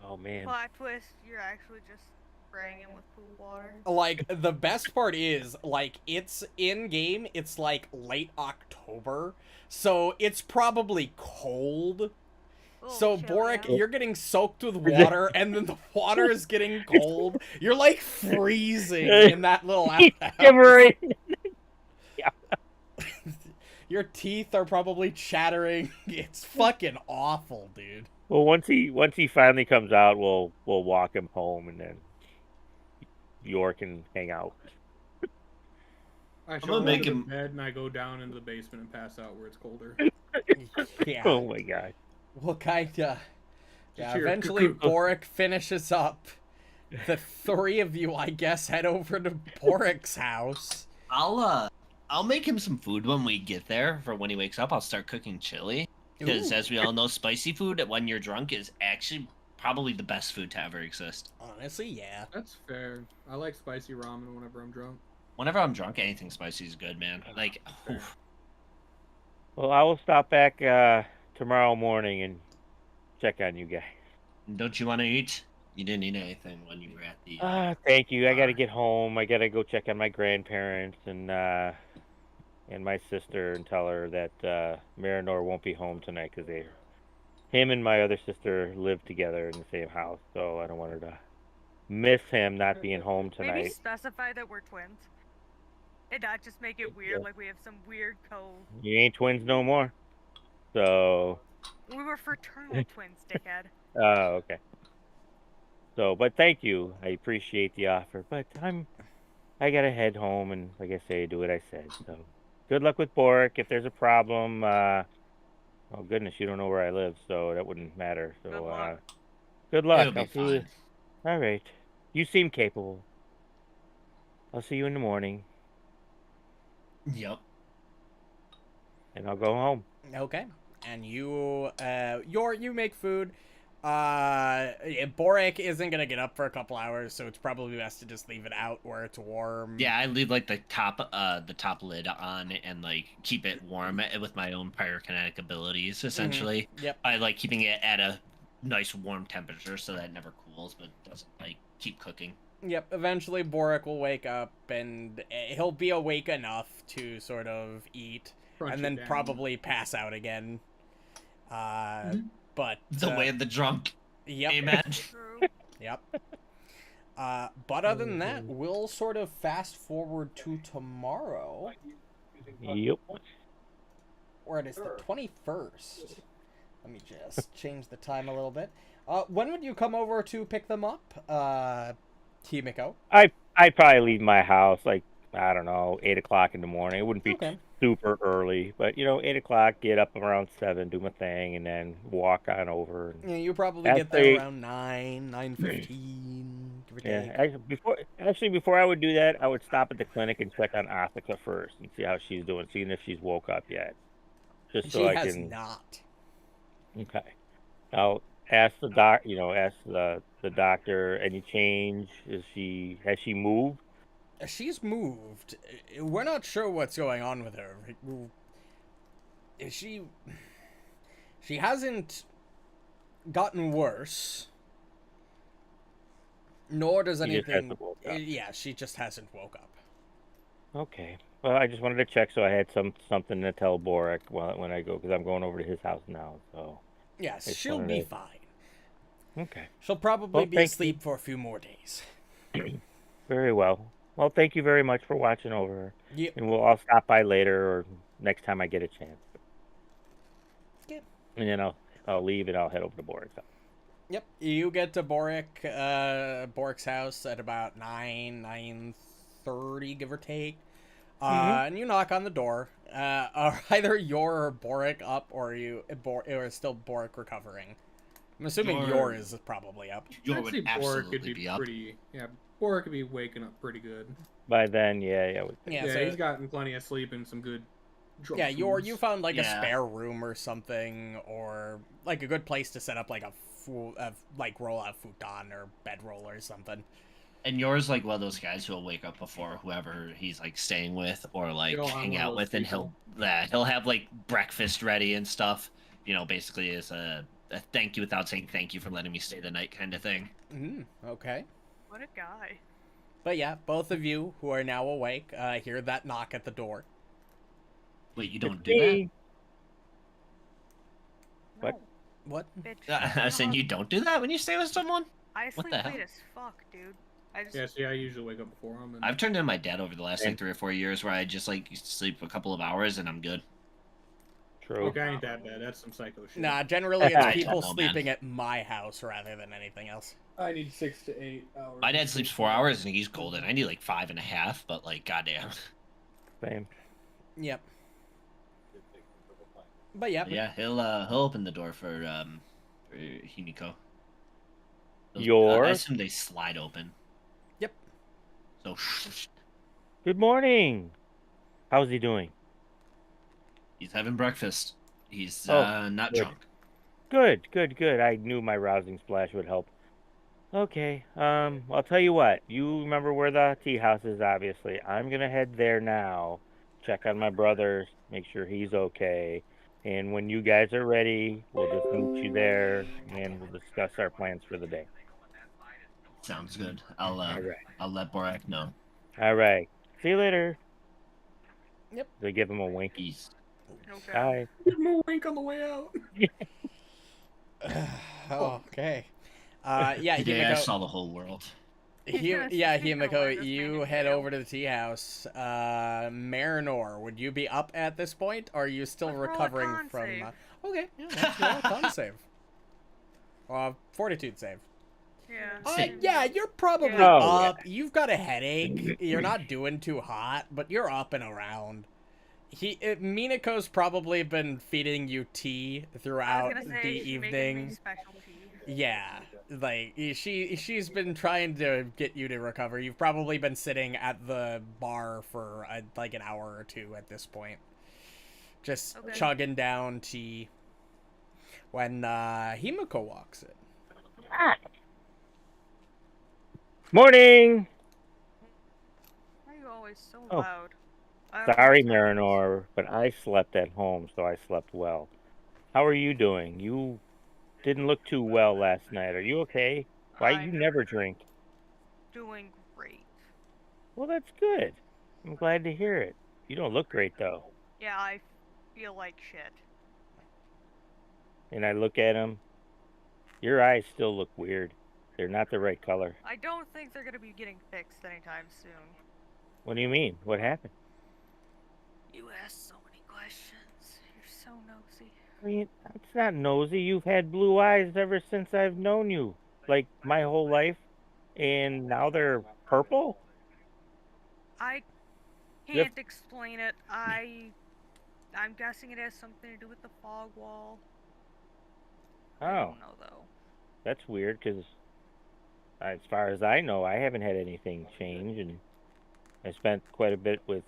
Oh man. Plot twist, you're actually just spraying him with pool water. Like, the best part is, like, it's in-game, it's like late October, so it's probably cold. So, Borraeck, you're getting soaked with water, and then the water is getting cold. You're, like, freezing in that little outhouse. Shivering. Your teeth are probably chattering. It's fucking awful, dude. Well, once he finally comes out, we'll walk him home, and then Yor can hang out. I gonna show him make to him- bed and I go down into the basement and pass out where it's colder. Yeah. Oh my god. Well, kinda. Yeah, Cheer. eventually Borraeck finishes up. The 3 of you, I guess, head over to Borraeck's house. I'll make him some food when we get there. For when he wakes up, I'll start cooking chili. Because Ooh. as we all know, spicy food when you're drunk is actually probably the best food to ever exist. Honestly, yeah. That's fair. I like spicy ramen whenever I'm drunk. Whenever I'm drunk, anything spicy is good, man. Like, Fair. oof. Well, I will stop back tomorrow morning and check on you guys. Don't you want to eat? You didn't eat anything when you were at the. Thank you. I gotta get home. I gotta go check on my grandparents and my sister and tell her that Marynor won't be home tonight because him and my other sister live together in the same house. So I don't want her to miss him not being home Maybe tonight. specify that we're twins. And not just make it weird, like we have some weird code. You ain't twins no more. So. We were fraternal twins, dickhead. Oh, okay. So, but thank you. I appreciate the offer. But I gotta head home and, like I say, do what I said. So, good luck with Borraeck. If there's a problem, oh goodness, you don't know where I live, so that wouldn't matter. So, Good luck. good luck. It'll be I'll see you. fine. All right. You seem capable. I'll see you in the morning, Yep. and I'll go home. Okay. And you make food. Borraeck isn't gonna get up for a couple hours, so it's probably best to just leave it out where it's warm. Yeah, I leave like the top lid on and like keep it warm with my own pyrokinetic abilities. Essentially, Yep. I like keeping it at a nice warm temperature so that it never cools, but doesn't like keep cooking. Yep. Eventually, Borraeck will wake up, and he'll be awake enough to sort of eat, Crunch and it then down. probably pass out again. But The way of the drunk. Yep. Amen. True. Yep. But other than that, we'll sort of fast forward to tomorrow, Yep. or it is the 21st. Let me just change the time a little bit. When would you come over to pick them up, Himiko? I'd probably leave my house like, I don't know, 8 o'clock in the morning. It wouldn't be Okay. super early, but 8 o'clock, get up around 7, do my thing, and then walk on over. Yeah, you probably That's get there a- around 9:15, give or take. Yeah, before I would do that, I would stop at the clinic and check on Asuka first and see how she's doing, seeing if she's woke up yet. Just so She I has can. not. Okay. I'll ask the ask the doctor any change. Has she moved? She's moved. We're not sure what's going on with her. She hasn't gotten worse. Nor does She just anything. hasn't woke up. Yeah, she just hasn't woke up. Okay. Well, I just wanted to check so I had something to tell Borraeck when I go, because I'm going over to his house now. So Yes, just she'll wanted be to- fine. Okay. She'll probably Well, be thank asleep for a few more days. Very well. Well, thank you very much for watching over her. Yep. And I'll stop by later or next time I get a chance. Yep. And then I'll leave and I'll head over to Borraeck's house. Yep. You get to Borraeck's house at about 9:30, give or take. And you knock on the door. Are either Yor or Borraeck up, or or still Borraeck recovering? I'm assuming Yor is probably up. Yor I'd would say Borraeck absolutely could be be up. pretty. Yeah, Borraeck could be waking up pretty good. By then, yeah. Yeah, Yeah, so he's gotten plenty of sleep and some good. Drunk yeah, Yor, foods. you found like a Yeah. spare room or something, or like a good place to set up like a roll out futon or bedroll or something. And Yor's like one of those guys who'll wake up before whoever he's like staying with or like Yo, I'm hang one of out those with, and people. he'll have like breakfast ready and stuff. You know, basically as a thank you without saying thank you for letting me stay the night kind of thing. Okay. What a guy. But yeah, both of you who are now awake hear that knock at the door. Wait, you don't do that? What? What? Bitch. I was saying you don't do that when you stay with someone? I what sleep the hell? late as fuck, dude. I just Yeah, see, I usually wake up before him. And... I've turned into my dad over the last like 3 or 4 years where I just like sleep a couple of hours and I'm good. True. Okay, ain't that bad. That's some psycho shit. Nah, generally it's I people don't know, man. sleeping at my house rather than anything else. I need 6 to 8 hours. My dad sleeps 4 hours and he's golden. I need like 5.5, but like goddamn. Same. Yep. But yeah, Yeah, he'll open the door for Himiko. Yor? I assume they slide open. Yep. So Good morning. How's he doing? he's having breakfast. He's Oh, not good. drunk. Good. I knew my rousing splash would help. Okay. I'll tell you what. You remember where the tea house is, obviously. I'm gonna head there now. Check on my brother. Make sure he's okay. And when you guys are ready, we'll just meet you there, and we'll discuss our plans for the day. Sounds good. I'll right. I'll let Borraeck know. All right. See you later. Yep. They give him a wink. Peace. okay. Bye. Give him a wink on the way out. Okay. Yeah, Today I Himiko. saw the whole world. Himiko, you head over to the tea house. Marynor, would you be up at this point, or are you still Let's roll a recovering con from? save. Okay, yeah, let's roll a con save. Fortitude save. Yeah. Save. Yeah, you're probably Yeah. Oh, up. You've got a headache. You're not doing too hot, but you're up and around. Minako's probably been feeding you tea I was throughout gonna say, the she's making me evening. special tea. Yeah, like she's been trying to get you to recover. You've probably been sitting at the bar for like an hour or two at this point, just Okay. chugging down tea. When Himiko walks in. Morning. Why are you always so Oh. loud? I don't Sorry, understand. Marynor, but I slept at home, so I slept well. How are you doing? You didn't look too well last night. Are you okay? Why you I'm never drink? doing great. Well, that's good. I'm glad to hear it. You don't look great, though. Yeah, I feel like shit. And I look at him. Your eyes still look weird. They're not the right color. I don't think they're gonna be getting fixed anytime soon. What do you mean? What happened? You ask so many questions. You're so nosy. I mean, it's not nosy. You've had blue eyes ever since I've known you. Like, my whole life. And now they're purple? I Yep. can't explain it. I'm guessing it has something to do with the fog wall. I Oh, don't know though. that's weird, because as far as I know, I haven't had anything change, and I spent quite a bit with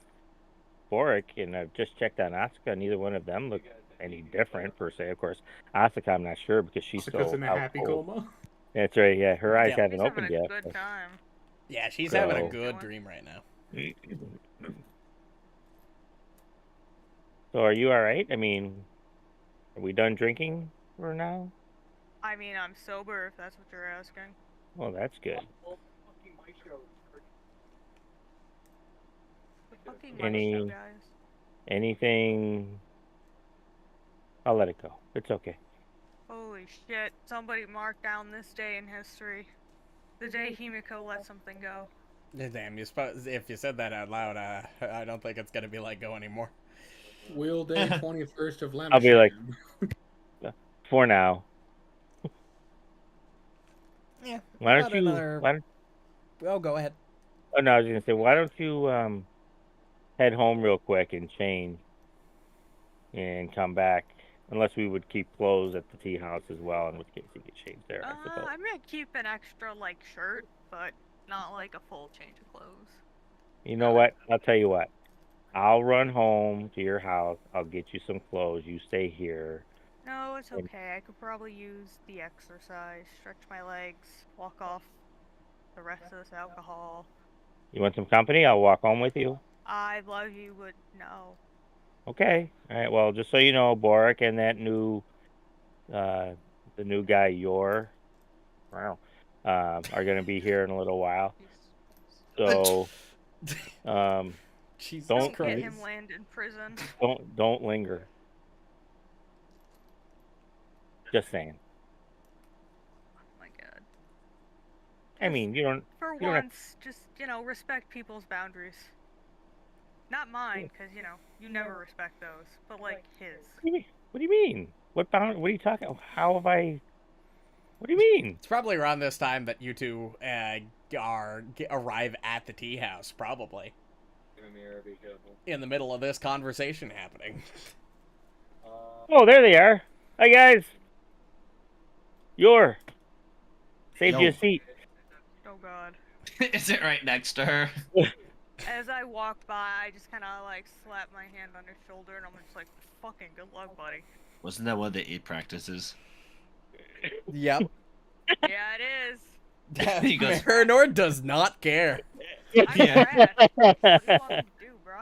Borraeck, and I've just checked on Asuka. Neither one of them look any different, per se. Of course, Asuka, I'm not sure, because she's Because so in a out happy cold. coma. That's right, yeah. Her eyes Yeah. haven't He's opened having a yet. good but- time. Yeah, she's So- having a good dream right now. So are you alright? I mean, are we done drinking for now? I mean, I'm sober if that's what you're asking. Well, that's good. Fucking Any- much, guys. Anything? I'll let it go. It's okay. Holy shit! Somebody marked down this day in history. The day Himiko let something go. Damn, if you said that out loud, I don't think it's gonna be let go anymore. Wheel Day 21st of Lamasham. I'll be like, for now. Yeah. Why about don't you? another- Why don't, Oh, go ahead. oh no, I was gonna say, why don't you head home real quick and change, and come back? Unless we would keep clothes at the tea house as well, in which case you could change there, I suppose. I'm gonna keep an extra like shirt, but not like a full change of clothes. You know what? I'll tell you what. I'll run home to your house. I'll get you some clothes. You stay here. No, it's okay. I could probably use the exercise, stretch my legs, walk off the rest of this alcohol. You want some company? I'll walk home with you. I love you, but no. Okay. All right. Well, just so you know, Borraeck and that new, the new guy, are going to be here in a little while. So, Jesus Don't Don't get Christ. him land in prison. don't linger. Just saying. Oh my god. I mean, you don't. For You don't have- once, just, respect people's boundaries. Not mine, because, you never respect those, but, like, his. What do you mean? What are you talking? How have I? What do you mean? It's probably around this time that you two arrive at the tea house, probably. Be careful. In the middle of this conversation happening. Oh, there they are. Hi guys. Saved you a seat. Oh god. Is it right next to her? As I walk by, I just kind of, like, slap my hand on his shoulder, and I'm just like, fucking good luck, buddy. Wasn't that one of the 8 practices? Yep. Yeah, it is. He goes- Marynor does not care. I'm Brad. What do you want me to do, bro?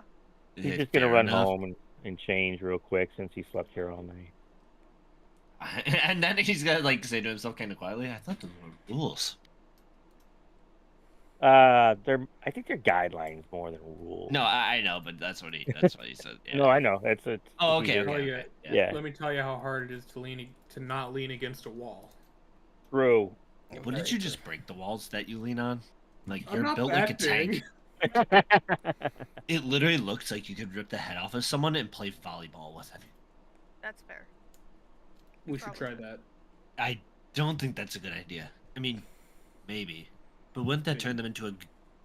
He's just gonna Fair run enough. home and change real quick since he slept here all night. And then he's gonna like say to himself kind of quietly, "I thought those were rules." I think they're guidelines more than rules. No, I know, but that's what he said. Yeah. No, I know. It's Oh, okay, easier. okay. yeah. okay, Yeah. Let me tell you how hard it is to not lean against a wall. True. What did you just break the walls that you lean on? Like I'm you're not built that like a tank. big. It literally looks like you could rip the head off of someone and play volleyball with it. That's fair. We should try that. I don't think that's a good idea. I mean, maybe, but wouldn't that turn them into a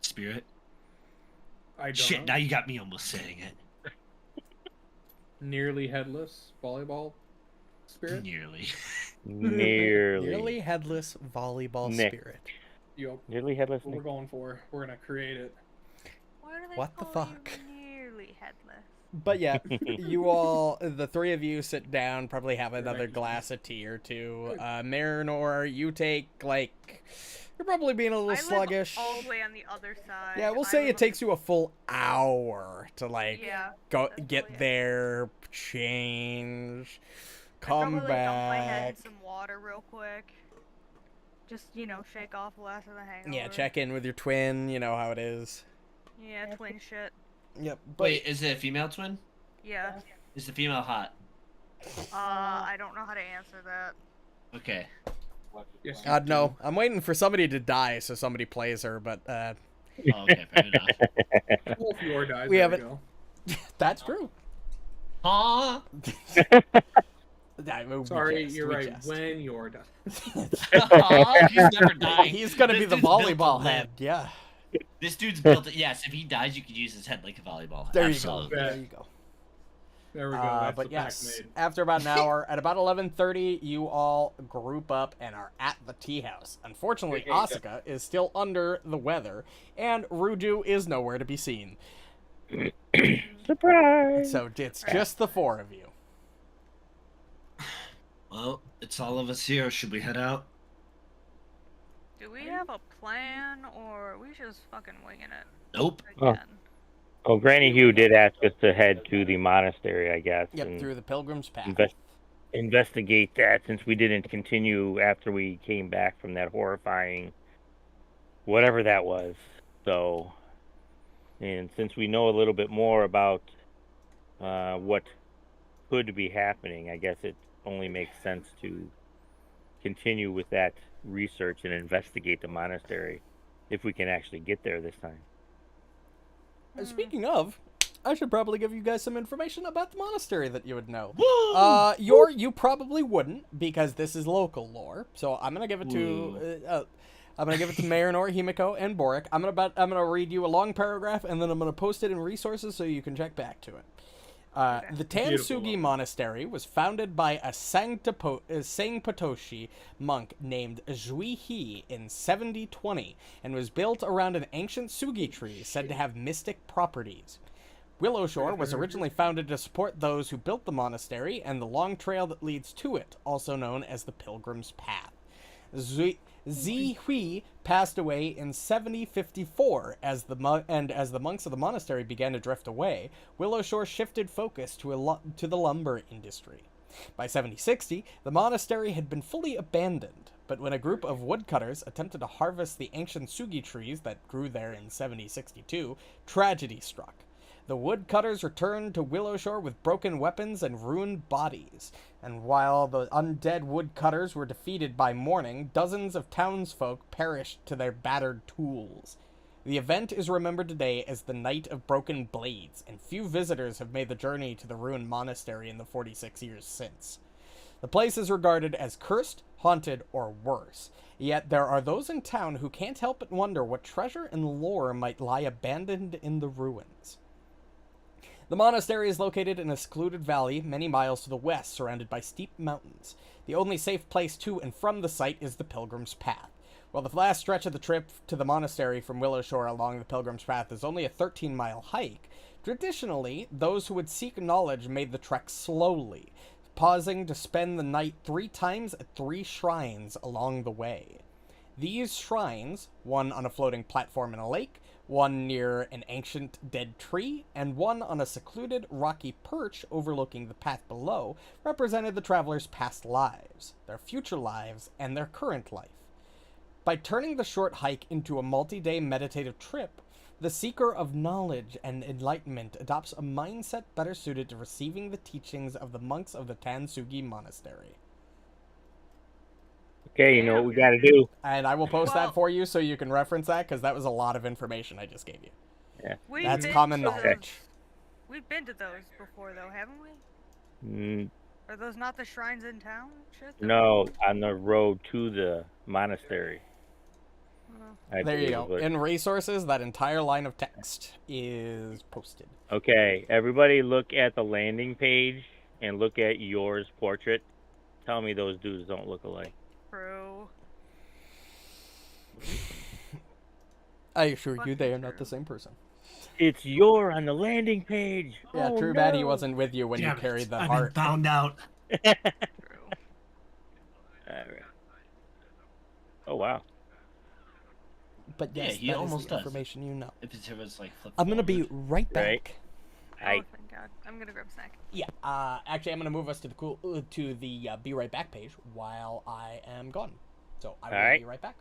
spirit? I don't Shit! know. Now you got me almost saying it. Nearly headless volleyball spirit. Nearly. Nearly. Nearly headless volleyball Nick. spirit. Yup. Nearly headless. What we're Nick. going for. We're gonna create it. Why do they What the call you fuck? nearly headless? But yeah, you all, the three of you sit down, probably have another glass of tea or two. Marynor, you take, like, you're probably being a little I sluggish. live all the way on the other side. Yeah, we'll I say live it on- takes you a full hour to, like, Yeah. go that's get probably it. there, change, I'd come probably, like, dump my head in back. some water real quick. Just, shake off the last of the hangover. Yeah, check in with your twin, you know how it is. Yeah, twin shit. Yep. But Wait, is it a female twin? Yeah. Is the female hot? I don't know how to answer that. Okay. Yes. no, I'm waiting for somebody to die so somebody plays her, but Oh, okay, fair enough. Well, if your dies, We there haven't- go. that's true. Huh? We Sorry, jest, you're we right. jest. When your dies. He's never dying. He's gonna be This the dude's built to volleyball live. head. Yeah. This dude's built it. Yes, if he dies, you could use his head like a volleyball. There Absolutely. you go. There you go. There we go. That's But the pack yes, made. after about an hour, at about 11:30, you all group up and are at the tea house. Unfortunately, Okay, Asuka is still under the weather, and Ruju is nowhere to be seen. Surprise. So it's just the four of you. Well, it's all of us here. Should we head out? Do we have a plan, or are we just fucking winging it Nope. Oh. again? Oh, Granny Hugh did ask us to head to the monastery, I guess, Yep, and through the Pilgrim's Path. investigate that since we didn't continue after we came back from that horrifying whatever that was. So And since we know a little bit more about what could be happening, I guess it only makes sense to continue with that research and investigate the monastery if we can actually get there this time. Speaking of, I should probably give you guys some information about the monastery that you would know. Woo! You probably wouldn't because this is local lore. So I'm gonna give it to Marynor, Himiko, and Borraeck. I'm gonna read you a long paragraph and then I'm gonna post it in resources so you can check back to it. The Tansugi Monastery was founded by a Sangpatoshi monk named Zhuihe in 7020 and was built around an ancient sugi tree said to have mystic properties. Willowshore was originally founded to support those who built the monastery and the long trail that leads to it, also known as the Pilgrim's Path. Zihui passed away in 7054 as the monks of the monastery began to drift away. Willowshore shifted focus to the lumber industry. By 7060, the monastery had been fully abandoned, but when a group of woodcutters attempted to harvest the ancient sugi trees that grew there in 7062, tragedy struck. The woodcutters returned to Willowshore with broken weapons and ruined bodies, and while the undead woodcutters were defeated by morning, dozens of townsfolk perished to their battered tools. The event is remembered today as the Night of Broken Blades, and few visitors have made the journey to the ruined monastery in the 46 years since. The place is regarded as cursed, haunted, or worse, yet there are those in town who can't help but wonder what treasure and lore might lie abandoned in the ruins. The monastery is located in a secluded valley many miles to the west, surrounded by steep mountains. The only safe place to and from the site is the Pilgrim's Path. While the last stretch of the trip to the monastery from Willowshore along the Pilgrim's Path is only a 13-mile hike, traditionally, those who would seek knowledge made the trek slowly, pausing to spend the night 3 times at 3 shrines along the way. These shrines, one on a floating platform in a lake, one near an ancient dead tree, and one on a secluded rocky perch overlooking the path below, represented the travelers' past lives, their future lives, and their current life. By turning the short hike into a multi-day meditative trip, the seeker of knowledge and enlightenment adopts a mindset better suited to receiving the teachings of the monks of the Tansugi Monastery. Okay, you know what we gotta do. And I will post Well- that for you so you can reference that, because that was a lot of information I just gave you. Yeah. That's common to knowledge. We've been to those before, though, haven't we? Are those not the shrines in town? Shit, No, on the road to the monastery. I There you believe go. it. In resources, that entire line of text is posted. Okay, everybody look at the landing page and look at yours portrait. Tell me those dudes don't look alike. True. I assure you, they are not the same person. It's your on the landing page. Yeah, Oh, too bad he no. wasn't with you when Damn you it, carried the I've heart. been found out. True. Alright. Oh wow. But Yeah, yes, he that is almost the does. information you know. If it was like flip I'm gonna be forward. right back. Right. Oh, I thank God. I'm gonna grab a snack. Yeah. Actually, I'm gonna move us to the be right back page while I am gone. So I will Alright. be right back.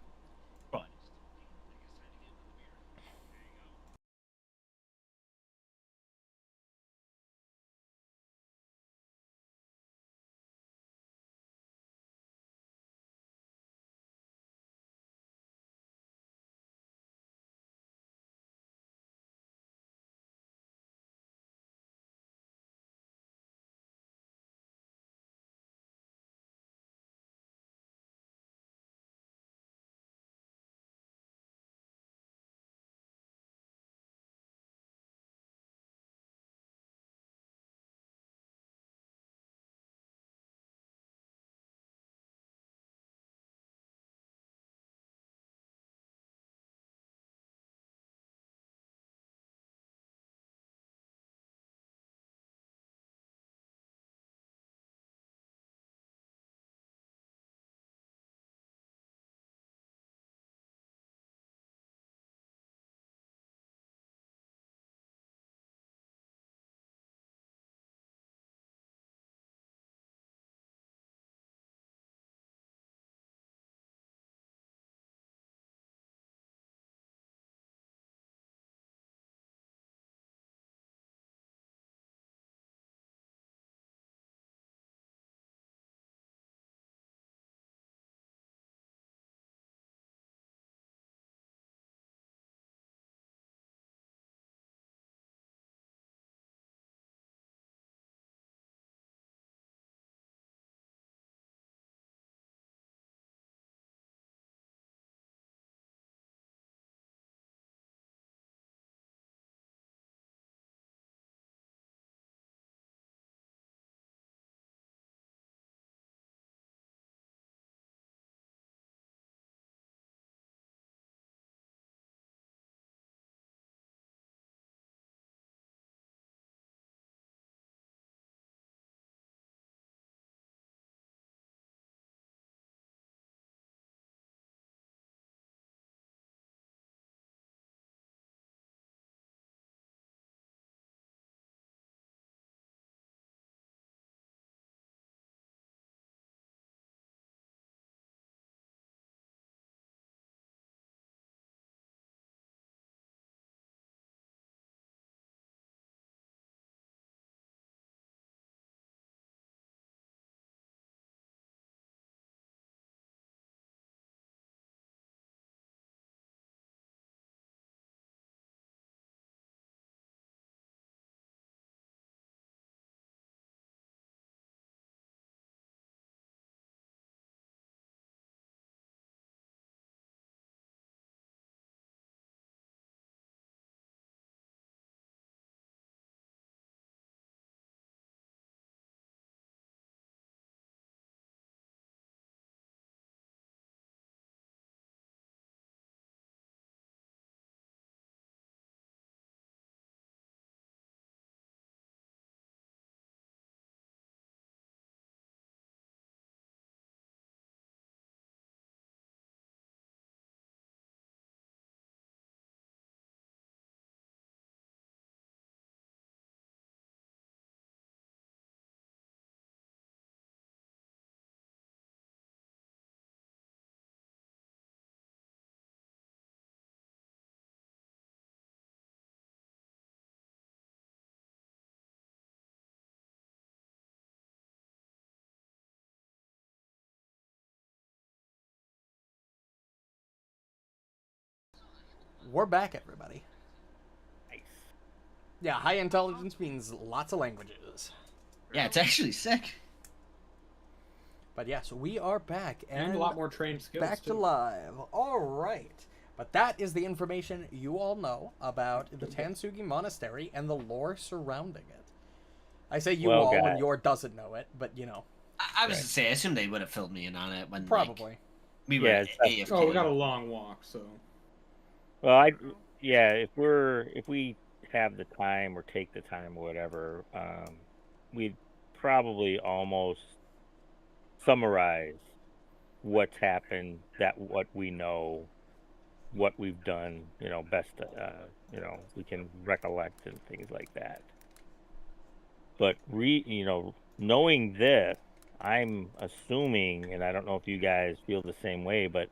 We're back, everybody. Nice. Yeah, high intelligence means lots of languages. Yeah, it's actually sick. But yes, we are back And a lot more trained skills, back to too. live. All right. But that is the information you all know about the Tansugi Monastery and the lore surrounding it. I say you Well, all, and guys. your doesn't know it, but you know. I was to say, I assume they would have filled me in on it when Probably. like, we were Yeah, it's AFK. Oh, we got a long walk, so. Well, if we have the time or take the time or whatever, we'd probably almost summarize what's happened, what we know, what we've done, best, we can recollect and things like that. But knowing this, I'm assuming, and I don't know if you guys feel the same way, but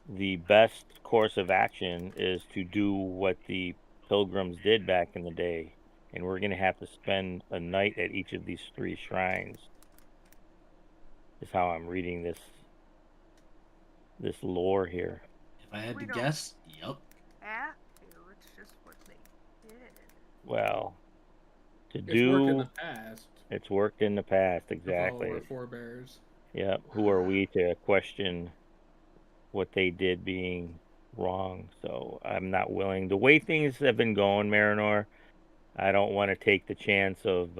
the best course of action is to do what the pilgrims did back in the day, and we're going to have to spend a night at each of these 3 shrines. Is how I'm reading this lore here. If I had We to don't- guess, yep. Have to. It's just what they did. Well, It's worked in the do past. it's worked in the past, To follow exactly. our forebears. Yeah, who are we to question what they did being wrong? So I'm not willing. The way things have been going, Marynor, I don't want to take the chance of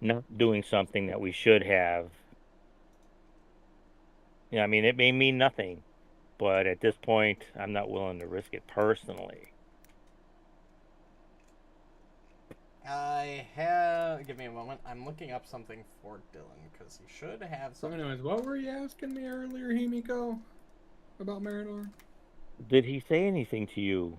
not doing something that we should have. I mean, it may mean nothing, but at this point, I'm not willing to risk it personally. Give me a moment. I'm looking up something for Dylan, because he should have So something. anyways, what were you asking me earlier, Himiko? About Marynor? Did he say anything to you?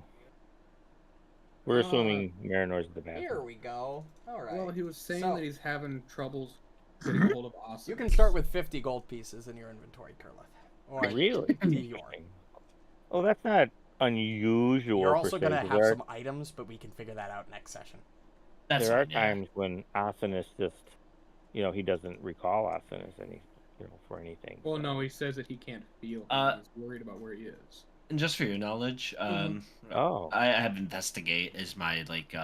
We're assuming Marynor's the Here bathroom. we go. All right. Well, he was saying So- that he's having troubles getting a hold of Asuka. You can start with 50 gold pieces in your inventory, Kurlith. Or Really? Dior. Oh, that's not unusual. You're per also se, going to 'cause have there, some items, but we can figure that out next session. That's there are fine, yeah. times when Asinus just, he doesn't recall Asinus for anything. Well, no, he says that he can't feel him. He's worried about where he is. And just for your knowledge, Oh. I have investigate as my like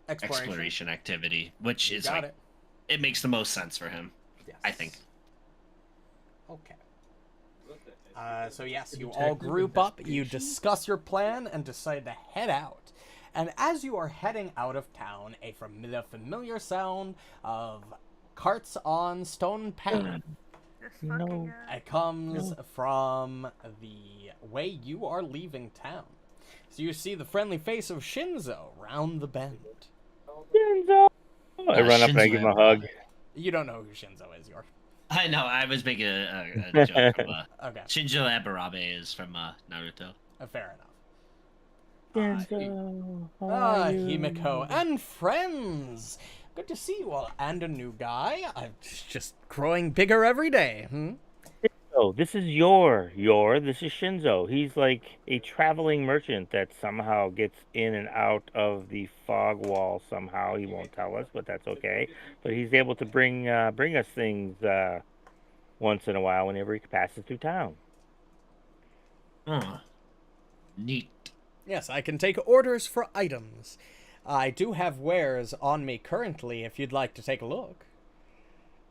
exploration activity, which You is got like it makes the most sense for him. Yes. I think. Okay. So yes, you all Detective group up, you investigation? discuss your plan, and decide to head out. And as you are heading out of town, the familiar sound of carts on stone path This fucking comes from the way you are leaving town. So you see the friendly face of Shinzo round the bend. Shinzo! I run up and I give him a hug. You don't know who Shinzo is, Yor. I know. I was making a joke from Okay, Shinjo Abarabe is from Naruto. fair enough. Shinzo, how are you? Himiko and friends! Good to see you all. And a new guy. I'm just growing bigger every day. Oh, this is this is Shinzo. He's like a traveling merchant that somehow gets in and out of the fog wall somehow. He won't tell us, but that's okay. But he's able to bring us things once in a while whenever he passes through town. Neat. Yes, I can take orders for items. I do have wares on me currently if you'd like to take a look.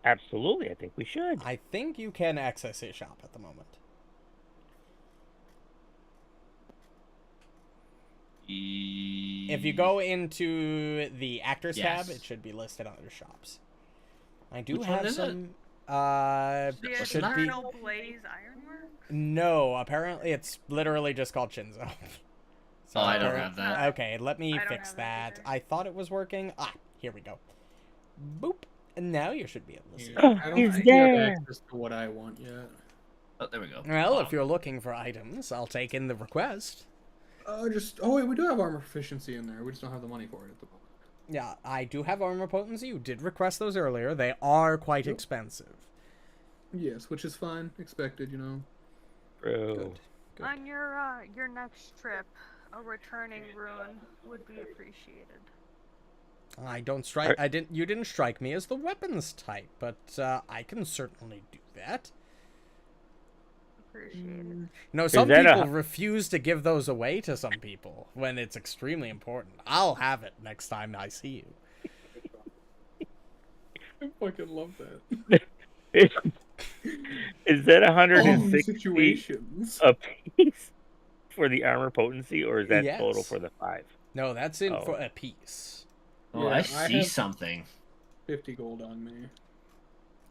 Absolutely, I think we should. I think you can access his shop at the moment. If you go into the Actors Yes. tab, it should be listed under shops. I do Which one have is it? some. The Should be. Eternal Blaze Ironworks? No, apparently it's literally just called Shinzo. So Oh, I don't appar- have that. Okay, let me I don't fix have that that. either. I thought it was working. Here we go. Boop. And now you should be able to see. Yeah, it. I don't He's think you have there. access to what I want yet. Oh, there we go. Well, if you're looking for items, I'll take in the request. Oh wait, we do have armor proficiency in there. We just don't have the money for it at the moment. Yeah, I do have armor potency. You did request those earlier. They are quite Yep. expensive. Yes, which is fine, expected, Bro. Good. On your next trip, a returning rune would be appreciated. I don't strike. You didn't strike me as the weapons type, but I can certainly do that. Appreciate it. You know, some that a- people refuse to give those away to some people when it's extremely important. I'll have it next time I see you. I fucking love that. Is that All 160 situations. a piece for the armor potency, or is that total Yes. for the 5? No, that's in Oh. for a piece. Oh, Yeah, I I see have- something. 50 gold on me.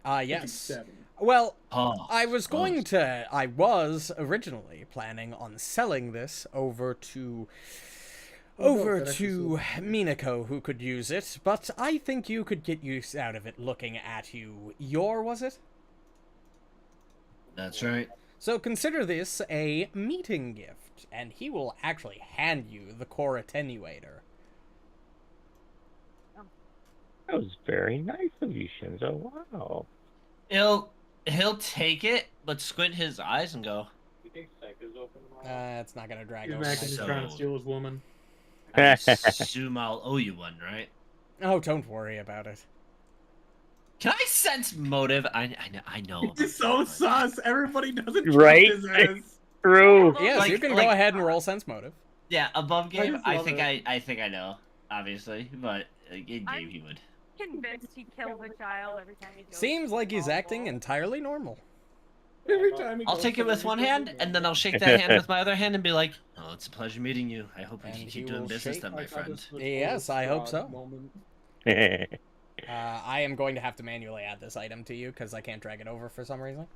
Yes. 57. Well, Oh, I was going close. to. I was originally planning on selling this over to. Oh, no, Over that actually to sounds nice. Minako, who could use it, but I think you could get use out of it looking at you. Was it? That's right. So consider this a meeting gift, and he will actually hand you the core attenuator. That was very nice of you, Shinzo. Wow. He'll take it, but squint his eyes and go. You think Psych is open tomorrow? It's not gonna drag He's over. back my and he's So- trying to steal his woman. I assume I'll owe you one, right? Oh, don't worry about it. Can I sense motive? I know. He's so sus. Everybody doesn't trust Right? his ass. True. Yes, Like- you can like- go ahead and roll sense motive. Yeah, above game. just I love think it. I think I know, obviously, but in game I'm- he would. Convinced he kills a child every time he goes. Seems to like he's the acting volleyball. entirely normal. Every time he I'll goes take it to with one hand, and then I'll shake that hand with my other hand and be like, "Oh, it's a pleasure meeting you. I hope we And can he keep doing will business, shake then, my I thought friend." this was Yes, I hope fraud so. moment. I am going to have to manually add this item to you because I can't drag it over for some reason.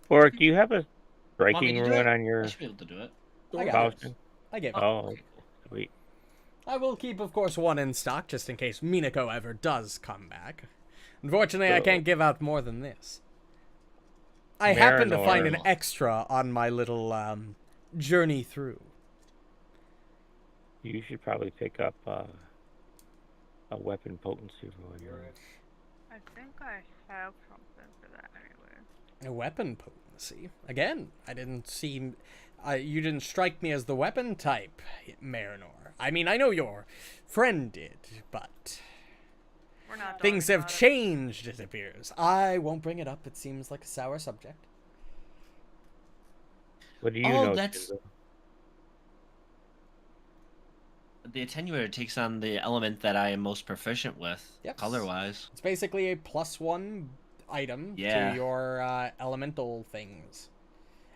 Or do you have a Want me striking to do rune it? on I your should be able to do it. I got Potion? it. I give it. Oh, Okay, cool. sweet. I will keep, of course, one in stock just in case Minako ever does come back. Unfortunately, I So- can't give out more than this. I happen to find an Marynor. extra on my little journey through. You should probably pick up a weapon potency rune. I think I have something for that anyway. A weapon potency. Again, I didn't see. You didn't strike me as the weapon type, Marynor. I mean, I know your friend did, but We're not things talking have about it. changed, it appears. I won't bring it up. It seems like a sour subject. What do you Oh, know? that's- Shinzo? The attenuator takes on the element that I am most proficient with, Yep. color-wise. It's basically a +1 item Yeah. to your elemental things.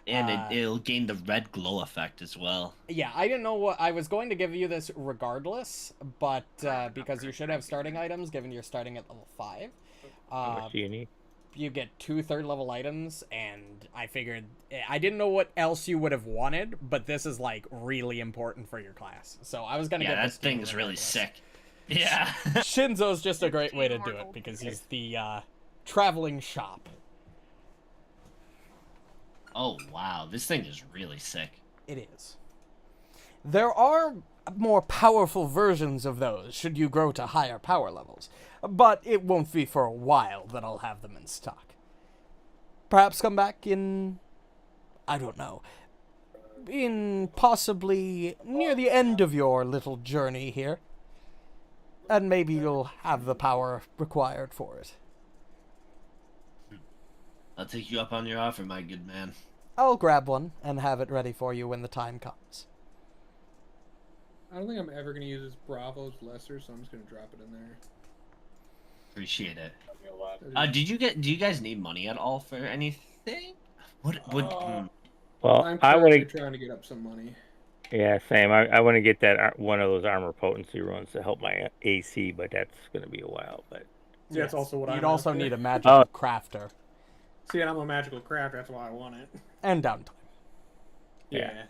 And Uh, it'll gain the red glow effect as well. Yeah, I didn't know what I was going to give you this regardless, but because you should have starting items, given you're starting at level 5, How much do you need? you get 2 third-level items, and I figured I didn't know what else you would have wanted, but this is like really important for your class, so I was gonna Yeah, get that this to you thing is really regardless. sick. Yeah. Shinzo's just a great way to do 15 it more because he's the traveling shop. Oh wow, this thing is really sick. It is. There are more powerful versions of those should you grow to higher power levels, but it won't be for a while that I'll have them in stock. Perhaps come back in, I don't know, in possibly near the end of your little journey here, and maybe you'll have the power required for it. I'll take you up on your offer, my good man. I'll grab one and have it ready for you when the time comes. I don't think I'm ever gonna use this Bravo's Lesser, so I'm just gonna drop it in there. Appreciate it. That'd be a lot. Do you guys need money at all for anything? What would Well, I'm I want currently to. trying to get up some money. Yeah, same. I want to get that one of those armor potency runes to help my AC, but that's going to be a while. But See, that's also what You'd I'm also after. need a magical Oh. crafter See, and I'm a magical crafter. That's why I want it. and downtime. Yeah.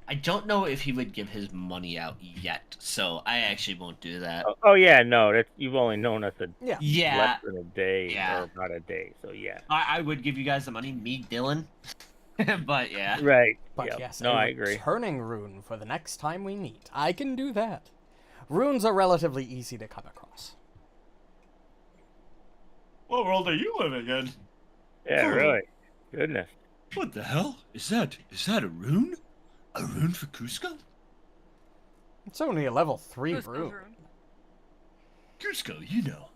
I don't know if he would give his money out yet, so I actually won't do that. oh yeah, no, that's you've only known us Yeah. Yeah, less than a day Yeah. or about a day, so yeah. I would give you guys the money, me, Dylan. But yeah. Right. But Yep. yes, No, a I agree. returning rune for the next time we meet. I can do that. Runes are relatively easy to come across. What world are you living in? Yeah, really. Goodness. What the hell? Is that a rune? A rune for Cusco? It's only a level 3 Cusco's rune. rune. Cusco, you know.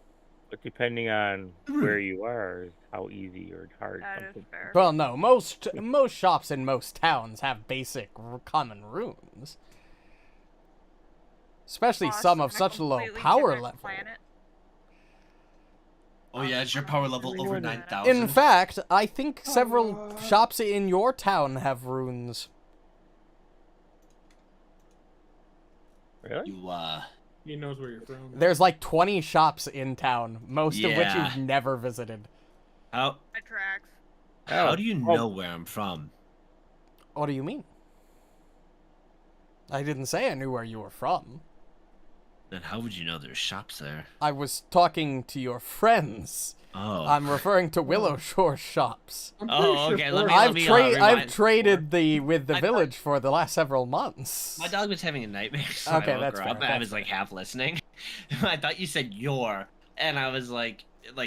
But depending on where you are, is how easy or hard That is something. fair. Well, no, most shops in most towns have basic common runes. Especially Us some on of a such low completely power different level. planet. Oh yeah, is your power level over In 9,000? In fact, I think several shops in your town have runes. Really? You He knows where you're from. There's like 20 shops in town, most of which Yeah. you've never visited. how That tracks. how Oh, do you oh. know where I'm from? What do you mean? I didn't say I knew where you were from. Then how would you know there's shops there? I was talking to your friends. Oh. I'm referring to Willow Shore shops. I'm Oh, pretty okay, sure let me- Borraeck- I've rewind. I've traded with the I thought- village for the last several months. My dog was having a nightmare, so Okay, I woke that's her fair, up, and that's I was like half listening. I thought you said your, and I was like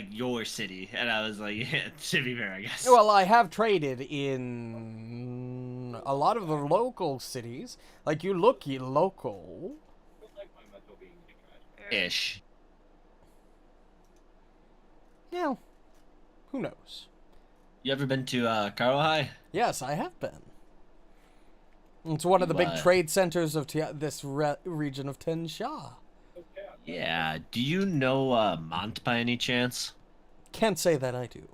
your city, and I was like, yeah, to be fair, I guess. Well, I have traded in a lot of the local cities. Like, you look local. Ish. Yeah. Who knows? You ever been to Karohai? Yes, I have been. It's one of the big What? trade centers of this region of Tensha. Yeah. Do you know Mont by any chance? Can't say that I do.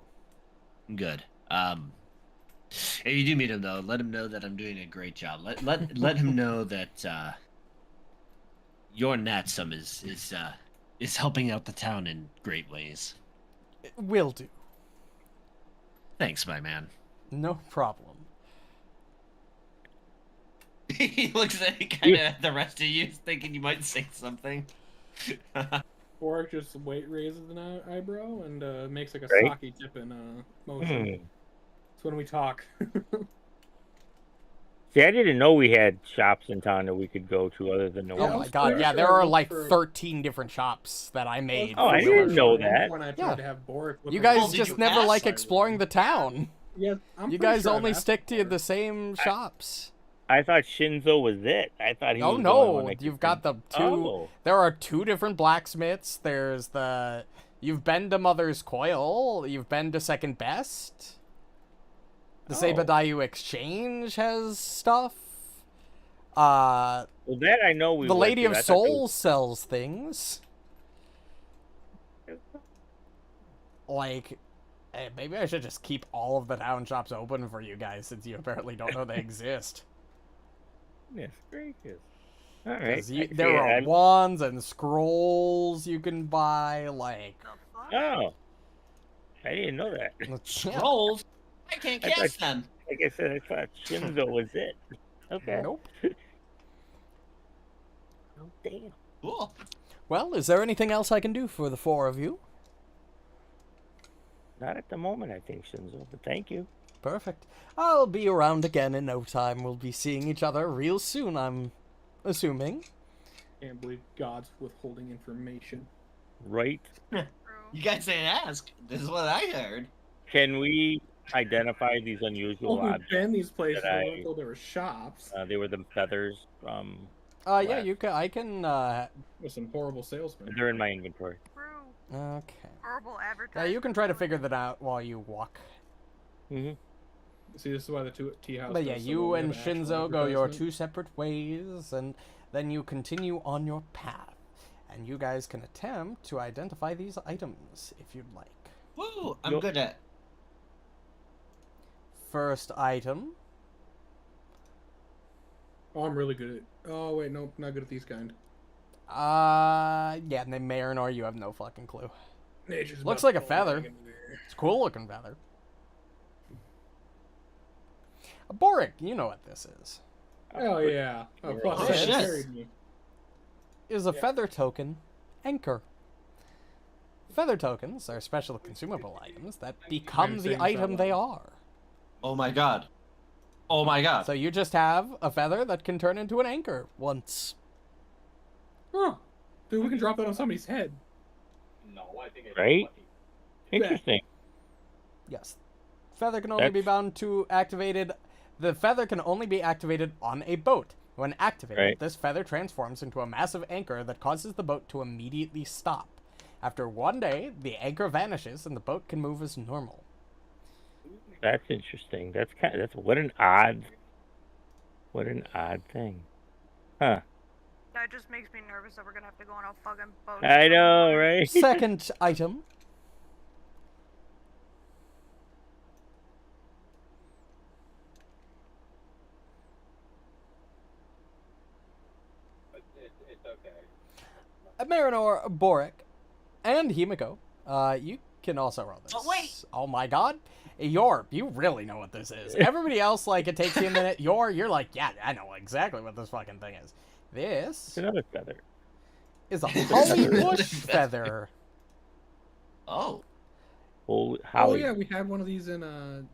Good. If you do meet him though, let him know that I'm doing a great job. Let him know that your Natsum is helping out the town in great ways. Will do. Thanks, my man. No problem. He looks at kind of at the rest of you, thinking you might say something. Borraeck just raises an eyebrow and makes like a Right. sake tipping motion. Hmm. That's when we talk. See, I didn't know we had shops in town that we could go to other than the Yeah, Oh I my was god, pretty yeah, sure there I are looked like for- 13 different shops that I made. Oh, I for didn't Willow know Shore. that. When I Yeah. tried to have Borraeck look You at guys Well, me. did just you never ask? like exploring the town. Yeah, I'm You pretty guys sure I've only asked stick to before. the same shops. I thought Shinzo was it. I thought he Oh was the only one no, that could you've got do- the two. Oh. There are two different blacksmiths. There's the. You've been to Mother's Coil. You've been to Second Best. The Oh. Seibadayu Exchange has stuff. Well, that I know we The went Lady to. of I thought there Souls sells things. Like, maybe I should just keep all of the town shops open for you guys since you apparently don't know they exist. Yes, gracious. All right. 'Cause I there see it. are wands and scrolls you can buy, like... The fuck? Oh, I didn't know that. Rolls? I can't I thought- cast them. Like I said, I thought Shinzo was it. Okay. Nope. Oh, damn. Cool. Well, is there anything else I can do for the four of you? Not at the moment, I think, Shinzo. But thank you. Perfect. I'll be around again in no time. We'll be seeing each other real soon, I'm assuming. Can't believe God's withholding information. Right? True. You guys didn't ask. This is what I heard. Can we identify these unusual Well, we've objects? been these places that I- where until there were shops They were the feathers from. Yeah, Wow. you can. I can. with some horrible salesmen. They're in my inventory. True. Okay. Verbal Yeah, advertising. you can try to figure that out while you walk. Mm-hmm. See, this is why the tea house. But yeah, does so you well. We and have an actual Shinzo go your advertisement. two separate ways, and then you continue on your path. And you guys can attempt to identify these items if you'd like. Woo! I'm Yup. good at. First item. Oh, I'm really good at. Oh wait, nope, not good at these kind. Yeah, named Marynor, you have no fucking clue. Nature's Looks about like a to feather. fall back into there. It's a cool looking feather. Borraeck, you know what this is. Oh yeah. Oh, Oh, plus shit. that carried me. Is a feather token anchor. Feather tokens are special consumable items that become the saying item so they loud. are. Oh my god. Oh my god. So you just have a feather that can turn into an anchor once. Huh. Dude, we can drop that on somebody's head. No, I think it's Right? lucky. Interesting. Yes. Feather can only be That's- bound to activated. The feather can only be activated on a boat. When activated, Right. this feather transforms into a massive anchor that causes the boat to immediately stop. After 1 day, the anchor vanishes and the boat can move as normal. That's interesting. That's what an odd thing. Huh. That just makes me nervous that we're gonna have to go on a fucking boat. I know, right? Second item. It's okay. Marynor, Borraeck, and Himiko. You can also roll this. Oh, wait! Oh my god. You really know what this is. Everybody else, like, it takes you a minute. You're like, yeah, I know exactly what this fucking thing is. This It's another feather. is a holly bush feather. Oh. Holy, Oh yeah, we had one of these in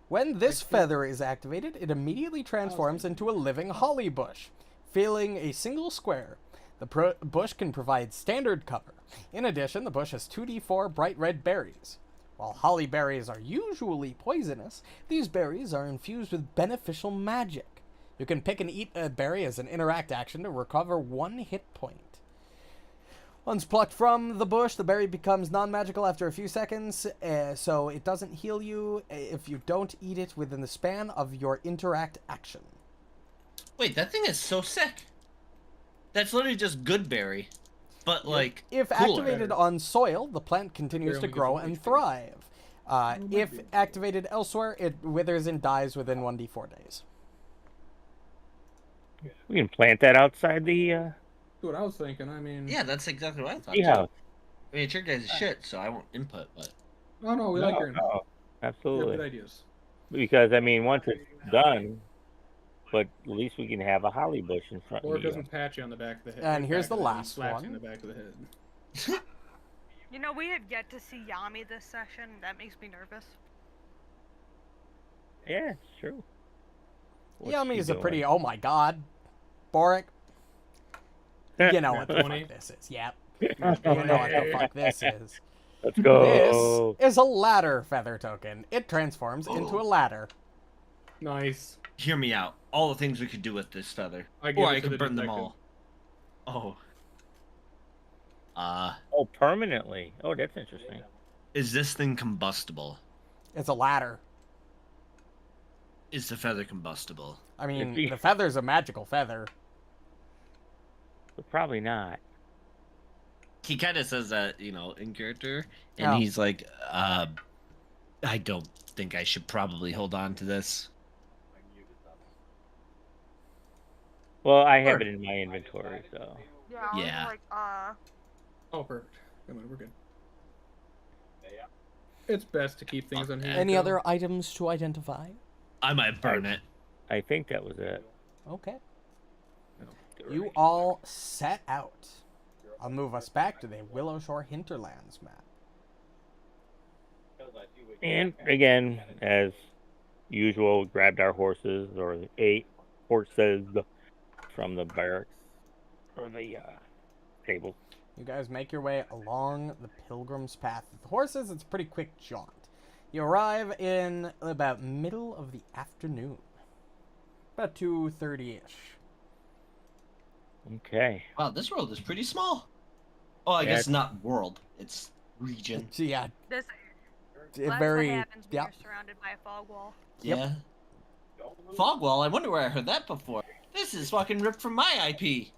When this feather is activated, it immediately transforms into a living holly bush, filling a single square. The bush can provide standard cover. In addition, the bush has 2d4 bright red berries. While holly berries are usually poisonous, these berries are infused with beneficial magic. You can pick and eat a berry as an interact action to recover 1 hit point. Once plucked from the bush, the berry becomes non-magical after a few seconds, so it doesn't heal you if you don't eat it within the span of your interact action. Wait, that thing is so sick. That's literally just good berry, but like If cooler. activated on soil, the plant continues to Barely grow gets and 1 HP. thrive. If activated elsewhere, it withers and dies within 1d4 days. We can plant that outside the That's what I was thinking. I mean, Yeah, that's exactly what I thought. tea Too. house. I mean, it's your guys' shit, so I won't input, but Oh no, we like your input. No, We have absolutely. good ideas. Because I mean, once it's done, but at least we can have a holly bush in front Or of it you. doesn't pat you on the back of the head. And here's back of the head, he last slaps you in one. the back of the head. You know, we have yet to see Yami this session. That makes me nervous. Yeah, it's true. What's Yummy she is a doing? pretty, oh my god. Borraeck, you know what the fuck 20? this is. Yep. You know what the fuck this is. Let's go. This is a ladder feather token. It transforms into a ladder. Nice. hear me out. All the things we could do with this feather, I give or it I to could the burn them detective. all. Oh, permanently. Oh, that's interesting. Is this thing combustible? It's a ladder. Is the feather combustible? I mean, If you- the feather's a magical feather. But probably not. He kind of says that, you know, in character, and Oh. he's like, I don't think I should probably hold on to this. Well, I have Sure. it in my inventory, so. Yeah. I was Yeah. like, Oh, perfect. Come on, we're good. It's best to keep things on here. Any other items to identify? I might burn it. I think that was it. Okay. You all set out. I'll move us back to the Willowshore Hinterlands map. And again, as usual, grabbed our horses, or 8 horses from the barracks, or the stable. You guys make your way along the Pilgrim's Path. With the horses, it's a pretty quick jaunt. You arrive in about middle of the afternoon. About 2:30-ish. Okay. Wow, this world is pretty small. Oh, I Yeah, guess not world. It's region. So yeah, this. it That's very, what happens when yeah. you're surrounded by a fog wall. Yep. Yeah. Fogwall, I wonder where I heard that before. This is fucking ripped from my IP.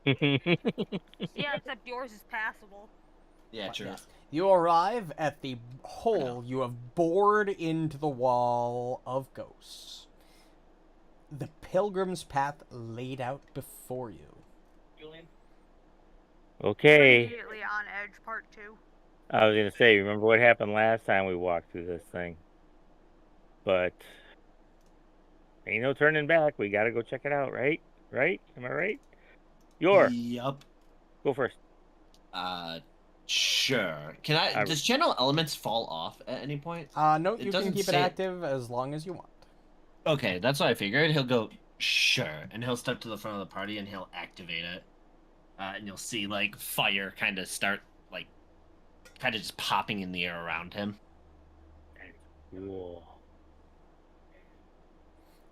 Yeah, except yours is passable. Yeah, true. Yes. You arrive at the hole you have bored into the wall of ghosts. The Pilgrim's Path laid out before you. Okay. Immediately on edge, part 2. I was gonna say, remember what happened last time we walked through this thing? But ain't no turning back. We gotta go check it out, right? Right? Am I right? Yup. Go first. Sure. Can I? I- Does channel elements fall off at any point? No, It you can doesn't keep it say it. active as long as you want. Okay, that's what I figured. He'll go sure, and he'll step to the front of the party and he'll activate it, and you'll see like fire kind of start like kind of just popping in the air around him. Cool.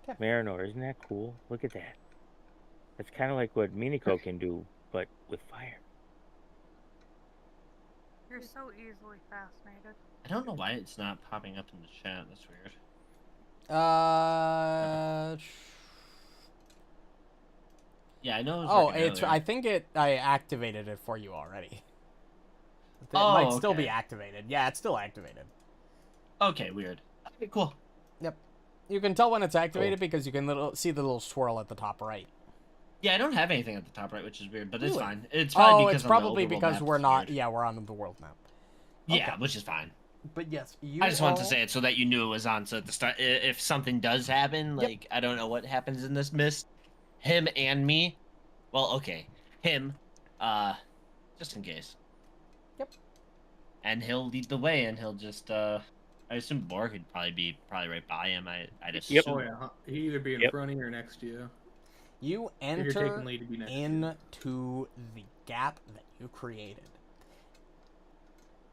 Okay. Marynor, isn't that cool? Look at that. It's kind of like what Minako can do, but with fire. You're so easily fascinated. I don't know why it's not popping up in the chat. That's weird. Yeah, I know. It was Oh, working it's. earlier. I think I activated it for you already. It Oh, might still be okay. activated. Yeah, it's still activated. Okay, weird. Okay, cool. Yep. You can tell when it's activated because you can see the little swirl at the top right. Yeah, I don't have anything at the top right, which is weird, but it's Really? fine. It's probably Oh, because it's on the probably overworld because map we're it's not. weird. Yeah, we're on the world map. Yeah, Okay. which is fine. But yes, you. I just wanted to all- say it so that you knew it was on. So at the start, if something does happen, Yep. like I don't know what happens in this mist, him and me. Well, okay, him, just in case. Yep. And he'll lead the way, and he'll just. I assume Borg would probably be right by him. I'd assume. Yep. Oh yeah, he either be in Yep. front of you or next to you. You If you're enter taking lead to be next to you. into the gap that you created.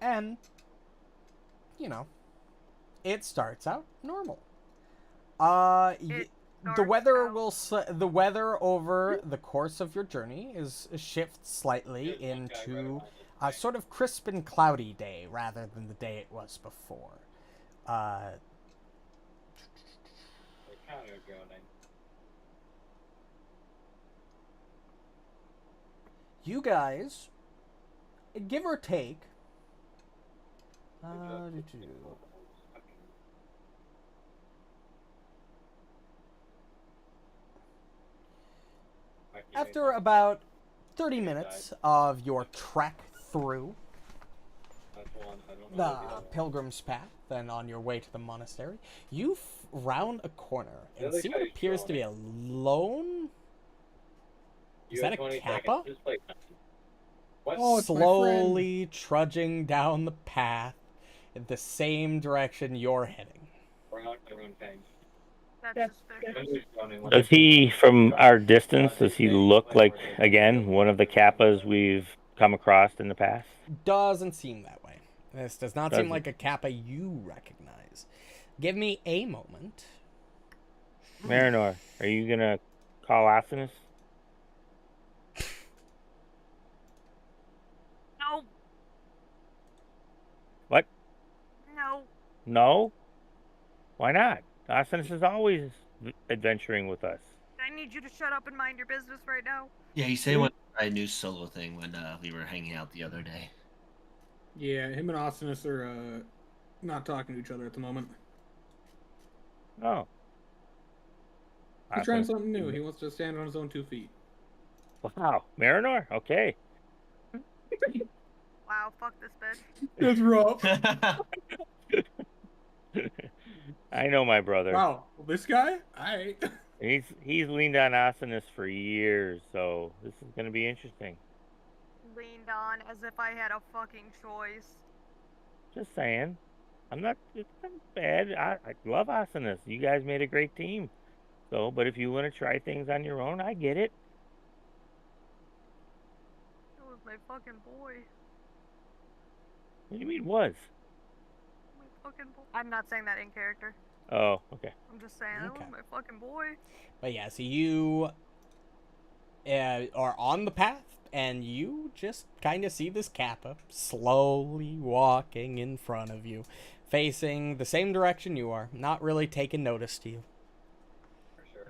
And, you know, it starts out normal. It The starts weather out- the weather over the course of your journey is shifts slightly into a sort of crisp and cloudy day rather than the day it was before. You guys, give or take, after about 30 minutes of your trek through the Pilgrim's Path and on your way to the monastery, you round a corner and see what appears to be a lone... Is that a kappa? Oh, it's my friend. Slowly trudging down the path in the same direction you're heading. That's suspicious. Does he, from our distance, does he look like, again, one of the kappas we've come across in the past? Doesn't seem that way. This does not seem Doesn't. like a kappa you recognize. Give me a moment. Marynor, are you going to call Asinus? No. What? No. No? Why not? Asinus is always adventuring with us. I need you to shut up and mind your business right now. Yeah, he said what I knew solo thing when we were hanging out the other day. Yeah, him and Austinus are not talking to each other at the moment. Oh. He's trying Asinus- something new. He wants to stand on his own 2 feet. Wow. Marynor? Okay. Wow, fuck this bitch. That's rough. I know my brother. Wow, this guy? Alright. He's leaned on Asinus for years, so this is going to be interesting. Leaned on as if I had a fucking choice. Just saying. It's not bad. I love Asinus. You guys made a great team. So, but if you want to try things on your own, I get it. It was my fucking boy. What do you mean was? My fucking boy. I'm not saying that in character. Oh, okay. I'm just saying that Okay. was my fucking boy. But yeah, so you are on the path, and you just kind of see this kappa slowly walking in front of you, facing the same direction you are, not really taking notice to you.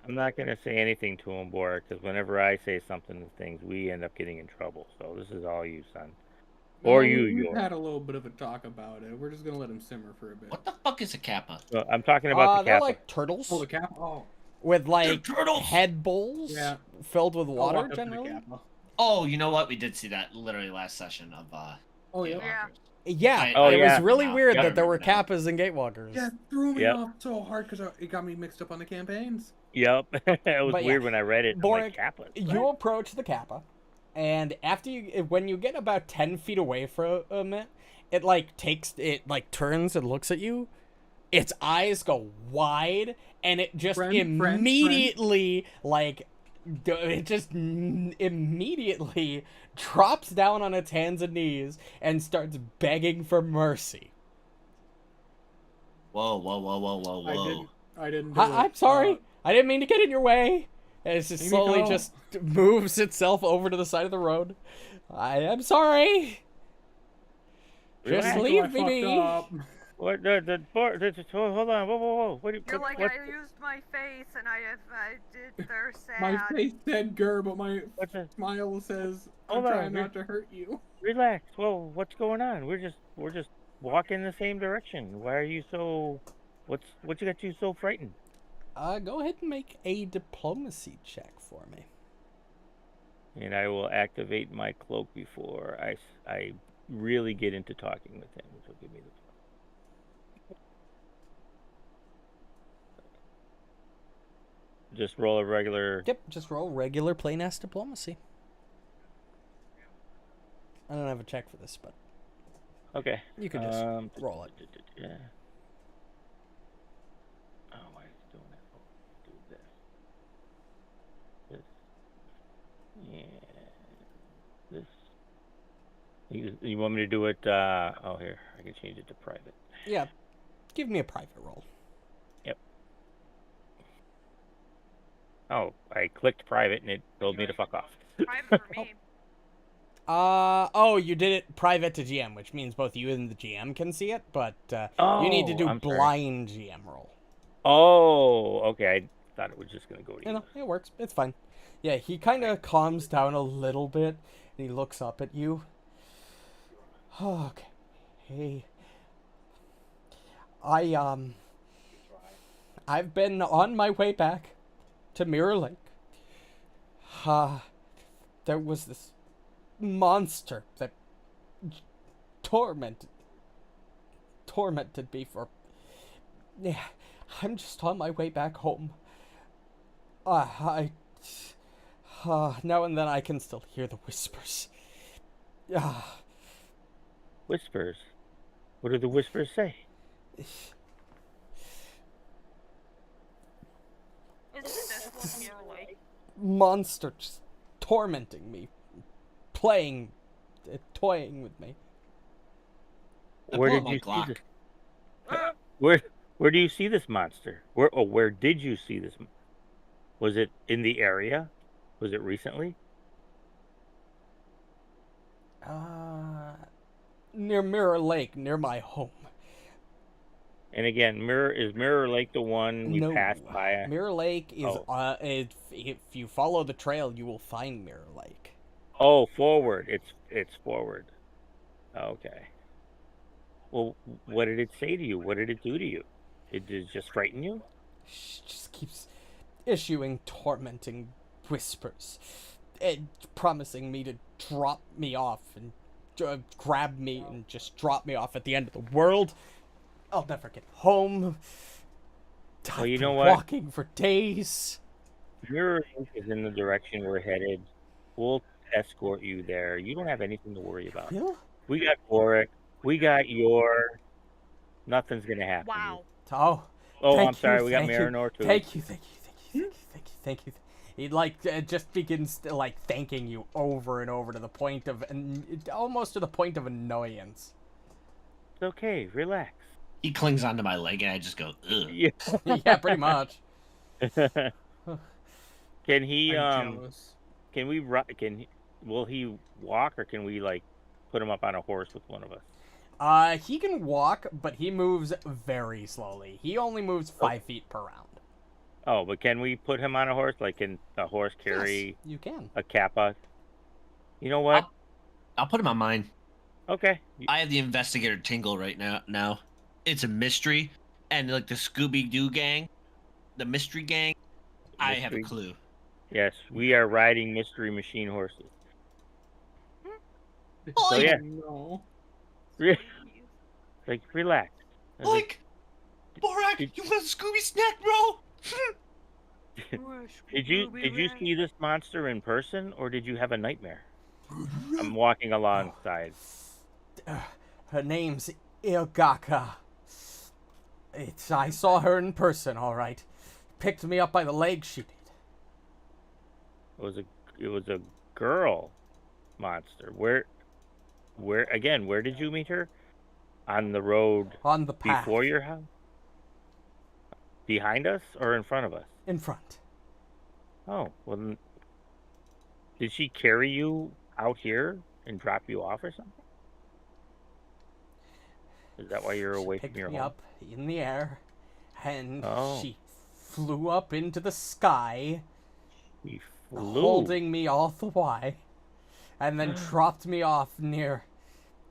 I'm not going to say anything to him, Borraeck, because whenever I say something to things, we end up getting in trouble. So this is all you, son. Or you, We've Yor. had a little bit of a talk about it. We're just gonna let him simmer for a bit. What the fuck is a kappa? So I'm talking about the They're kappa. like turtles Oh, the cap? Oh. with like turtles! head bowls Yeah. filled with I'll water walk up to the generally. Kappa. Oh, you know what? We did see that literally last session of Oh, yeah. Yeah. Yeah, Oh, it yeah. was really Yeah, weird yeah, I that there were remember now. kappas and gatewalkers. Yeah, it threw me Yep. off so hard because it got me mixed up on the campaigns. Yep. It was But yeah, weird when I read it. I'm Borraeck, like, kappas. You approach the kappa, and when you get about 10 feet away from it, it turns and looks at you. Its eyes go wide, and it just Friend. immediately immediately drops down on its hands and knees and starts begging for mercy. Whoa, whoa, whoa, whoa, whoa, whoa. I didn't do it. I'm sorry. I didn't mean to get in your way. And it just Himiko. slowly just moves itself over to the side of the road. I am sorry. Just Relax. leave I me fucked be. up. What hold on, whoa. What? You're like, what, I used my face and I did. They're sad. My face said "gur," but my what's a, smile says, "I'm Hold on, trying not to hurt you." Relax. Whoa, what's going on? We're just walking in the same direction. Why are you so? What you got you so frightened? Go ahead and make a diplomacy check for me. And I will activate my cloak before I really get into talking with him, which will give me the. Just roll a regular. Yep, just roll regular plain ass diplomacy. I don't have a check for this, but Okay. you can just roll it. Yeah. Oh, why is it doing that? Oh, do this. This. Yeah. This. You want me to do it? Oh, here. I can change it to private. Yeah, give me a private roll. Yep. Oh, I clicked private and it told me to fuck off. Private for me. Oh, you did it private to GM, which means both you and the GM can see it, but you need to do I'm sorry. blind GM roll. Oh, okay. I thought it was just gonna go to you. You know, it works. It's fine. Yeah, he kind of calms down a little bit, and he looks up at you. Okay. Hey. I've been on my way back to Mirror Lake. There was this monster that tormented me for... Yeah, I'm just on my way back home. Now and then I can still hear the whispers. Whispers? What do the whispers say? Isn't this one Mirror Lake? Monster just tormenting me, toying with me. Where did you see this? Where do you see this monster? Where did you see this? Was it in the area? Was it recently? Near Mirror Lake, near my home. And again, Mirror Lake the one we passed by? Mirror Lake is if you follow the trail, you will find Mirror Lake. Oh, forward. It's forward. Okay. Well, what did it say to you? What did it do to you? Did it just frighten you? She just keeps issuing tormenting whispers, promising me to drop me off and grab me and just drop me off at the end of the world. I'll never get home. Well, you know what? Walking for days. Mirror Lake is in the direction we're headed. We'll escort you there. You don't have anything to worry about. Yeah? We got Borraeck. We got your. Nothing's gonna happen. Wow. Oh, I'm sorry. We got Marynor too. Thank you. He just begins thanking you over and over to the point of almost to the point of annoyance. It's okay. Relax. He clings onto my leg and I just go, ugh. Yeah. Yeah, pretty much. Can he? Jealous. Can we? Will he walk, or can we put him up on a horse with one of us? He can walk, but he moves very slowly. He only moves 5 feet per round. Oh, but can we put him on a horse? Can a horse carry? Yes, you can. A kappa? You know what? I'll put him on mine. Okay. I have the investigator tingle right now. It's a mystery, and the Scooby-Doo gang, the mystery gang, I have a clue. Yes, we are riding mystery machine horses. Oh, So yeah, No. relax. Borraeck, you want a Scooby snack, bro? Did you see this monster in person, or did you have a nightmare? I'm walking alongside. Her name's Ilgaka. I saw her in person, all right. Picked me up by the leg, she did. It was a girl monster. Where did you meet her? On the road. On the path. Before your house? Behind us or in front of us? In front. Oh, well then, did she carry you out here and drop you off or something? Is that why you're She away from picked your me home? up in the air, and Oh. she flew up into the sky, He flew. holding me all the way, and then dropped me off near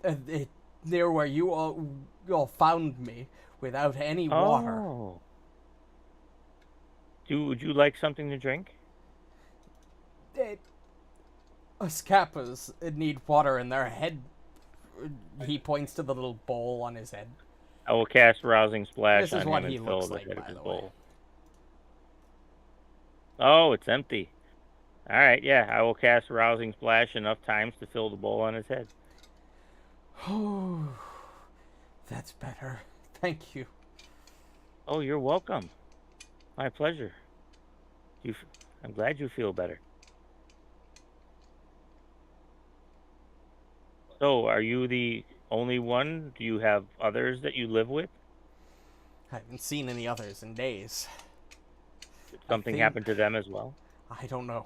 where you all found me without any water. Oh. Would you like something to drink? Us Kappas need water in their head. He points to the little bowl on his head. I will cast Rousing Splash This is on what him he and fill looks the like, head of by his the way. bowl. Oh, it's empty. All right, yeah, I will cast Rousing Splash enough times to fill the bowl on his head. Oh, that's better. Thank you. Oh, you're welcome. My pleasure. I'm glad you feel better. So, are you the only one? Do you have others that you live with? I haven't seen any others in days. Did something think- happen to them as well? I don't know.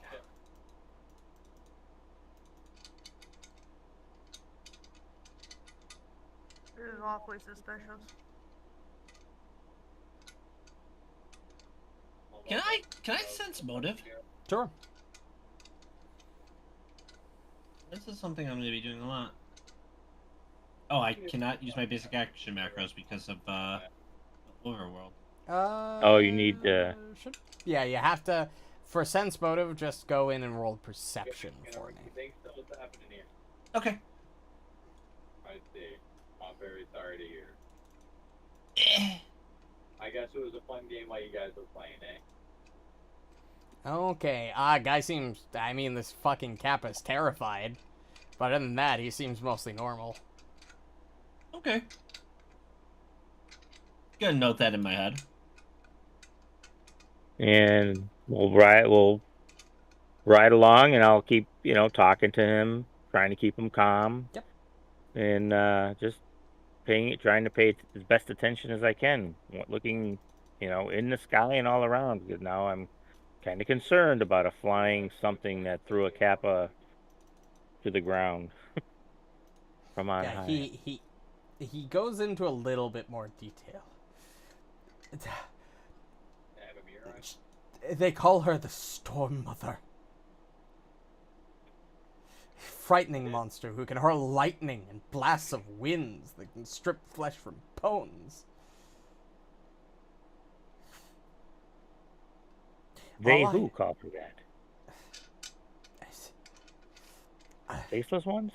This is awfully suspicious. Can I sense motive? Sure. This is something I'm going to be doing a lot. Oh, I cannot use my basic action macros because of Overworld. Oh, you need, should- Yeah, you have to. For sense motive, just go in and roll perception for me. Things still happening here. Okay. I see. I'm very sorry to hear. Eh. I guess it was a fun game while you guys were playing, eh? Okay, guy seems. I mean, this fucking Kappa's terrified. But other than that, he seems mostly normal. Okay. Gonna note that in my head. and we'll ride along, and I'll keep talking to him, trying to keep him calm. Yep. And just trying to pay as best attention as I can, looking in the sky and all around, because now I'm kind of concerned about a flying something that threw a Kappa to the ground from on high. He goes into a little bit more detail. They call her the Storm Mother. Frightening monster who can hurl lightning and blasts of winds that can strip flesh from bones. Who called her that? Faceless ones?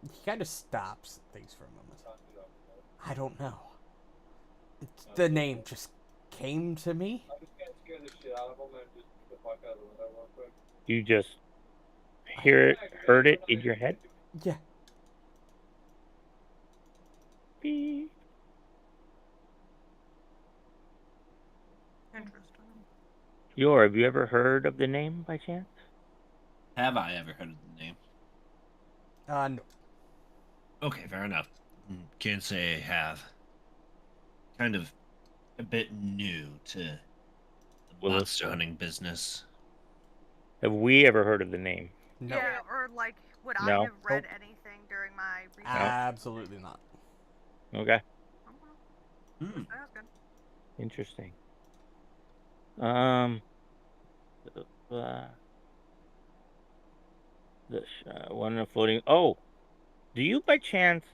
He kind of stops and thinks for a moment. I don't know. The name just came to me. I'm just gonna scare the shit out of them and just get the fuck out of the window real quick. You just heard it in your head? Yeah. Beep. Interesting. Have you ever heard of the name by chance? Have I ever heard of the name? No. Okay, fair enough. Can't say I have. Kind of a bit new to the Well, monster hunting business. Have we ever heard of the name? No. Yeah, or like, would I No. have read anything during my research? Absolutely not. Okay, Hmm. Just asking. interesting. One of floating. Oh, do you by chance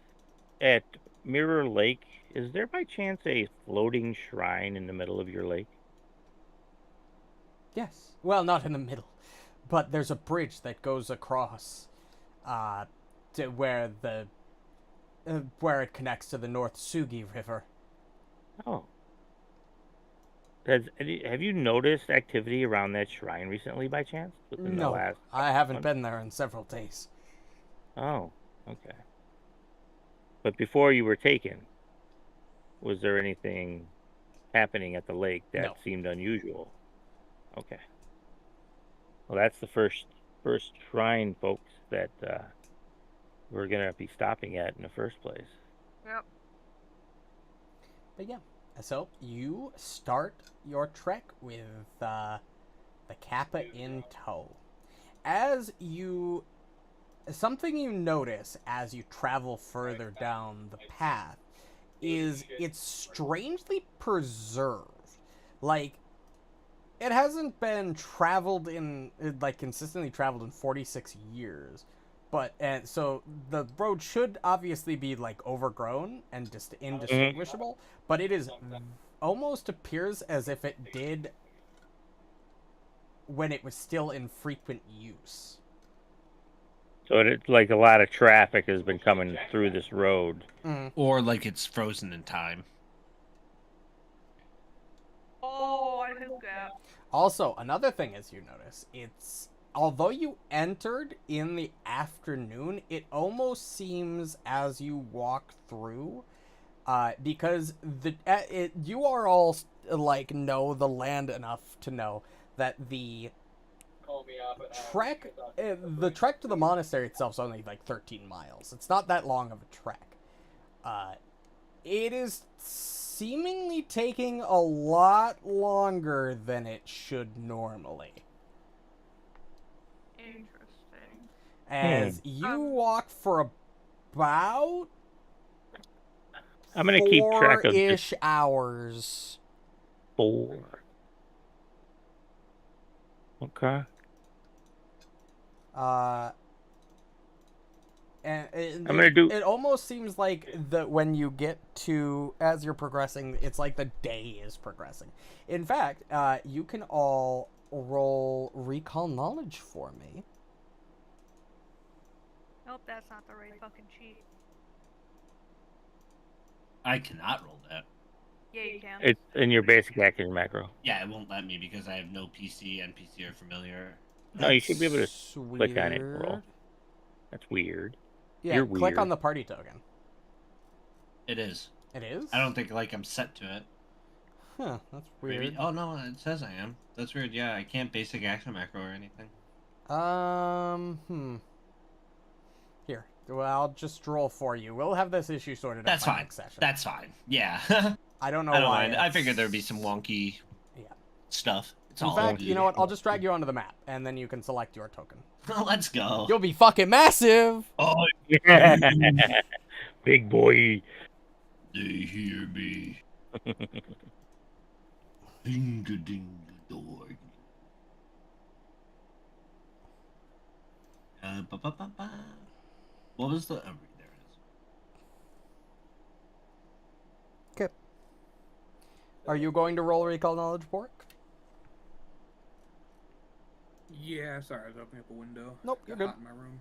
at Mirror Lake? Is there by chance a floating shrine in the middle of your lake? Yes. Well, not in the middle. But there's a bridge that goes across to where where it connects to the North Sugi River. Oh. Have you noticed activity around that shrine recently by chance? Within the No, last I haven't month? been there in several days. Oh, okay. But before you were taken, was there anything happening at the lake that No. seemed unusual? Okay. Well, that's the first shrine, folks, that we're gonna be stopping at in the first place. Yep. But yeah, so you start your trek with the Kappa in tow. As you something you notice as you travel further down the path is it's strangely preserved. Like, it hasn't been traveled in, like, consistently traveled in 46 years. But, and so the road should obviously be, like, overgrown and just indistinguishable. But it is almost appears as if it did when it was still in frequent use. So it's like a lot of traffic has been coming through this road. Or like it's frozen in time. Oh, I hope that. Also, another thing as you notice, it's although you entered in the afternoon, it almost seems as you walk through, because you are all like know the land enough to know that the trek to the monastery itself is only like 13 miles. It's not that long of a trek. It is seemingly taking a lot longer than it should normally. Interesting. As you walk for about I'm gonna keep track of four-ish hours. 4. Okay. And I'm gonna do. It almost seems like that when you get to as you're progressing, it's like the day is progressing. In fact, you can all roll recall knowledge for me. Nope, that's not the right fucking sheet. I cannot roll that. Yeah, you can. It's in your basic action macro. Yeah, it won't let me because I have no PC, NPC, or familiar. No, you should be able to That's click on it and roll. weird. That's weird. Yeah, You're click weird. on the party token. It is. It is? I don't think like I'm set to it. Huh, that's weird. Maybe. Oh no, it says I am. That's weird. Yeah, I can't basic action macro or anything. Here. Well, I'll just roll for you. We'll have this issue sorted That's out by fine. next session. That's fine. Yeah. I don't know I don't why. mind. I figured there'd be some wonky stuff. It's In all fact, good. you know what? I'll just drag you onto the map, and then you can select your token. Let's go. You'll be fucking massive! Oh, Yeah. Big boy. they hear me. Ding a ding a dog. Ba-ba-ba-ba. What was the? Oh, there it is. Okay. Are you going to roll recall knowledge, Borraeck? Yeah, sorry, I was opening up a window. Nope, you're Got good. hot in my room.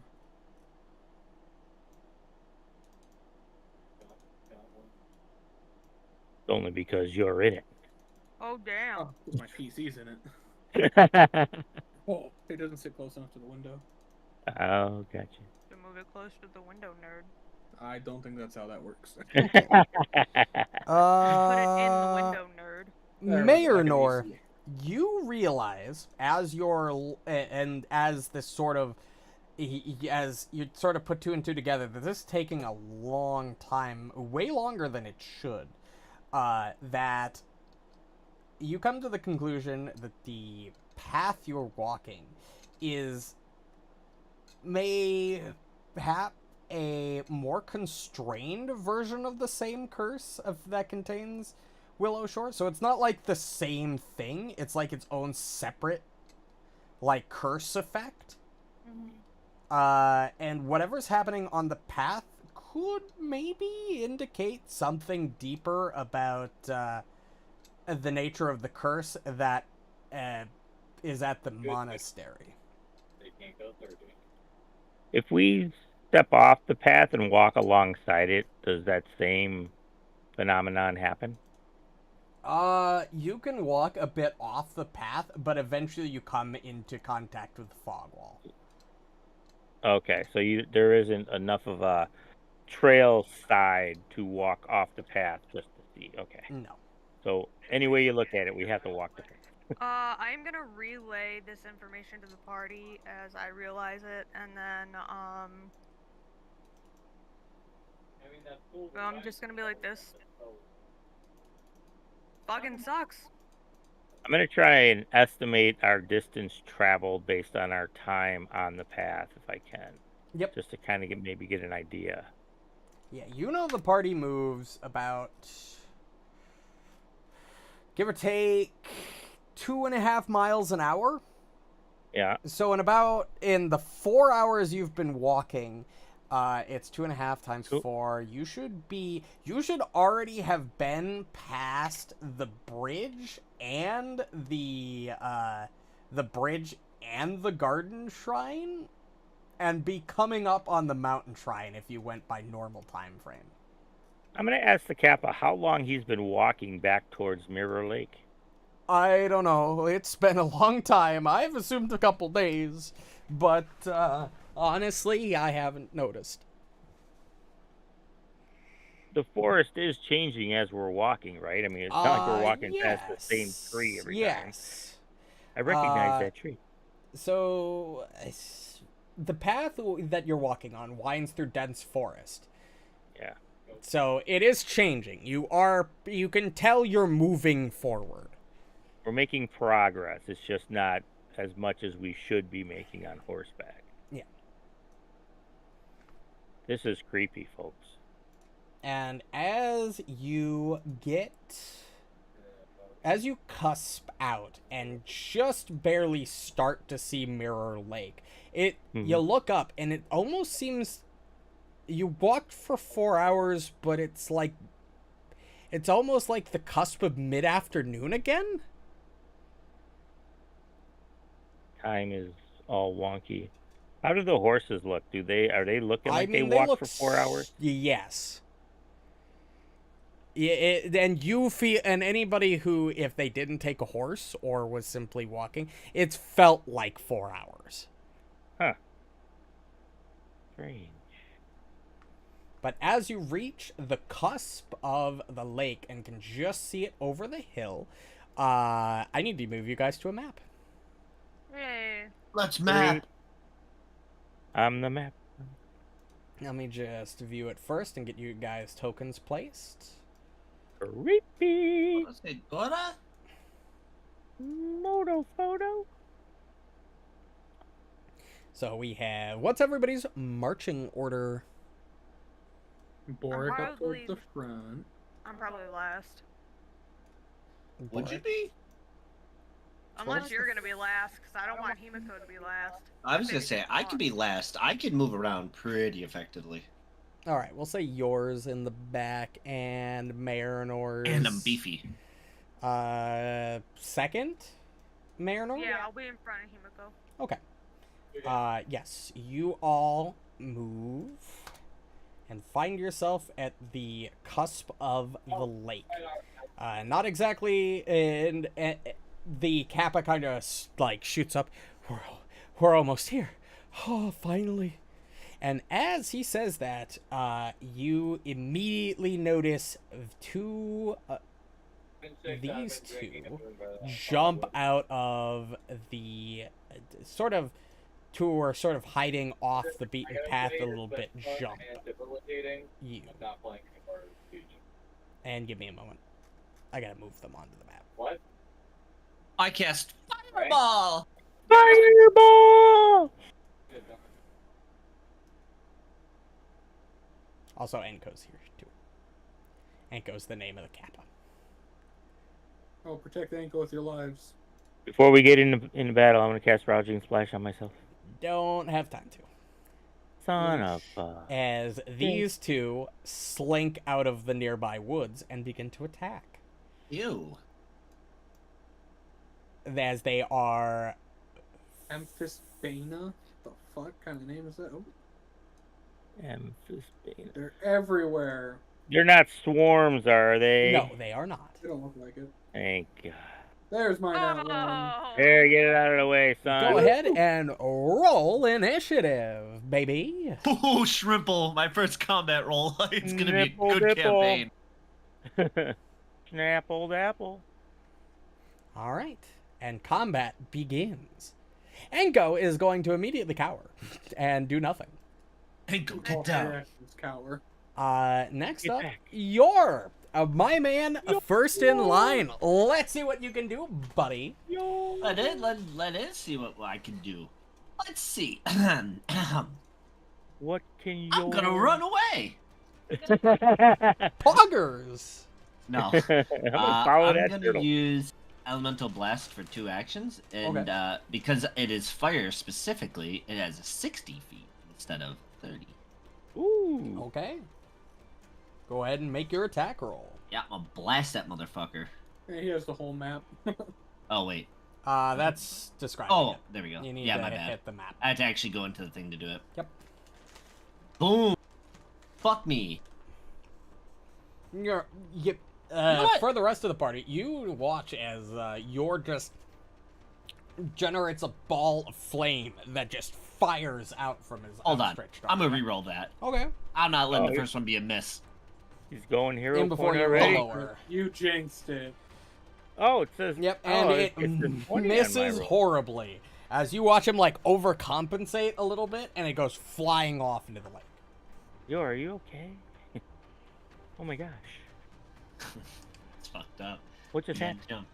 Only because you're in Oh, damn. Oh, my PC's in it. it. Oh, it doesn't sit close enough to the window. Oh, gotcha. To move it close to the window, nerd. I don't think that's how that works. Put it in the window, nerd. There we go, I can Maynor, see. you realize as you're and as this sort of as you sort of put two and two together that this is taking a long time, way longer than it should. That you come to the conclusion that the path you're walking is mayhap a more constrained version of the same curse that contains Willow Shore. So it's not like the same thing. It's like its own separate, like, curse effect. And whatever's happening on the path could maybe indicate something deeper about the nature of the curse that is at the monastery. They can't go 30. If we step off the path and walk alongside it, does that same phenomenon happen? You can walk a bit off the path, but eventually you come into contact with the fog wall. Okay, so there isn't enough of a trail side to walk off the path just to see. Okay. No. So any way you look at it, we have to walk the path. I am gonna relay this information to the party as I realize it, and then, I mean, that fool I'm just gonna be like this. Fucking sucks. I'm going to try and estimate our distance traveled based on our time on the path, if I can. Yep. Just to kind of maybe get an idea. Yeah, you know the party moves about, give or take, 2.5 miles an hour. Yeah. So in the 4 hours you've been walking, it's 2.5 times Cool. 4. You should already have been past the bridge and the garden shrine, and be coming up on the mountain shrine if you went by normal time frame. I'm going to ask the Kappa how long he's been walking back towards Mirror Lake. I don't know. It's been a long time. I've assumed a couple days, but honestly, I haven't noticed. The forest is changing as we're walking, right? I mean, it's not like we're walking past the same tree every time. Yes. I recognize that tree. So, the path that you're walking on winds through dense forest. Yeah. So, it is changing. You can tell you're moving forward. We're making progress. It's just not as much as we should be making on horseback. Yeah. This is creepy, folks. And as you cusp out and just barely start to see Mirror Lake, you look up and it almost seems you walked for 4 hours, but it's almost like the cusp of mid-afternoon again. Time is all wonky. How do the horses look? Are they looking like they look walked for 4 hours? Yes. Yeah, and you feel, and anybody who, if they didn't take a horse or was simply walking, it's felt like 4 hours. Huh. Strange. But as you reach the cusp of the lake and can just see it over the hill, I need to move you guys to a map. Yay. Let's map. I'm the map. Let me just view it first and get you guys tokens placed. Creepy. Let's say Dora. Moto photo. So we have, what's everybody's marching order? Borraeck up probably- towards the front. I'm probably last. Would you be? Unless you're gonna be last, because I don't want Himiko to be last. I was gonna say I could be last. I could move around pretty effectively. All right, we'll say yours in the back and Marynor's. And I'm beefy. Second, Marynor? Yeah, I'll be in front of Himiko. Okay. Yes, you all move and find yourself at the cusp of the lake. Not exactly, and the Kappa kind of like shoots up. We're almost here. Oh, finally. And as he says that, you immediately notice these two jump out of the two are sort of hiding off the beaten path a little bit. Jump you. And give me a moment. I gotta move them onto the map. What? I cast Fireball. Fireball! Also, Enko's here too. Enko's the name of the Kappa. Oh, protect the ankle with your lives. Before we get into battle, I'm going to cast Rousing Splash on myself. Don't have time to. Son of a... As these two slink out of the nearby woods and begin to attack. Ew. As they are... Amphisbaena? The fuck kind of name is that? Oh, Amphisbaena. they're everywhere. They're not swarms, are they? No, they are not. They don't look like it. Thank God. There's my nat one. Oh. There, get it out of the way, son. Go ahead and roll initiative, baby. Ooh, Shrimple, my first combat roll. It's gonna Nipple, be a good nipple. campaign. Snappled apple. All right. And combat begins. Enko is going to immediately cower and do nothing. Hey, go All get down. reactions cower. Next Get up, back. you're my man, first in line. Let's see what you can do, buddy. Let it see what I can do. Let's see. What can you? I'm gonna run away. Poggers! No. I'm gonna follow I'm that gonna turtle. use Elemental Blast for 2 actions, and because it is fire specifically, it has 60 feet instead of 30. Ooh. Okay. Go ahead and make your attack roll. Yeah, I'm gonna blast that motherfucker. Yeah, he has the whole map. Oh wait. That's describing Oh, it. there we go. You need Yeah, to my bad. hit the map. I had to actually go into the thing to do it. Yep. Boom. Fuck me. You, know what? for the rest of the party, you watch as Yor just generates a ball of flame that just fires out from his Hold on. outstretched I'm gonna arm. re-roll that. Okay. I'm not letting Oh, the first one be a miss. He's going hero In before point you already. roll lower. You jinxed it. Oh, it says. Yep, and oh, it says 20 on my misses roll. horribly as you watch him like overcompensate a little bit, and it goes flying off into the lake. Yo, are you okay? Oh my gosh. It's fucked up. What just Can't happened? jump.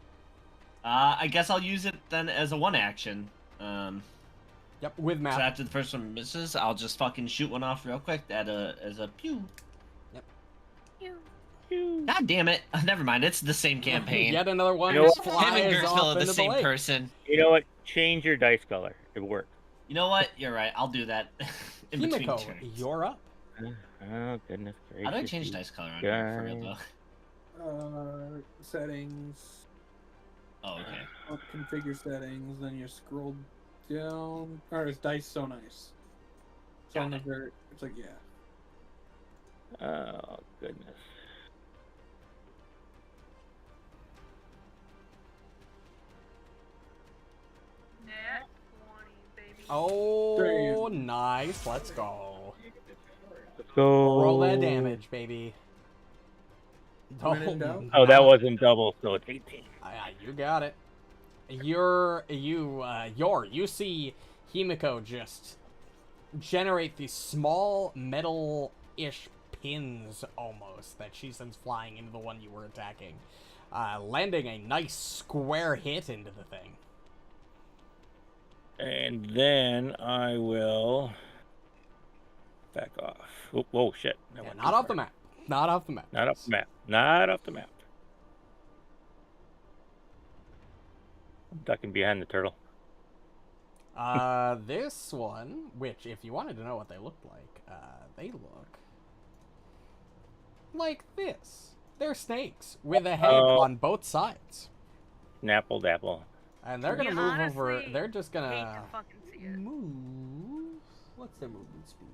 I guess I'll use it then as a 1 action. Yep, with So map. after the first one misses, I'll just fucking shoot one off real quick as a pew. God damn it! Never mind. It's the same campaign. Yet another one You know just what? flies Him and Gerstville off are the into same lake. person. You know what? Change your dice color. It worked. You know what? You're right. I'll do that. In between Himiko, turns. you're up. Oh goodness gracious. How do I change dice color on here for real though? Settings. Oh, okay. Up configure settings, then you scroll down. Or is dice so nice? So on the very, it's like yeah. Oh goodness. Net 20, baby. Oh, nice. Let's go. Let's go. Roll that damage, baby. When in doubt? Oh, that wasn't double, so it's 18. You got it. You see Himiko just generate these small metal-ish pins almost that she sends flying into the one you were attacking, landing a nice square hit into the thing. And then I will back off. Oh, whoa, shit. That Yeah, went not too off the far. map. Not off the map. Not off the map. Not off the map. I'm ducking behind the turtle. This one, which if you wanted to know what they looked like, they look like this. They're snakes with a head on both sides. Napple dapple. And they're gonna We move over. honestly They're just hate gonna to fucking see it. move. What's their movement speed?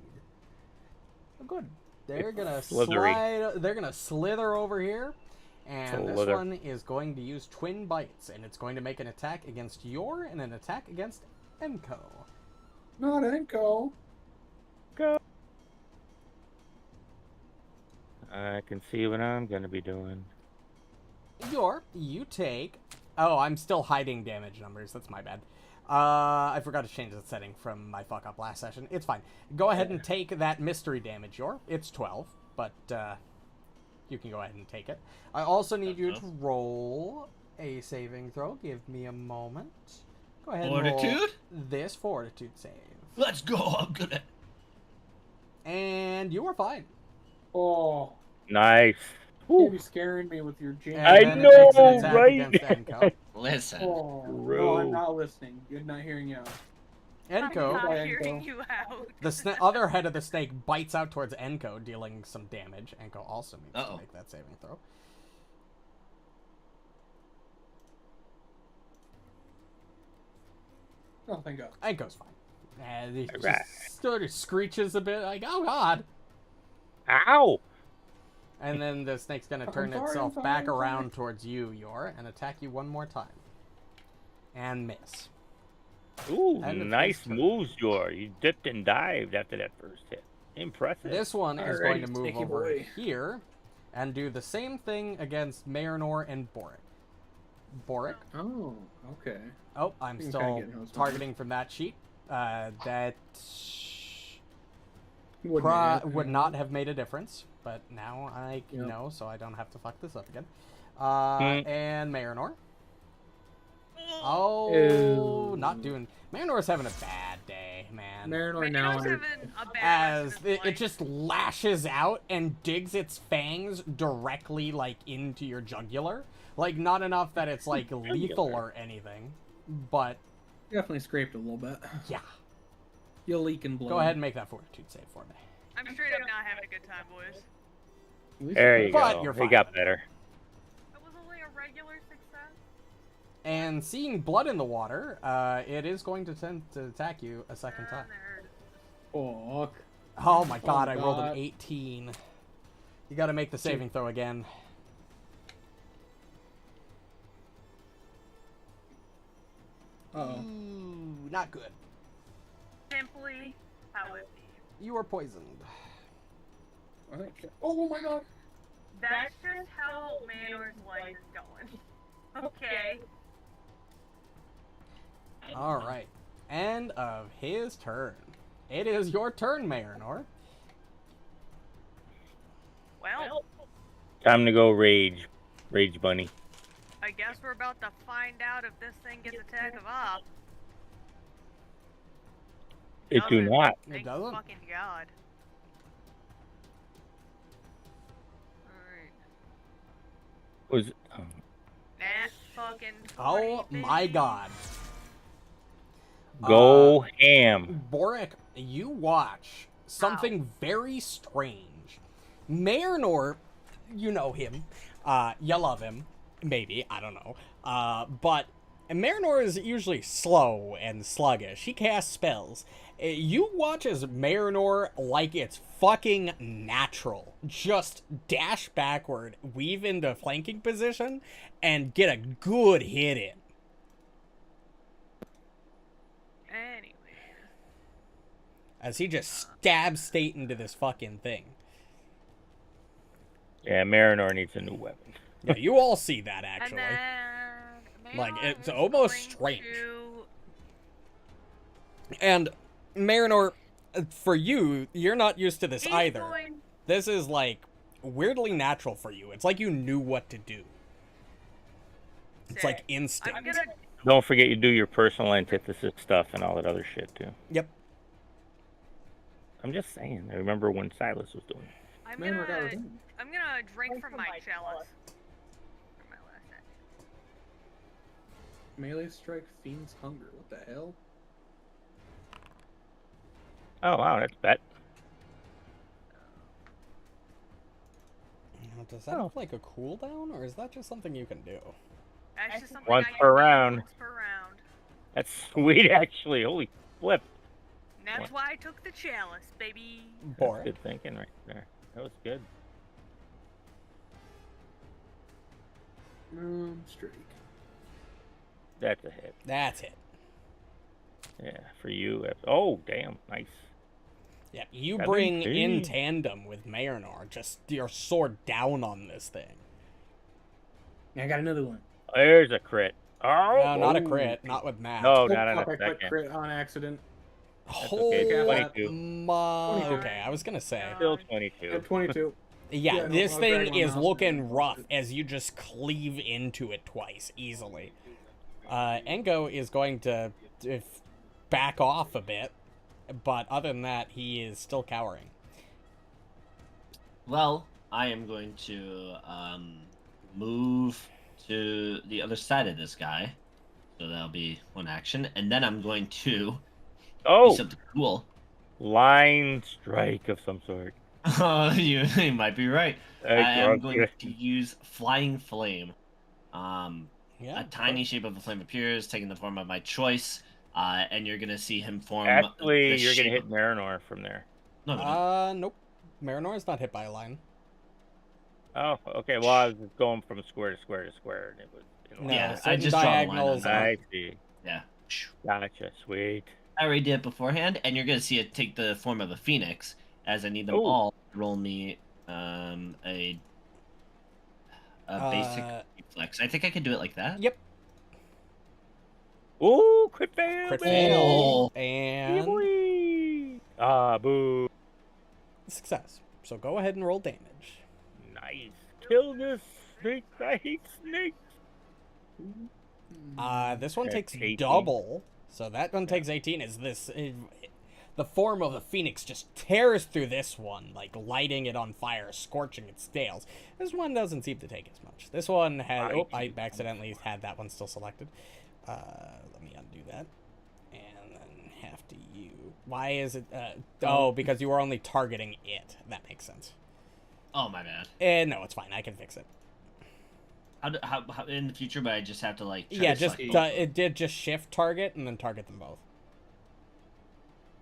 Oh, good. They're It's gonna slithery. slide. They're gonna slither over here, and this Slither. one is going to use twin bites, and it's going to make an attack against Yor and an attack against Enko. Not Enko. I can see what I'm gonna be doing. Yor, you take. Oh, I'm still hiding damage numbers. That's my bad. I forgot to change the setting from my fuck up last session. It's fine. Go ahead and take that mystery damage, Yor. It's 12, but you can go ahead and take it. I also need you to roll a saving throw. Give me a moment. Go ahead and roll Fortitude? this fortitude save. Let's go. I'm good at. And you are fine. Oh, Nice. you be scaring me with your jinx. And I then it makes an know, attack right? against Enko. Listen. Oh, no, Bro. I'm not listening. You're not hearing you out. Enko, I'm Bye, not hearing Enko. you out. the other head of the snake bites out towards Enko, dealing some damage. Enko also needs to Uh-oh. make that saving throw. Oh, thank God. Enko's fine. And he Alright. just sort of screeches a bit, like, oh god! Ow! And then the snake's gonna I'm turn sorry, itself I'm sorry, back I'm sorry. around towards you, Yor, and attack you one more time. And miss. Ooh, And it's nice his turn. moves, Yor. You dipped and dived after that first hit. Impressive. This one is Alrighty, going to move snaky over boy. here and do the same thing against Marynor and Borraeck. Borraeck. Oh, okay. Oh, I'm I'm kinda still getting those targeting from that sheet. That Wouldn't have, would not have made a difference, but now I Yep. know, so I don't have to fuck this up again. Hmm. And Marynor. Oh, Ew. not doing. Marynor's having a bad day. man. Marynor now Miniko's under. having a bad As rest of his it life. just lashes out and digs its fangs directly, like, into your jugular. Like, not enough that it's, like, lethal or anything, but, Definitely scraped a little bit. yeah. You'll leak in blood. Go ahead and make that fortitude save for me. I'm straight up not having a good time, boys. At least There you But go. you're It fine. got better. That was only a regular success. And seeing blood in the water, it is going to tend to attack you a second time. There. Fuck. Oh my god, Oh I rolled an God. 18. You gotta make the saving throw again. Uh-oh. Ooh, not good. Simply how it be. You are poisoned. I think- Oh my god. That's just how Manor's life is going. Okay. Alright. End of his turn. It is your turn, Marynor. Well, Time to go rage. Rage bunny. I guess we're about to find out if this thing gets attack of op. It do Doesn't. not. Thank doesn't? fucking God. Alright. Was That fucking 40, Oh my baby. god. go ham. Borraeck, you watch something very strange. Marynor, you know him. You love him. Maybe, I don't know. But Marynor is usually slow and sluggish. He casts spells. You watch as Marynor, like it's fucking natural, just dash backward, weave into flanking position, and get a good hit in. Anyway. As he just stabs State into this fucking thing. Yeah, Marynor needs a new weapon. Yeah, you all see that, actually. And then Like, Maynor it's is almost going strange. to- And, Marynor, for you, you're not used to this he's either. going- This is, like, weirdly natural for you. It's like you knew what to do. It's like Sick. instinct. I'm gonna Don't forget you do your personal antithesis stuff and all that other shit too. Yep. I'm just saying. I remember when Silas was doing it. I'm Marynor got gonna revenge. I'm gonna drink from my chalice. For my last action. Melee strike fiend's hunger. What the hell? Oh wow, that's bet. Now, does that Oh. look like a cooldown, or is that just something you can do? That's just something Once I can per do round. once per round. That's sweet actually. Holy flip. And that's why I took the chalice, baby. That's Borraeck. good thinking right there. That was good. Streak. That's a hit. That's it. Yeah, for you. Oh, damn. Nice. Yeah, you 17. bring in tandem with Marynor, just your sword down on this thing. I got another one. There's a crit. Oh, No, not a oh. crit, not with Matt. No, Oh, not on fuck, a I clicked second. crit on accident. Holy okay, 22. Okay, I was gonna say. Still I 22. have 22. Yeah, Yeah, no, this I'll thing drag my is mouse looking down. rough as you just cleave into it twice easily. Engo is going to back off a bit, but other than that, he is still cowering. Well, I am going to move to the other side of this guy. So that'll be one action. And then I'm going to do Oh, something cool. line strike of some sort. Oh, you might be right. I am going to use Flying Flame. Yeah. A tiny shape of a flame appears, taking the form of my choice. And you're going to see him form. Actually, the you're gonna shape hit of- Marynor from there. No, we don't. Nope. Marynor is not hit by a line. Oh, okay. Well, I was just going from square to square to square, and it was. In No, line. Yeah, I certain just draw the line diagonals on are- I see. Yeah. Gotcha. Sweet. I already did it beforehand, and you're gonna see it take the form of a phoenix, as I need them Ooh. all to roll me a basic reflex. I think I could do it like that. Yep. Ooh, crit fail. Crit baby. fail. And Wee-wee. Ah, boo. success. So go ahead and roll damage. Nice. Kill this snake. I hate snakes. This one That's takes 18. double. So that one takes 18. Is this... the form of the phoenix just tears through this one, like lighting it on fire, scorching its scales. This one doesn't seem to take as much. This one had... Oh, I accidentally had that one still selected. Let me undo that. And then have to use... Why is it... Oh, because you were only targeting it. That makes sense. Oh, my bad. No, it's fine. I can fix it. How in the future, but I just have to like. Yeah, just it did just shift target and then target them both.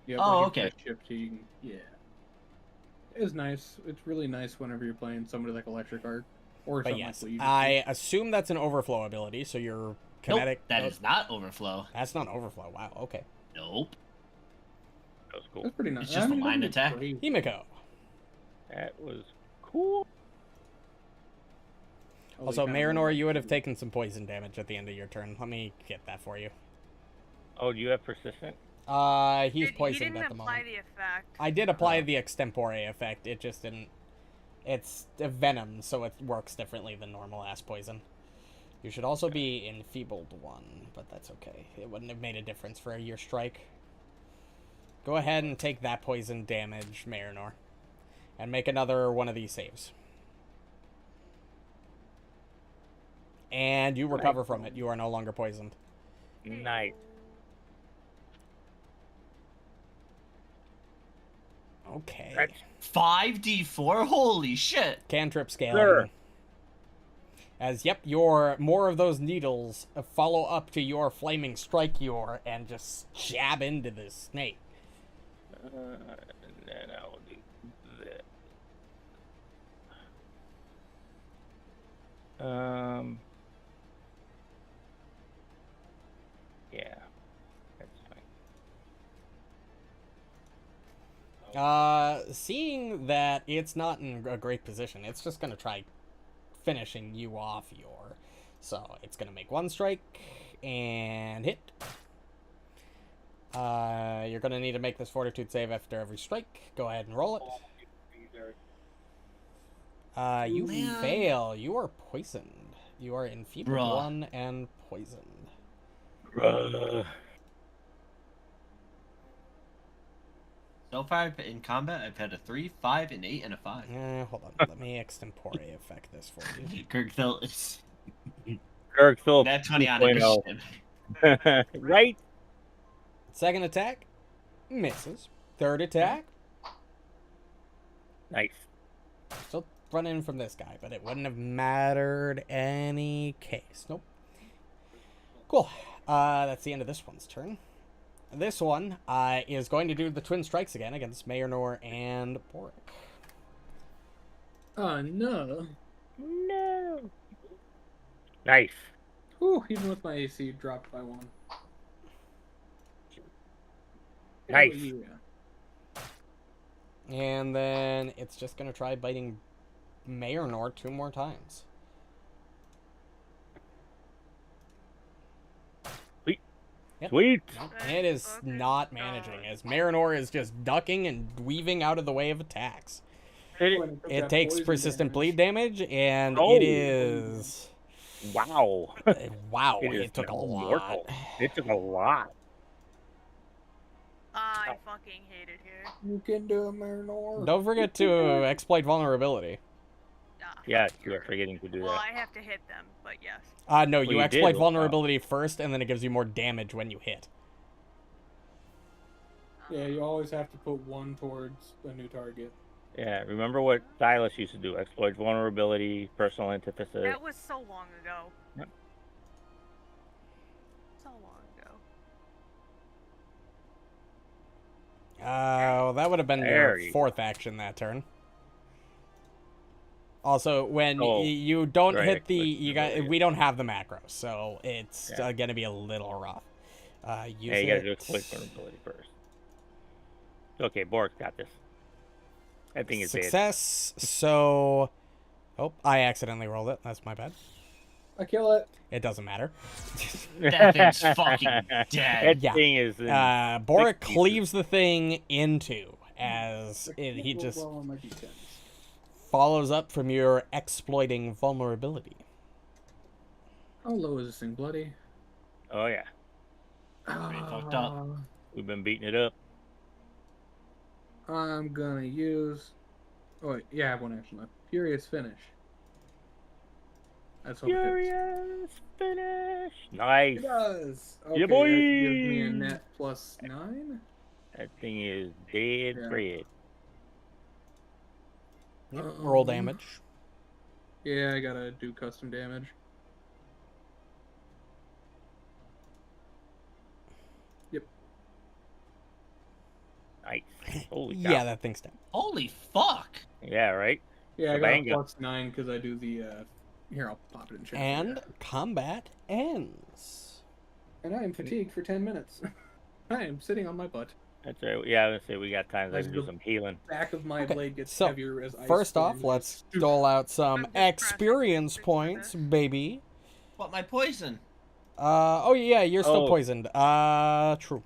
Yeah, Oh, like, if okay. that shift, you can, yeah. It's nice. It's really nice whenever you're playing somebody like Electric Arc or But something yes, like that. I assume that's an overflow ability, so your kinetic... Nope, that is not overflow. That's not overflow. Wow, okay. Nope. That was cool. That's pretty nice. It's just a line it doesn't attack. get crazy. Himiko. That was cool. Also, Holy cow, Marynor, man. you would have taken some poison damage at the end of your turn. Let me get that for you. Oh, do you have persistent? He's He poisoned didn't at the apply moment. the effect. I did apply the extempore effect. It just didn't... It's a venom, so it works differently than normal ass poison. You should also be enfeebled 1, but that's okay. It wouldn't have made a difference for your strike. Go ahead and take that poison damage, Marynor. And make another one of these saves. And you recover from it. You are no longer poisoned. Nice. Okay. That's 5d4. Holy shit. Cantrip scaling. Sure. As, yep, more of those needles follow up to your flaming strike and just jab into this snake. and then I'll do that. Yeah, that's fine. Seeing that it's not in a great position, it's just gonna try finishing you off so it's gonna make 1 strike and hit. You're gonna need to make this fortitude save after every strike. Go ahead and roll it. You Man. fail. You are poisoned. You are enfeebled Bruh. 1 and poisoned. So far in combat, I've had a 3, 5, an 8, and a 5. Hold on. Let me extempore effect this for you. Kirkville is Kirkville that 20 on 2.0. initiative. Right? Second attack, misses. Third attack, Nice. still running from this guy, but it wouldn't have mattered any case. Nope. Cool. That's the end of this one's turn. This one is going to do the twin strikes again against Marynor and Borraeck. Oh, no. No. Nice. Whew, even with my AC dropped by 1. Nice. Oh, yeah. And then it's just going to try biting Marynor 2 more times. Yep. Sweet. Nope, it is not managing, as Marynor is just ducking and weaving out of the way of attacks. It takes persistent bleed damage, and Oh. it is... Wow. Wow, It is it took a now lot. mortal. It took a lot. I fucking hate it here. You can do it, Marynor. Don't forget to exploit vulnerability. Yes, you are forgetting to do Well, that. I have to hit them, but yes. No, you you exploit did. vulnerability first, and then it gives you more damage when you hit. Yeah, you always have to put 1 towards a new target. Yeah, remember what Silas used to do? Exploit vulnerability, personal antithesis. That was so long ago. Yep. So long ago. Well, that would have been There your you 4th action that turn. Also, when Oh, you don't right, hit the, exploit you got, vulnerability. we don't have the macros, so it's Yeah. gonna be a little rough. Use Yeah, you gotta do it. exploit vulnerability first. Okay, Bork got this. That thing is dead. Success. So, oh, I accidentally rolled it. That's my bad. I kill it. It doesn't matter. That thing's fucking dead. That Yeah. thing is. Borraeck pieces. cleaves the thing in 2 as he Roll just well on my d10s. follows up from your exploiting vulnerability. How low is this thing, bloody? Oh yeah, Pretty fucked up. we've been beating it up. I'm gonna use. Oh wait, yeah, I have one action left. Furious Finish. That's what it is. Furious finish. Nice. It does. Okay, Yeah, boy. that gives me a net +9. That thing is dead Yeah. bread. Yep. Roll Um, damage. Yeah, I gotta do custom damage. Yep. Nice. Holy cow. Yeah, that thing's down. Holy fuck! Yeah, right? Yeah, I got a Kabanga. +9 because I do the. Here, I'll pop it in chat. And combat ends. And I am fatigued for 10 minutes. I am sitting on my butt. That's right. Yeah, I was gonna say we got time. I can do some healing. Back of my Okay, blade gets so, heavier as ice. First off, forms. let's dole out some I'm just experience pressing points, this. baby. What, my poison? Oh yeah, you're still Oh. poisoned. True.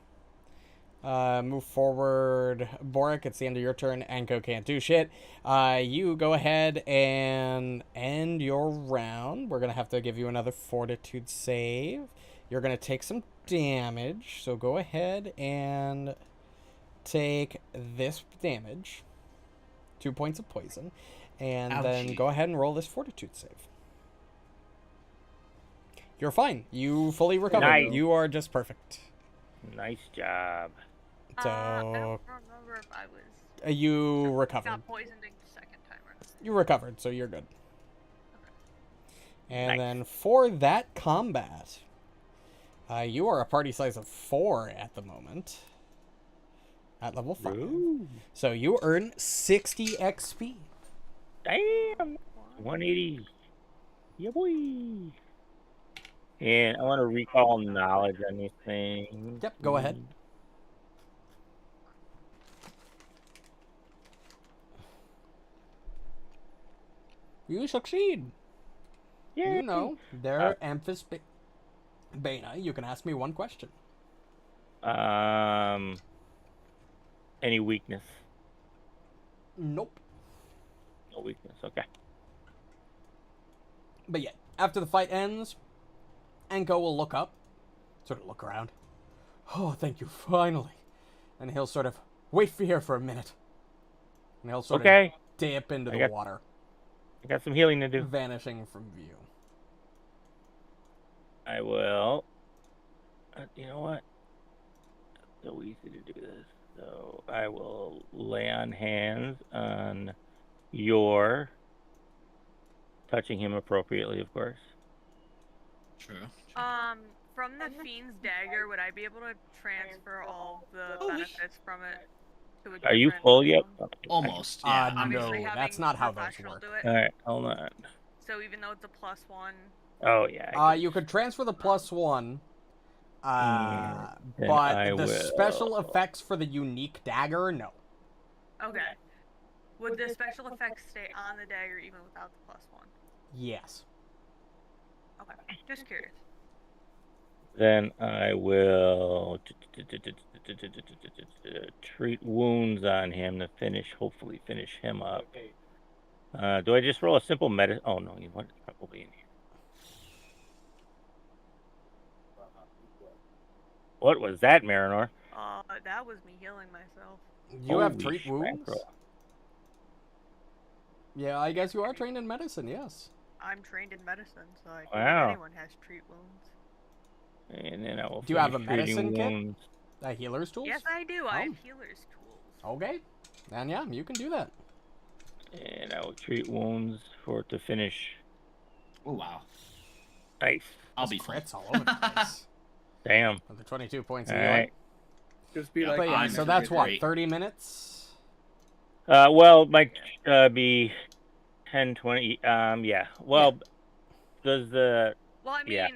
Move forward, Borraeck. It's the end of your turn. Anko can't do shit. You go ahead and end your round. We're gonna have to give you another fortitude save. You're gonna take some damage, so go ahead and take this damage. 2 points of poison, and then Ouchie. go ahead and roll this fortitude save. You're fine. You fully recovered. Nice. You are just perfect. Nice job. So I don't remember if I was you recovered. got poisoned a second time or not. You recovered, so you're good. And Nice. then for that combat, you are a party size of 4 at the moment. At level 5. Ooh. So you earn 60 XP. Damn. 180. Yeah, boy. And I want to recall knowledge on these things. Yep, go ahead. You succeed. Yeah. You know, they're Amphis Bana. You can ask me one question. Any weakness? Nope. No weakness. Okay. But yeah, after the fight ends, Anko will look up, sort of look around. Oh, thank you, finally. And he'll sort of wait for here for a minute. And he'll sort Okay. of dip into I the got- water, I got some healing to do. vanishing from view. I will. You know what? It's so easy to do this. So I will lay on hands on your, touching him appropriately, of course. True. From the Fiend's Dagger, would I be able to transfer all the benefits from it to a Are you different full yet? one? Almost. Yeah. No, Obviously, that's having not how those professional work. do it, All right, hold on. so even though it's a +1, Oh yeah. You could transfer the +1, then but I the will. special effects for the unique dagger, no. okay. Would the special effects stay on the dagger even without the +1? Yes. Okay, just curious. Then I will treat wounds on him to hopefully finish him up. Do I just roll a simple medicine? Oh no, you want it probably in here. What was that, Marynor? That was me healing myself. You have Holy treat wounds? mackerel. Yeah, I guess you are trained in medicine, yes. I'm trained in medicine, so I think Wow. anyone has treat wounds. And then I will. Do you have a finish treating medicine kit? Mm. A healer's tools? Yes, I do. I Oh. have healer's tools. Okay. Then yeah, you can do that. And I will treat wounds to finish. Oh wow. Nice. I'll Those be fine. crits all over the place. Damn. With the 22 points All of healing. right. Just be Yeah, like. But yeah, I'm so that's what, great. 30 minutes? Well, it might be 10, 20. Yeah. Well, does the Well, I mean, Yeah.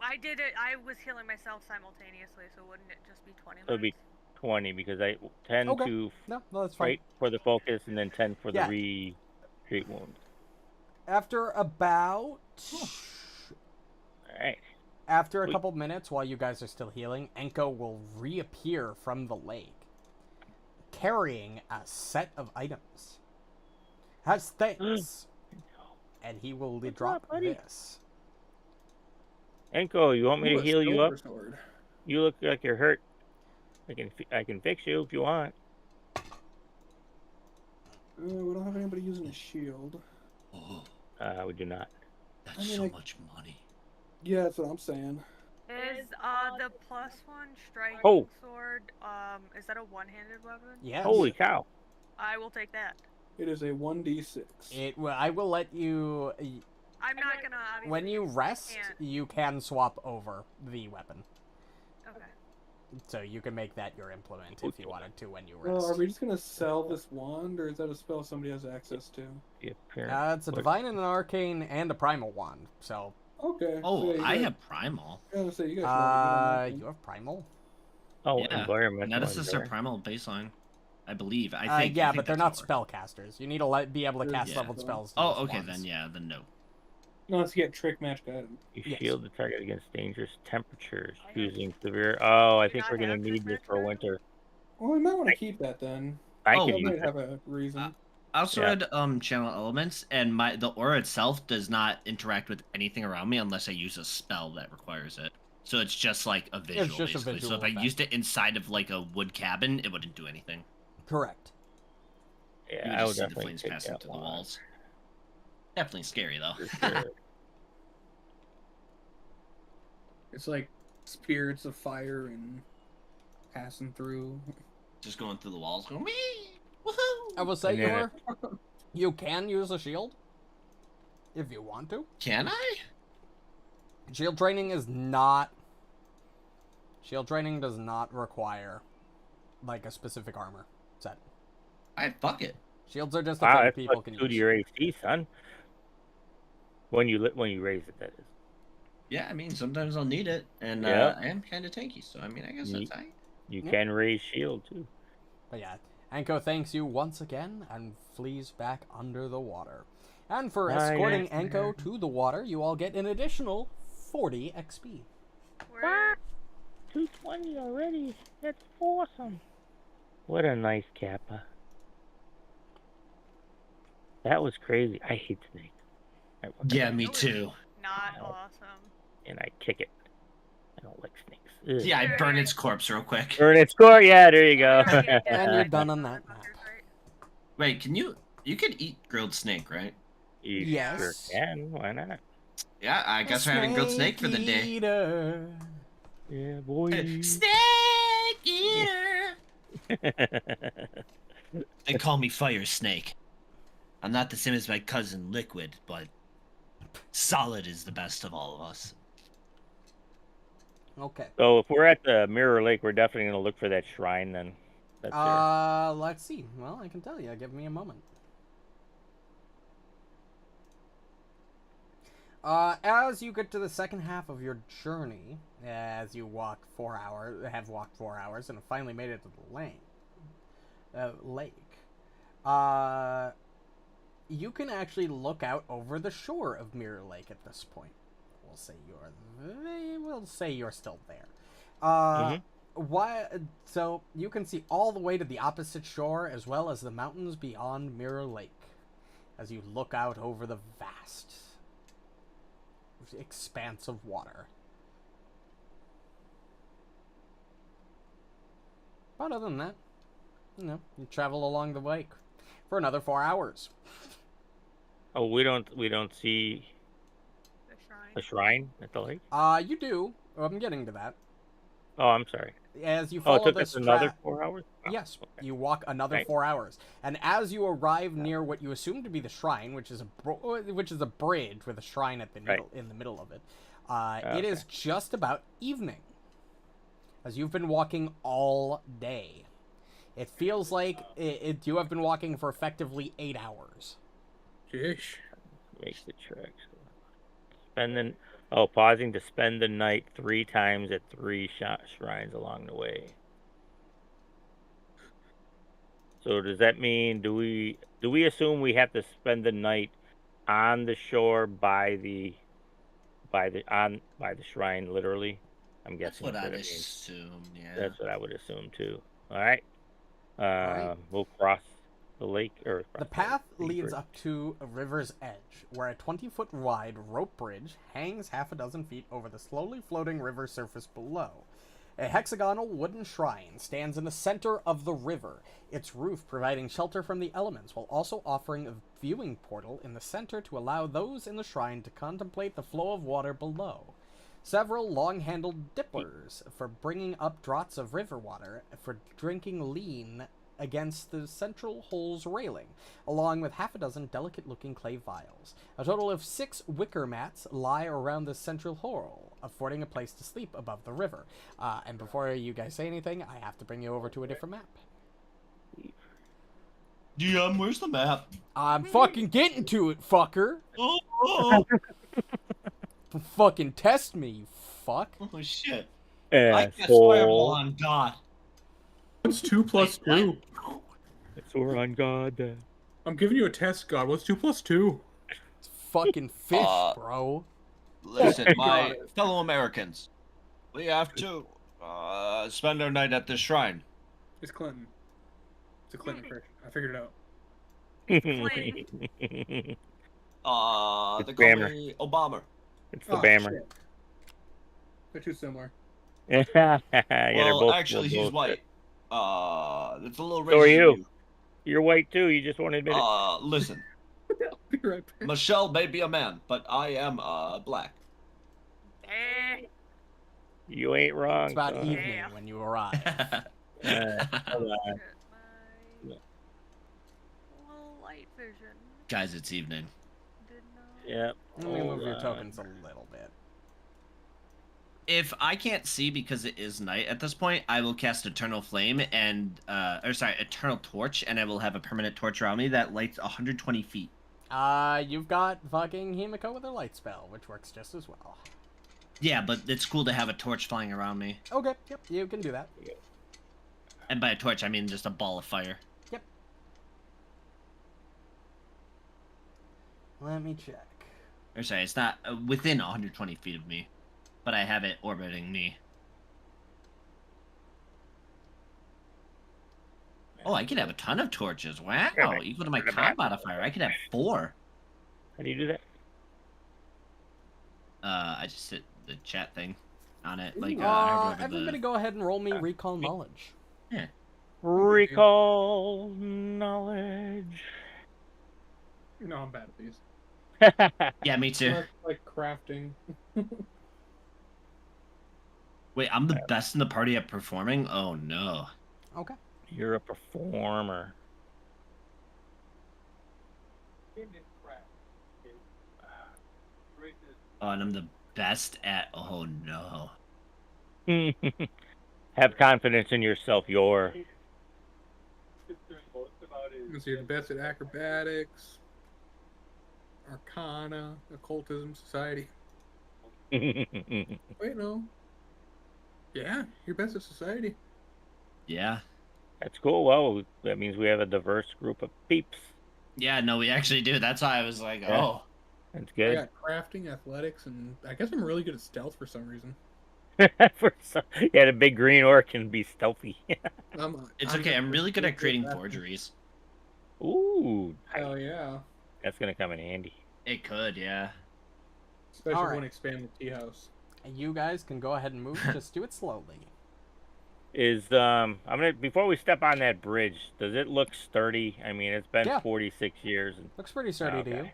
I did it. I was healing myself simultaneously, so wouldn't it just be 20 it'll be minutes? 20 because I 10 Okay. to No, that's fine. fight for the focus and then 10 for Yeah. the treat wounds. After about... All right. After a Wait. couple minutes, while you guys are still healing, Anko will reappear from the lake, carrying a set of items. As thanks. And he will What's drop up, buddy? this. Enko, you want me Ooh, to a heal you up? silver sword. You look like you're hurt. I can fix you if you want. We don't have anybody using a shield. Oh, We do not. that's I mean, so like- much money. Yeah, that's what I'm saying. Is the +1 striking Oh. sword, is that a one-handed weapon? Yes. Holy cow! I will take that. It is a 1d6. I will let you. I'm not gonna obviously. When you use- I rest, can't. you can swap over the weapon. Okay. So you can make that your implement if you wanted to when you Well, rest. are we just gonna sell this wand, or is that a spell somebody has access to? The apparent- It's a what- divine and an arcane and a primal wand. So, Okay. Oh, so yeah, I you have primal. guys, I was gonna say, you guys should all be good on that you then. have primal. Oh, Yeah. environmental. That is just their endurance. primal baseline, I believe. I think. Yeah, I think but they're not that's lower. spellcasters. You need to be able to Yeah. cast leveled spells. to Oh, use okay wands. then. Yeah, then no. No, it's get trick match guidance. You Yes. shield the target against dangerous temperatures, I have- using severe. Oh, I Do think not we're gonna have need this trick for match winter. Well, we might want to keep that then. I Oh, can That use might it. have a reason. I also Yeah. read channel elements, and the aura itself does not interact with anything around me unless I use a spell that requires it. So it's just like a visual, just a basically. visual So if I effect. used it inside of like a wood cabin, it wouldn't do anything. Correct. You Yeah, would I would just see the definitely flames take passing that through the one. walls. Definitely scary though. For sure. It's like spirits of fire and passing through. Just going through the walls, going wee, woohoo! I will say And then you can use a shield if you want to. Can I? Shield training is not. Shield training does not require like a specific armor set. Fuck it. Shields are just a Wow, thing that's people plus can 2 to use. your AC, son. When you raise it, that is. Yeah, I mean sometimes I'll need it, and Yeah. I am kind of tanky, so I mean I guess Ye- that's fine. You Yeah. can raise shield too. But yeah, Anko thanks you once again and flees back under the water. And for Ah, escorting yes. Anko to the water, you all get an additional 40 XP. Where 220 already. That's awesome. What a nice kappa. That was crazy. I hate snakes. Yeah, me That was- too. not Ow. awesome. And I kick it. I don't like snakes. Ugh. Yeah, I burn its corpse real quick. Burn it, score. Yeah, there you go. And you're done on that map. Right? Wait, you could eat grilled snake, right? You Yes. sure can. Why not? Yeah, I guess we're having grilled snake for the day. Eater. Yeah, boy. Snake eater. They call me Fire Snake. I'm not the same as my cousin Liquid, but Solid is the best of all of us. Okay. So if we're at the Mirror Lake, we're definitely gonna look for that shrine then. That's there. Let's see. Well, I can tell you. Give me a moment. As you get to the second half of your journey, as you walk 4 hours, have walked 4 hours, and have finally made it to the lake, you can actually look out over the shore of Mirror Lake at this point. We'll say you're still there. So you can see all the way to the opposite shore, as well as the mountains beyond Mirror Lake, as you look out over the vast expanse of water. But other than that, you travel along the lake for another 4 hours. Oh, we don't see The shrine. a shrine at the lake. You do. I'm getting to that. Oh, I'm sorry. As you Oh, follow it took this us another track. 4 hours. Oh, Yes, okay. you walk another Right. 4 hours, and as you arrive near what you assume to be the shrine, which is a bridge with a shrine at the Right. middle in the middle of it, it Okay. is just about evening. As you've been walking all day, it feels like you have been walking for effectively 8 hours. Sheesh. Make the trek. Pausing to spend the night 3 times at 3 shrines along the way. So does that mean do we assume we have to spend the night on the shore by the shrine literally? I'm That's guessing what that's I'd it means. assume, yeah. That's what I would assume too. All right. right. We'll cross the lake or The cross path the leads bridge. up to a river's edge, where a 20-foot wide rope bridge hangs half a dozen feet over the slowly floating river surface below. A hexagonal wooden shrine stands in the center of the river, its roof providing shelter from the elements while also offering a viewing portal in the center to allow those in the shrine to contemplate the flow of water below. Several long-handled dippers for bringing up draughts of river water for drinking lean against the central hole's railing, along with half a dozen delicate-looking clay vials. A total of 6 wicker mats lie around the central hole, affording a place to sleep above the river. And before you guys say anything, I have to bring you over to a different map. Where's the map? I'm fucking getting to it, fucker! Oh, Fucking test me, you fuck. oh shit. I guess fireball on God. What's 2 plus 2? It's on God. I'm giving you a test, God. What's 2 plus 2? It's fucking fish, bro. Listen, Okay, my got it. fellow Americans, we have to spend our night at the shrine. It's Clinton. It's a Clinton correction. I figured it out. Clinton. They It's call Bammer. me Obama. It's the Oh, Bammer. shit. They're too similar. Yeah, they're Well, both- actually, they're he's both- white. It's a little racist. So are you. of you. You're white too. You just won't admit it. Listen, I'll be right back. Michelle may be a man, but I am black. Eh. You ain't wrong. It's about son. evening Yeah. when you arrive. Hold on. Get my little light vision. Guys, it's evening. Did not. Yep. Let me move your Hold on. tokens a little bit. If I can't see because it is night at this point, I will cast Eternal Flame and, Eternal Torch, and I will have a permanent torch around me that lights 120 feet. You've got fucking Himiko with her light spell, which works just as well. Yeah, but it's cool to have a torch flying around me. Okay, yep, you can do that. And by a torch, I mean just a ball of fire. Yep. Let me check. Or sorry, it's not within 120 feet of me, but I have it orbiting me. Oh, I could have a ton of torches. Wow, equal to my con modifier. I could have 4. How do you do that? I just hit the chat thing on it. Like, hover over Everybody the... go ahead and roll me recall knowledge. Recall knowledge. No, I'm bad at these. Yeah, me too. Like crafting. Wait, I'm the best in the party at performing? Oh, no. Okay. You're a performer. Oh, and I'm the best at... Oh, no. Have confidence in yourself. You're. So you're the best at acrobatics, arcana, occultism, society. Wait, no. Yeah, you're best at society. Yeah. That's cool. Well, that means we have a diverse group of peeps. Yeah, no, we actually do. That's why I was like, Yeah. oh. That's I good. got crafting, athletics, and I guess I'm really good at stealth for some reason. Yeah, the big green orc can be stealthy. It's okay. I'm really good at creating forgeries. Ooh, Hell yeah. that's gonna come in handy. It could, yeah. Especially Alright. when expand the tea house. You guys can go ahead and move. Just do it slowly. I'm gonna before we step on that bridge. Does it look sturdy? I mean, it's been Yeah. 46 years. And, Looks pretty sturdy to you. okay.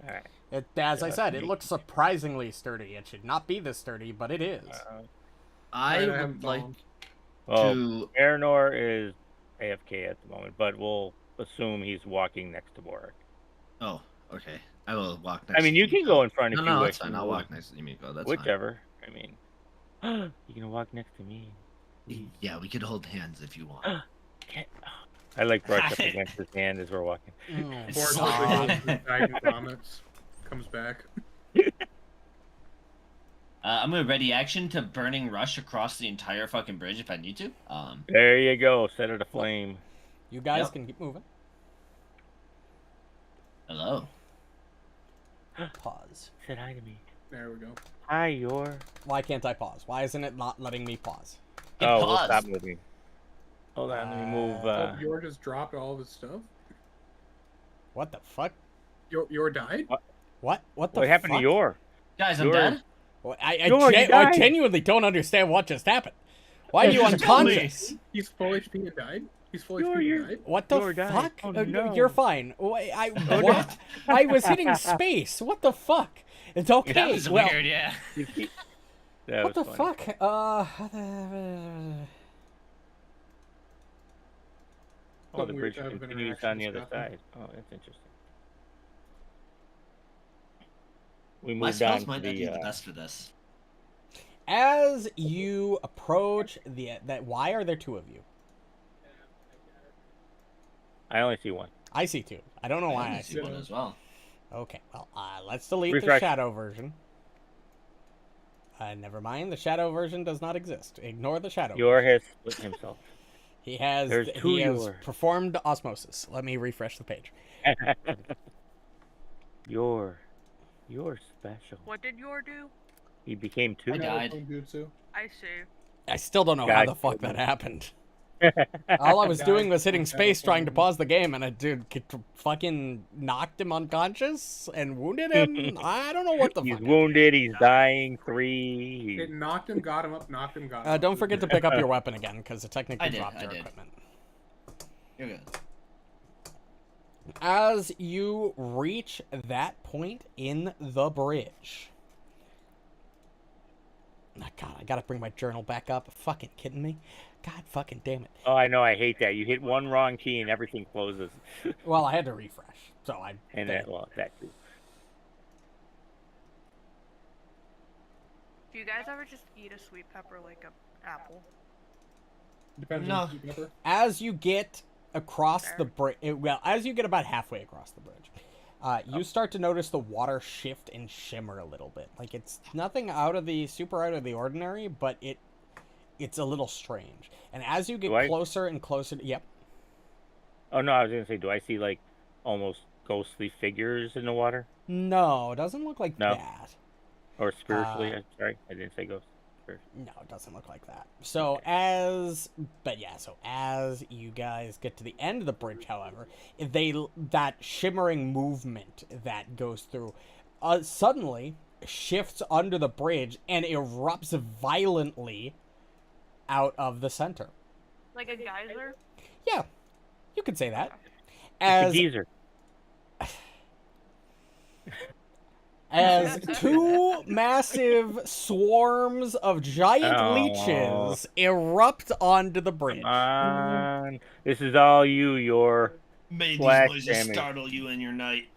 All right. As I Yeah, said, it neat. looks surprisingly sturdy. It should not be this sturdy, but it is. I Alright, would haven't like fallen. Well, to... Marynor is AFK at the moment, but we'll assume he's walking next to Borraeck. Oh, okay. I will walk next I mean, to you can go in front if No, you no, wish. that's fine. I'll walk next to Himiko. That's Whichever. I mean, you can walk next to me. fine. Yeah, we could hold hands if you want. I like brush up against his hand as we're walking. Mm. Or Stop. Titan vomits. Comes back. I'm gonna ready action to burning rush across the entire fucking bridge if I need to. There you go. Set it aflame. You guys Yep. can keep moving. Hello. Pause. Say hi to me. There we go. Hi, your. Why can't I pause? Why isn't it not letting me pause? Hit Oh, we'll pause. stop moving. Hold on, let me move. Oh, Yor just dropped all of his stuff. What the fuck? Yor died? What? What the What happened fuck? to your? Guys, I'm Yours. dead. Well, I Yor, you I died. genuinely don't understand what just happened. Why are you Just tell me. unconscious? He's full HP and died? He's full HP You're- and died? What the You're dying. fuck? Oh, no. You're fine. What? I was hitting space. What the fuck? It's okay. That was well, weird, yeah. That what the was funny. fuck? Oh, the Something bridge weird to have an continues interaction on the other with Scott. side. Oh, that's interesting. We My moved on spells to might not be the. the best for this. As you approach why are there two of you? I only see one. I see two. I don't know why I only see see one as well. Okay, well, let's delete the Refresh. shadow version. Never mind, the shadow version does not exist. Ignore the shadow. Yor has split himself. He has There's two he has Yor. performed osmosis. Let me refresh the page. You're special. What did your do? He became two. I died. Jutsu. I see. I still don't know how God. the fuck that happened. All I was doing was hitting space trying to pause the game, and it fucking knocked him unconscious and wounded him. I don't know what the He's fuck. wounded. He's dying. 3. It knocked him, got him up, knocked him, got him up. Don't forget to pick up your weapon again, because it technically I did, dropped I your did. equipment. You're good. As you reach that point in the bridge. Oh, God, I gotta bring my journal back up. Fucking kidding me? God fucking damn it. Oh, I know. I hate that. You hit one wrong key and everything closes. Well, I had to refresh, so I... And that too. Do you guys ever just eat a sweet pepper like a apple? Depends No. on the pepper. As you get across the bridge... Well, as you get about halfway across the bridge, you start to notice the water shift and shimmer a little bit. Like, it's nothing super out of the ordinary, but it's a little strange. And as you get closer and closer... Yep. Oh, no, I was going to say, do I see, like, almost ghostly figures in the water? No, it doesn't look like that. Or spiritually? Sorry, I didn't say ghost. No, it doesn't look like that. So as you guys get to the end of the bridge, however, that shimmering movement that goes through suddenly shifts under the bridge and erupts violently out of the center. Like a geyser? Yeah, you could say that. It's a geezer. As two massive swarms of giant leeches erupt onto the bridge. Come on. This is all you, your May these splash noises damage. startle you in your night.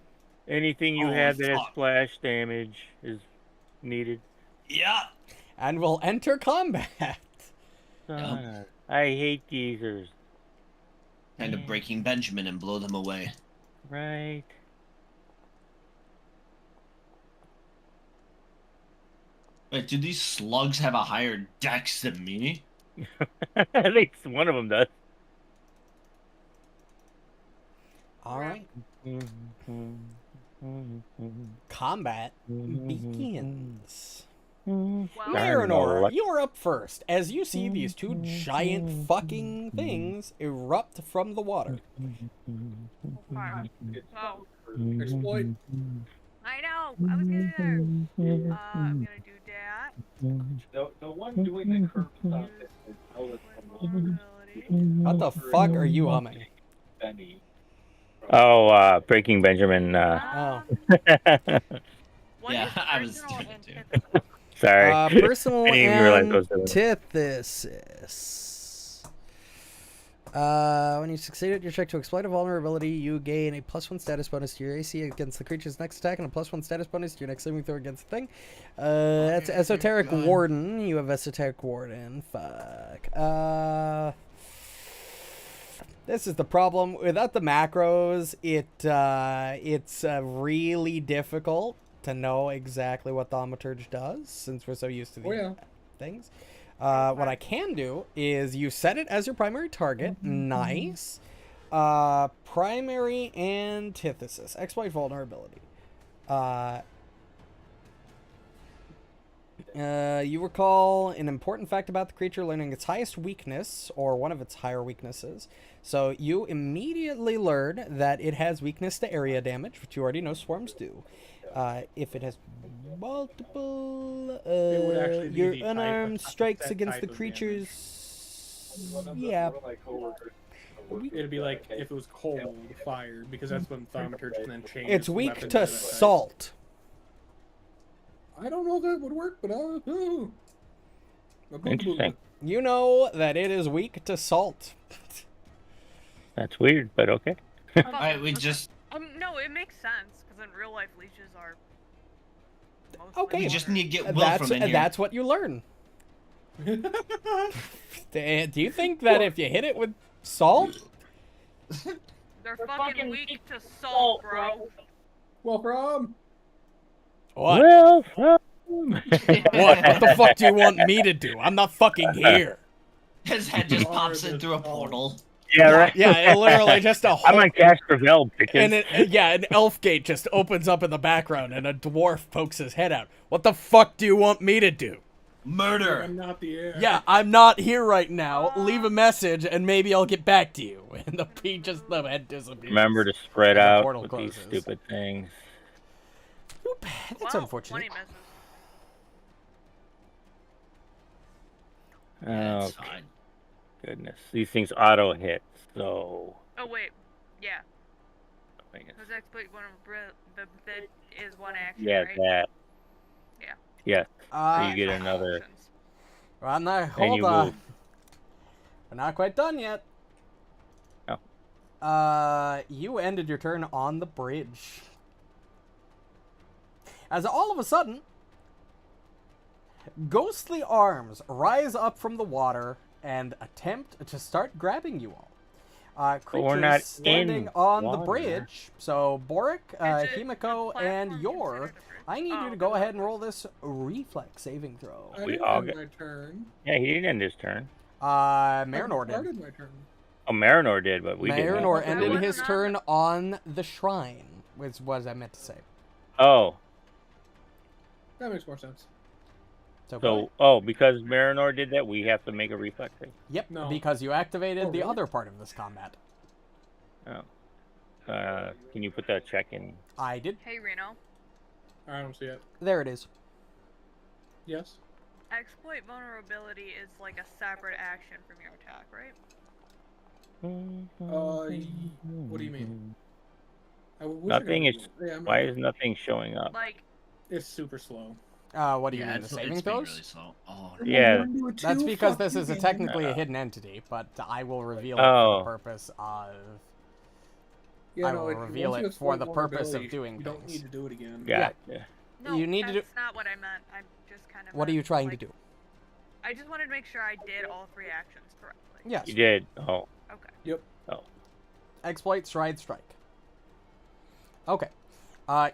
Anything you Oh, have that has fuck. splash damage is needed. Yeah. And we'll enter combat. God, I hate geezers. Kind of breaking Benjamin and blow them away. Right. Wait, do these slugs have a higher dex than me? At least one of them does. All right. Combat begins. Well, Marynor, you are up first. As you see these two giant fucking things erupt from the water. fine. Oh, Exploit. I know. I was gonna do there. I'm gonna do that. The one doing the curve stuff is Vulnerability. What the fuck are you humming? Benny. Oh, Breaking Benjamin. Oh. What Yeah, is I was personal doing it too. antithesis? Sorry. Personal I didn't even realize I was doing it. antithesis. When you succeed at your check to exploit a vulnerability, you gain a +1 status bonus to your AC against the creature's next attack and a +1 status bonus to your next saving throw against the thing. That's Esoteric Warden. You have Esoteric Warden. Fuck. This is the problem. Without the macros, it's really difficult to know exactly what Thaumaturge does, since we're so used to these things. What I can do is you set it as your primary target. Nice. Primary antithesis. Exploit vulnerability. You recall an important fact about the creature, learning its highest weakness, or one of its higher weaknesses. So you immediately learn that it has weakness to area damage, which you already know swarms do. If it has multiple, would actually be your the type unarmed of- strikes that against type the of creature's Yeah. It'd be like if it was cold, fire, because that's when thaumaturge can then change. It's weak weapons to that type. salt. I don't know if that would work, but Interesting. You know that it is weak to salt. That's weird, but okay. All right, we just No, it makes sense because in real life leeches are. Okay. we just need to get Will That's from in here. that's what you learn. Do you think that if you hit it with salt? They're fucking weak to salt, bro. Well, from What? Well, What? What the fuck do you want me to do? I'm not fucking here. His head just pops in through a portal. yeah, right. Yeah, it literally just a I'm whole... on Castrovel, And bitches. an elf gate just opens up in the background and a dwarf pokes his head out. What the fuck do you want me to do? Murder. I'm not the air. Yeah, I'm not here right now. Leave a message and maybe I'll get back to you. And the head disappears. Remember to spread And the out portal with closes. these stupid things. Oop, that's Wow, unfortunate. 20 misses. Yeah, it's Oh, fine. goodness. These things auto hit, so... Oh wait, yeah. I guess- Because exploit one of the is one action, Yeah, right? that. Yeah. Yeah. Uh, you get another... Actions. well, I'm not. And Hold you on. move. We're not quite done yet. Oh. You ended your turn on the bridge. As all of a sudden, ghostly arms rise up from the water and attempt to start grabbing you all. Creatures we're not standing in on the water. bridge. So Borraeck, Is it Himiko, the and platform Yor, considered a I need bridge? you to Oh, go okay. ahead and roll this reflex saving throw. I We didn't all end get- my turn. Yeah, he didn't end his turn. Marynor I did. started my turn. Oh, Marinor did, but we didn't. Marynor I ended wasn't his on turn the- on the shrine, was what I meant to say. Oh, That makes more sense. So, go ahead. because Marinor did that, we have to make a reflex save. Yep, No. because you activated Oh, the really? other part of this combat. Oh. Can you put that check in? I did. Hey Reno, I don't see it. There it is. Yes. exploit vulnerability is like a separate action from your attack, right? What do you mean? I wish Nothing I could is. do it. Yeah, I'm Why not- is nothing showing up? Like, It's super slow. What do you Yeah, mean, the it's saving being throws? really slow. Oh, no. Yeah. That's because this is technically a hidden entity, but I will reveal it for Oh. the purpose of... Yeah, I no, will it- reveal once you it for exploit the purpose of vulnerability, doing You don't things. need to do it again. Gotcha. no, You need to that's not what I meant. I'm just kind of. What are you trying to like, do? I just wanted to make sure I did all 3 actions correctly. Yes. You did. Oh. Okay. Yep. Exploit, stride, strike. Okay.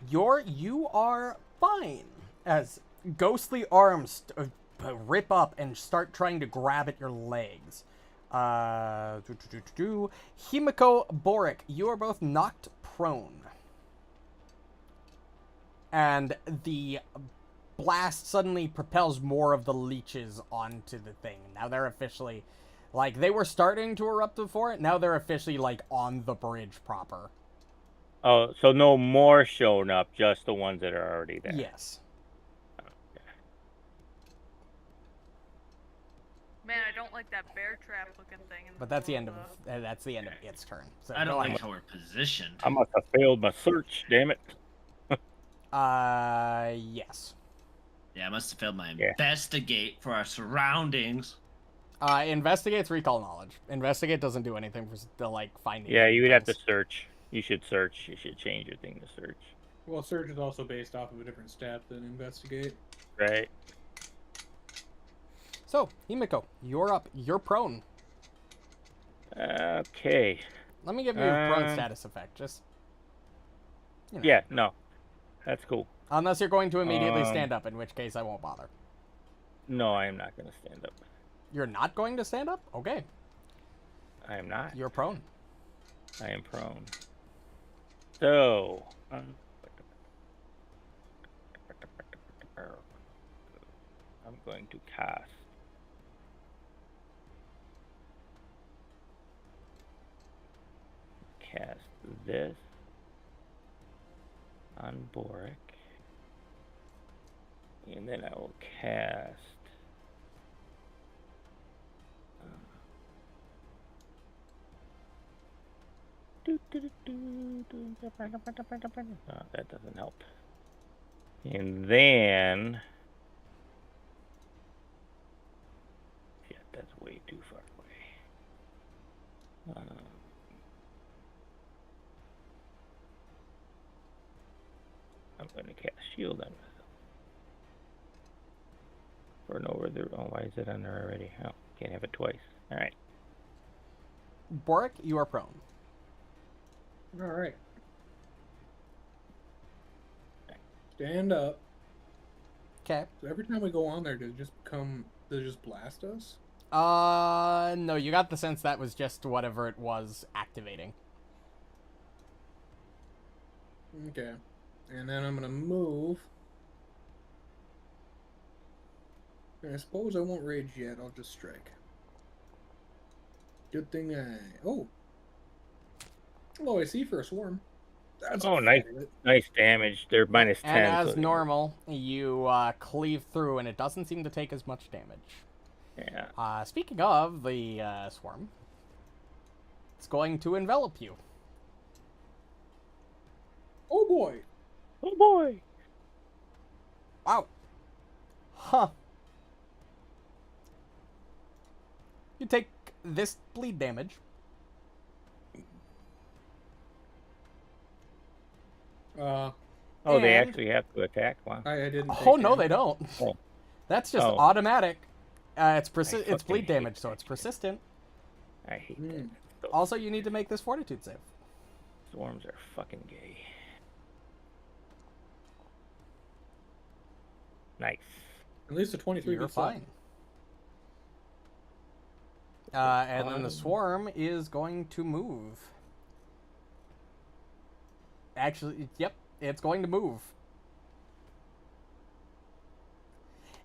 You are fine as ghostly arms rip up and start trying to grab at your legs. Himiko, Borraeck, you are both knocked prone. And the blast suddenly propels more of the leeches onto the thing. Now they're officially, like, they were starting to erupt before it. Now they're officially, like, on the bridge proper. Oh, so no more showing up, just the ones that are already there. Yes. Man, I don't like that bear trap looking thing. In But that's the end middle of that's the end of its turn. So I don't go like ahead. how we're positioned. I must have failed my search, damn it. Yes. Yeah, I must have failed my Yeah. investigate for our surroundings. Investigate's recall knowledge. Investigate doesn't do anything for the, like, finding. Yeah, you would have to things. search. You should search. You should change your thing to search. Well, search is also based off of a different stat than investigate. Right? So, Himiko, you're up. You're prone. Okay. Let me give you a prone Um, status effect, just. You know. Yeah, no. That's cool. Unless you're going to immediately stand up, in which case I won't bother. No, I am not going to stand up. You're not going to stand up? Okay. I am not. You're prone. I am prone. So. I'm going to cast. Cast this on Borraeck. And then I will cast That doesn't help. And then... Shit, that's way too far away. I'm going to cast shield on myself. For no other... Oh, why is it on there already? Oh, can't have it twice. Alright. Borraeck, you are prone. All right. Stand up. Okay. So every time we go on there, does it just come? Does it just blast us? No, you got the sense that was just whatever it was activating. Okay. And then I'm gonna move. And I suppose I won't rage yet. I'll just strike. Good thing I. Oh. Low AC for a swarm. That's Oh, nice. Nice damage. They're minus 10. And as so- normal, you cleave through, and it doesn't seem to take as much damage. Yeah. Speaking of the swarm, it's going to envelop you. Oh boy. Oh boy. Wow. Huh. You take this bleed damage. Uh, Oh, they And- actually have to attack. Wow. I didn't. Oh, take no, they damage. don't. Oh. That's just Oh. automatic. It's I it's fucking bleed hate damage, so that it's shit. persistent. I hate Hmm. that. Those Also, you need to make this fortitude save. swarms are fucking gay. Nice. At least a 23 You're beats that. fine. And then the swarm is going to move. Actually, yep, it's going to move.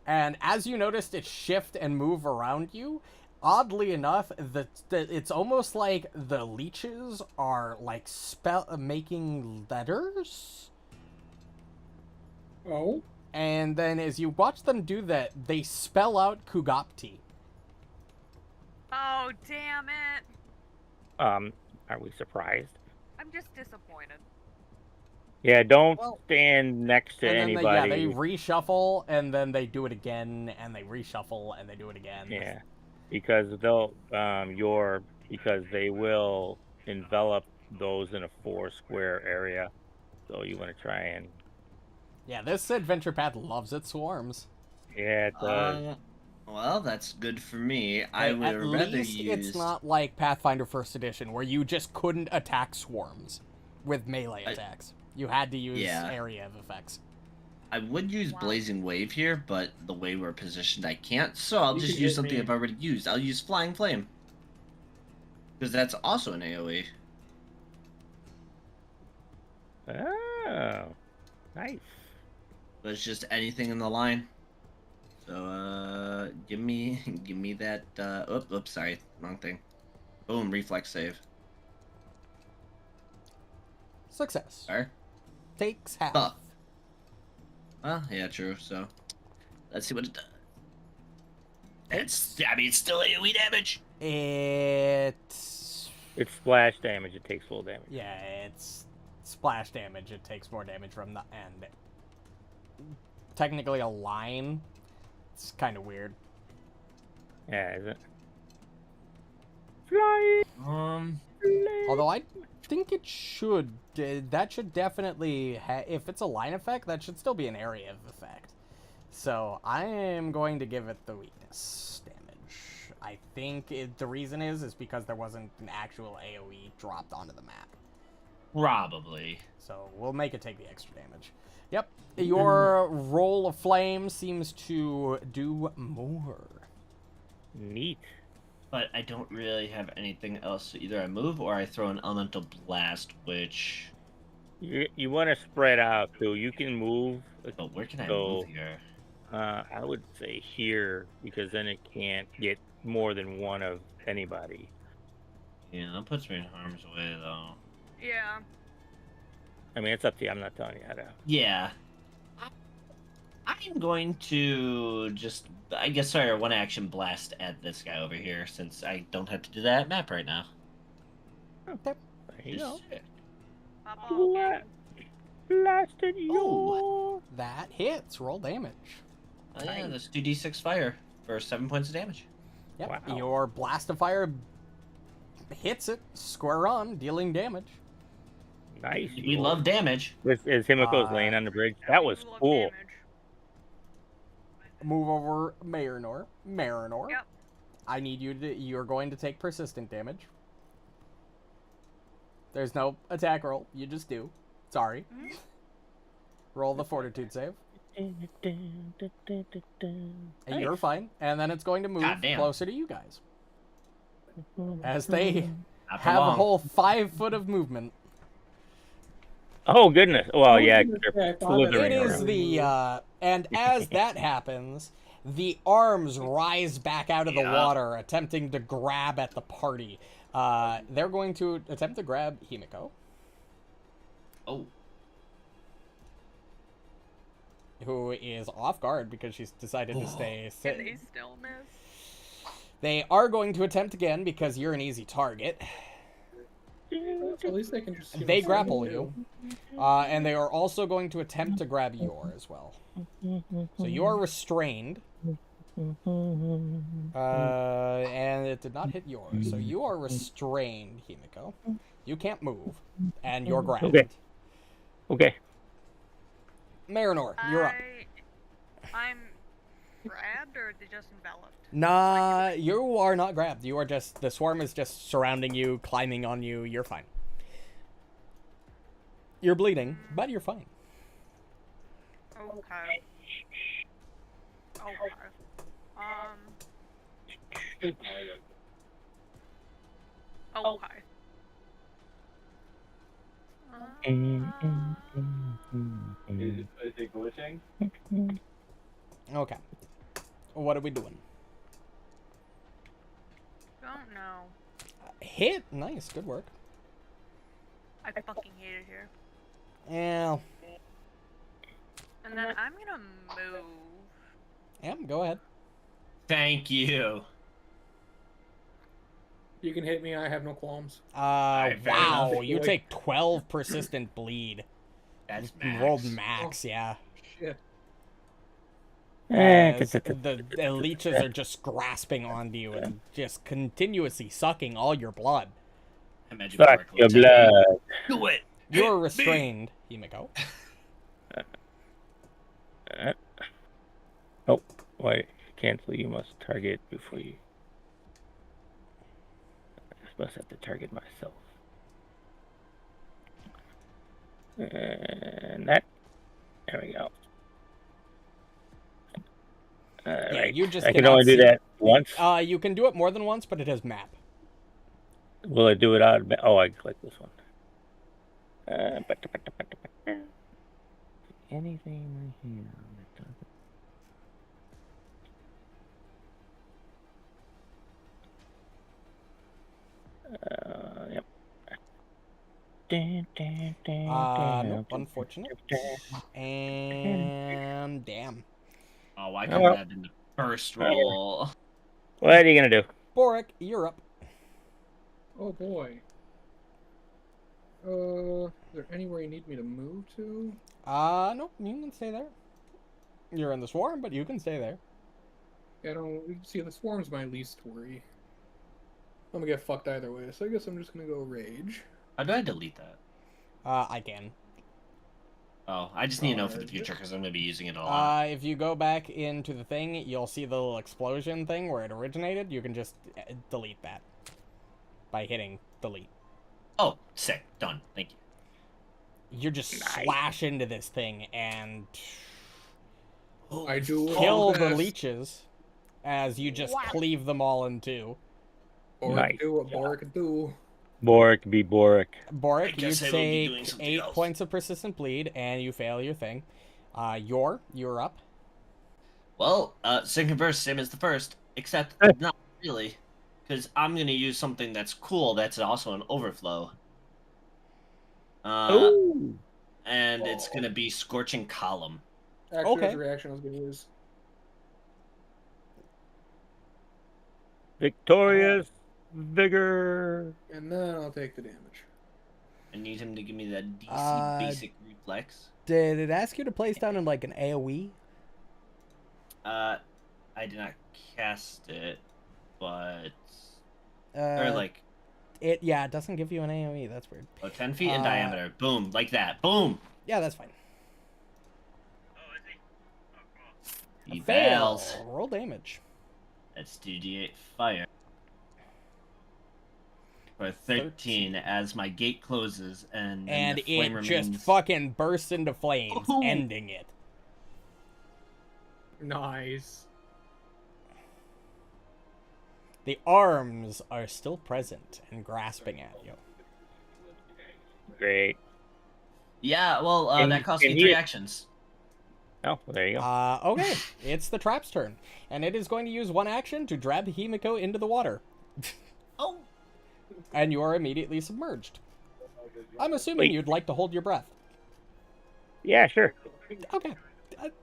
And as you noticed it shift and move around you, oddly enough, it's almost like the leeches are like making letters. Oh. And then as you watch them do that, they spell out Kugapti. Oh, damn it. Are we surprised? I'm just disappointed. Yeah, don't Well, stand next to And then anybody. they reshuffle, and then they do it again, and they reshuffle, and they do it again. Yeah, because they'll because they will envelop those in a 4-square area. So you want to try and Yeah, this adventure path loves its swarms. yeah, it does. Well, that's good for me. I At would rather least use. it's not like Pathfinder First Edition, where you just couldn't attack swarms with melee attacks. You had to use Yeah. area of effects. I would use Wow. Blazing Wave here, but the way we're positioned, I can't. So I'll You just can use hit something me. I've already used. I'll use Flying Flame. Because that's also an AoE. Oh, nice. But it's just anything in the line. So, give me that, oops, sorry, wrong thing. Boom, reflex save. Success. Sorry. Takes half. Oh. Well, yeah, true, so. Let's see what it does. It's still AoE damage. It's Splash damage. It takes full damage. yeah, it's splash damage. It takes more damage from the end. Technically a line. It's kind of weird. Yeah, is it? Fly. Although I think it should. That should definitely. If it's a line effect, that should still be an area of effect. So I am going to give it the weakness damage. I think the reason is because there wasn't an actual AoE dropped onto the map. Probably. So we'll make it take the extra damage. Yep. Your roll of flame seems to do more. Neat. But I don't really have anything else. So either I move or I throw an elemental blast, which. You want to spread out too. You can move. Oh, where can I So- move here? I would say here because then it can't get more than one of anybody. Yeah, that puts me in harm's way, though. Yeah. I mean, it's up to you. I'm not telling you how to. Yeah. I'm going to just, I guess, fire a one-action blast at this guy over here, since I don't have to do that map right now. I you go. Pop off. Blasted you. Oh. That hits. Roll damage. Oh yeah, that's 2d6 fire for 7 points of damage. Yep. Wow. Your blast of fire hits it square on, dealing damage. Nice. We love damage. As Himiko's laying on the bridge. That was We love cool. damage. Move over Marynor. Marynor. Yep. I need you to. You're going to take persistent damage. There's no attack roll. You just do. Sorry. Mhm. Roll the fortitude save. Nice. And you're fine. And then it's going to move Goddamn. closer to you guys. As they Not for have a long. whole 5 foot of movement. Oh goodness. Well, yeah. Yeah, It is the and as that happens, the arms rise back out of the Yeah. water, attempting to grab at the party. They're going to attempt to grab Himiko, Oh. who is off guard because she's decided to stay And sit. they still miss. They are going to attempt again because you're an easy target. At least they can just. They grapple you, and they are also going to attempt to grab Yor as well. So you are restrained. And it did not hit yours. So you are restrained, Himiko. You can't move, and you're grabbed. Okay. Marynor, you're up. I'm grabbed or are they just enveloped? Nah, you are not grabbed. You are just, the swarm is just surrounding you, climbing on you. You're fine. You're bleeding, but you're fine. Okay. Okay. Okay. Is it glitching? Okay. What are we doing? Don't know. Hit. Nice. Good work. I fucking hate it here. Yeah. And then I'm gonna move. Yeah, go ahead. Thank you. You can hit me. I have no qualms. fair Wow. enough. You take 12 persistent bleed. That's You max. rolled max, yeah. Shit. As the leeches are just grasping onto you and just continuously sucking all your blood. Imagine Suck Borraeck your looks at me. blood. Do it. You're restrained, Himiko. Oh, wait. Cancel. You must target before you. I must have to target myself. And that. There we go. Right. you just I can cannot only do see- that once. You can do it more than once, but it has map. Will I do it out? Oh, I click this one. Anything right here? Yep. Nope, unfortunate. And damn. Oh, why Oh, couldn't well. that have been the first roll? What are you gonna do? Borraeck, you're up. Oh boy. Is there anywhere you need me to move to? Nope, you can stay there. You're in the swarm, but you can stay there. I don't see the swarm's my least worry. I'm gonna get fucked either way, so I guess I'm just gonna go rage. How do I delete that? I can. Oh, I just need to know for the future because I'm going to be using it a lot. If you go back into the thing, you'll see the little explosion thing where it originated. You can just delete that by hitting delete. Oh, sick. Done. Thank you. You just slash into this thing and I do kill all the best. leeches as you just cleave them all in two. Or Nice. do what Borraeck do. Borraeck be Borraeck. Borraeck, you guess I will be doing take something 8 else. points of persistent bleed and you fail your thing. You're up. Well, second verse, same as the first, except not really. Because I'm going to use something that's cool that's also an overflow. Ooh. And it's going to be Scorching Column. Actually, Okay. that's a reaction I was gonna use. Victorious vigor. And then I'll take the damage. I need him to give me that DC basic reflex. Did it ask you to place down in like an AoE? I did not cast it, but Uh, or like it doesn't give you an AoE. That's weird. 10 feet in diameter. Boom, like that. Boom. Yeah, that's fine. Oh, is he? Oh, cool. A He fail. fails. Roll damage. That's 2d8 fire. For 13 as my gate closes and the flame it remains. just fucking bursts into flames, Ooh. ending it. Nice. The arms are still present and grasping at you. Great. Yeah, well, Can that you- cost can me you- 3 actions. Oh, well, there you go. Okay, it's the trap's turn, and it is going to use one action to drag Himiko into the water. Oh. And you are immediately submerged. I'm assuming Wait. you'd like to hold your breath. Yeah, sure. Okay,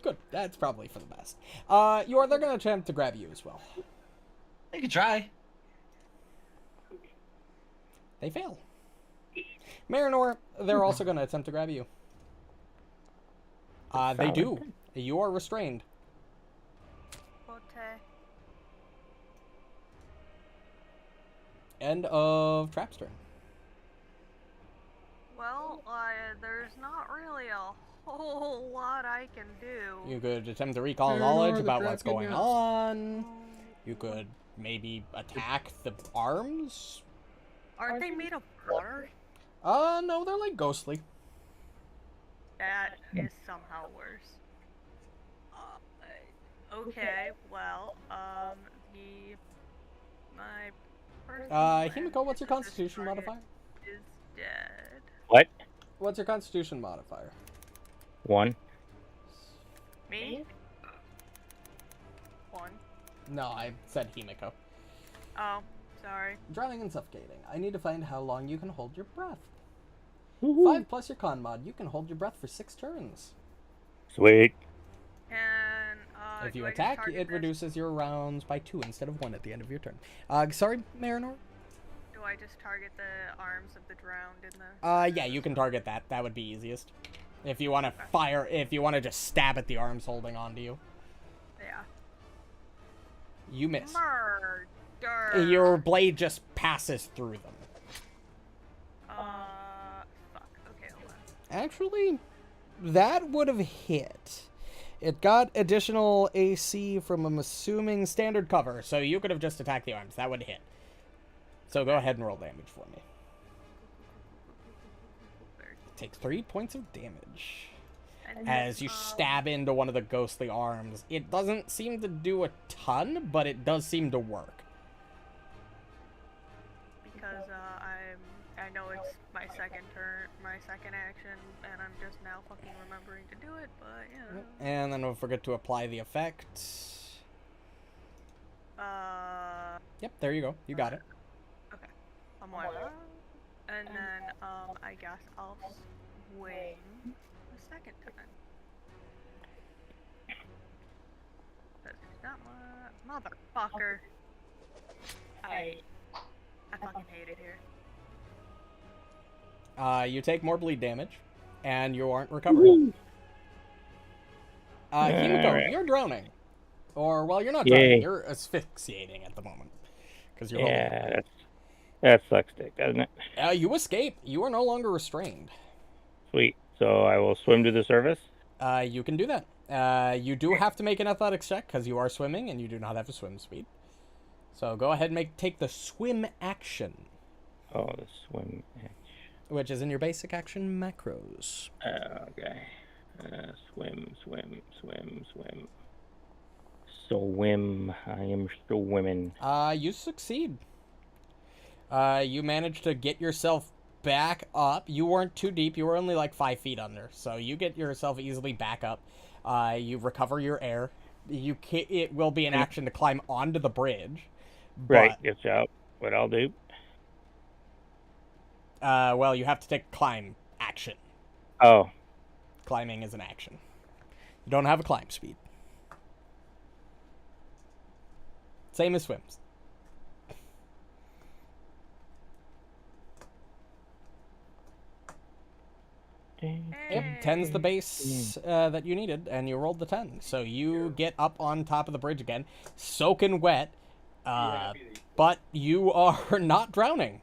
good. That's probably for the best. They're going to attempt to grab you as well. They could try. They fail. Marynor, they're also going to attempt to grab you. They do. You are restrained. Okay. End of Trap's turn. Well, there's not really a whole lot I can do. You could attempt to recall Marynor, knowledge the about trap what's getting going out. on. You could maybe attack the arms. Aren't they made of water? No, they're like ghostly. That is somehow worse. Okay, well, my person Himiko, what's your constitution modifier? is dead. What? What's your constitution modifier? 1. Me? One. No, I said Himiko. Oh, sorry. Drowning and suffocating. I need to find how long you can hold your breath. Woohoo. 5 plus your con mod. You can hold your breath for 6 turns. Sweet. And, If do you I just attack, target it this? reduces your rounds by 2 instead of 1 at the end of your turn. Sorry, Marynor? Do I just target the arms of the drowned in the... Yeah, you can target that. That would be easiest. If you want to fire, if you want to just stab at the arms holding onto you. Yeah. You miss. Murder! Your blade just passes through them. Fuck. Okay, hold on. Actually, that would have hit. It got additional AC from, I'm assuming, standard cover, so you could have just attacked the arms. That would hit. So go ahead and roll damage for me. Take 3 points of damage. And As you stab into one of the ghostly arms. It doesn't seem to do a ton, but it does seem to work. because I know it's my second turn, my second action, and I'm just now fucking remembering to do it, but yeah. And then don't forget to apply the effect. Yep, there you go. You got it. Okay. I'm on that. And then, I guess I'll swing the second time. That's not my motherfucker. I fucking hate it here. You take more bleed damage, and you aren't recovering. Himiko, Alright. you're drowning. Or, well, you're not Yay. drowning. You're asphyxiating at the moment. Because you're holding your Yeah, breath. that sucks dick, doesn't it? You escape. You are no longer restrained. Sweet. So I will swim to the surface. You can do that. You do have to make an athletics check because you are swimming and you do not have a swim speed. So go ahead and take the swim action, Oh, the swim. which is in your basic action macros. Okay. Swim. Swim. I am swimming. You succeed. You managed to get yourself back up. You weren't too deep. You were only like 5 feet under. So you get yourself easily back up. You recover your air. It will be an action to climb onto the bridge. Right. But, Good job. What I'll do. well, you have to take climb action. Oh. Climbing is an action. You don't have a climb speed. Same as swims. Yep, 10's the base that you needed, and you rolled the 10. So you get up on top of the bridge again, soaking wet, but you are not drowning.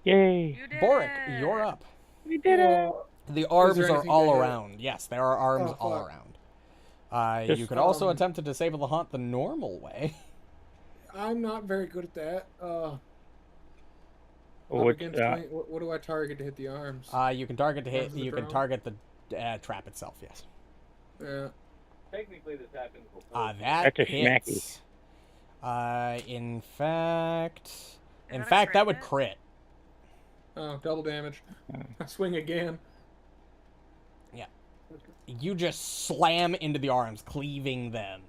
Yay! You did Borraeck, it. you're up. We did it! The arms there are anything all to hit? around. Yes, there are arms Oh, all fuck. around. You Just, could also attempt to disable the haunt the normal way. I'm not very good at that. Up Which, against what do I target to hit the arms? You can target to hit. Arms of the You can drown? target the trap itself. Yes. Yeah. Technically, this happened before. That That's a hits. In fact, Is that a that crit would hit? crit. Oh, double damage. I swing again. You just slam into the arms, cleaving them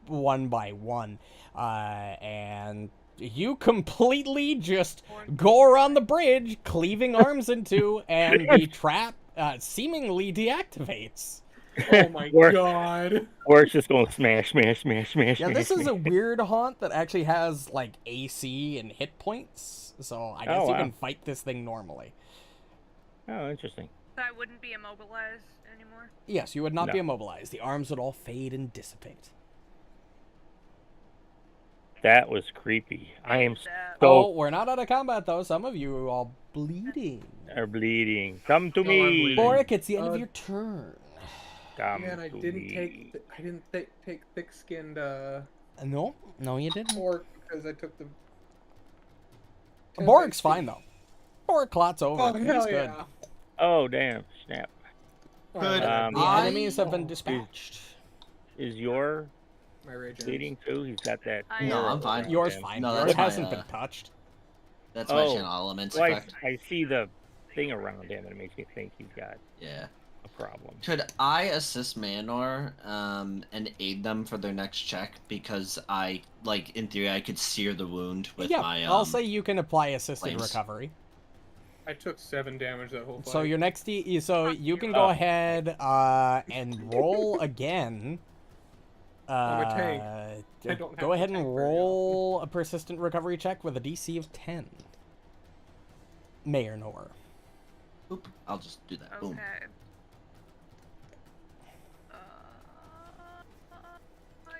one by one, and you completely just go around the bridge, cleaving arms into, and the trap seemingly deactivates. Oh my Or- god. Or it's just going smash, smash, smash, smash. Yeah, smash, this is a smash. weird haunt that actually has like AC and hit points, so I guess Oh, you wow. can fight this thing normally. Oh, interesting. So I wouldn't be immobilized anymore. Yes, you would not be No. immobilized. The arms would all fade and dissipate. That was creepy. I am That- Oh, so we're not out of combat though. Some of you are all bleeding. are bleeding. Come to No, I'm me. bleeding. Borraeck, it's the end of Uh, your turn. Come Yeah, and I to didn't me. take thick-skinned No, you didn't. orc because I took the. Borraeck's fine though. Borraeck clots over. Oh He's hell good. yeah! Oh, damn. Snap. Good. The I- enemies have been dispatched. Is your My rage ends. bleeding too? He's got that. I No, am. I'm fine. Yours Damn. fine. No, Yours that's my, hasn't been touched. That's my Oh. channel elements Well, effect. I see the thing around him, and it makes me think he's got Yeah. a problem. Could I assist Manor and aid them for their next check? Because in theory, I could sear the wound with Yeah, my. I'll say you can apply assisted flames. recovery. I took 7 damage that whole fight. So your next, so you can go ahead and roll again. I'm a tank. I don't Go have ahead to and tank very roll a persistent recovery check with a DC of 10. Marynor. Oop, I'll just do that. Boom. Okay.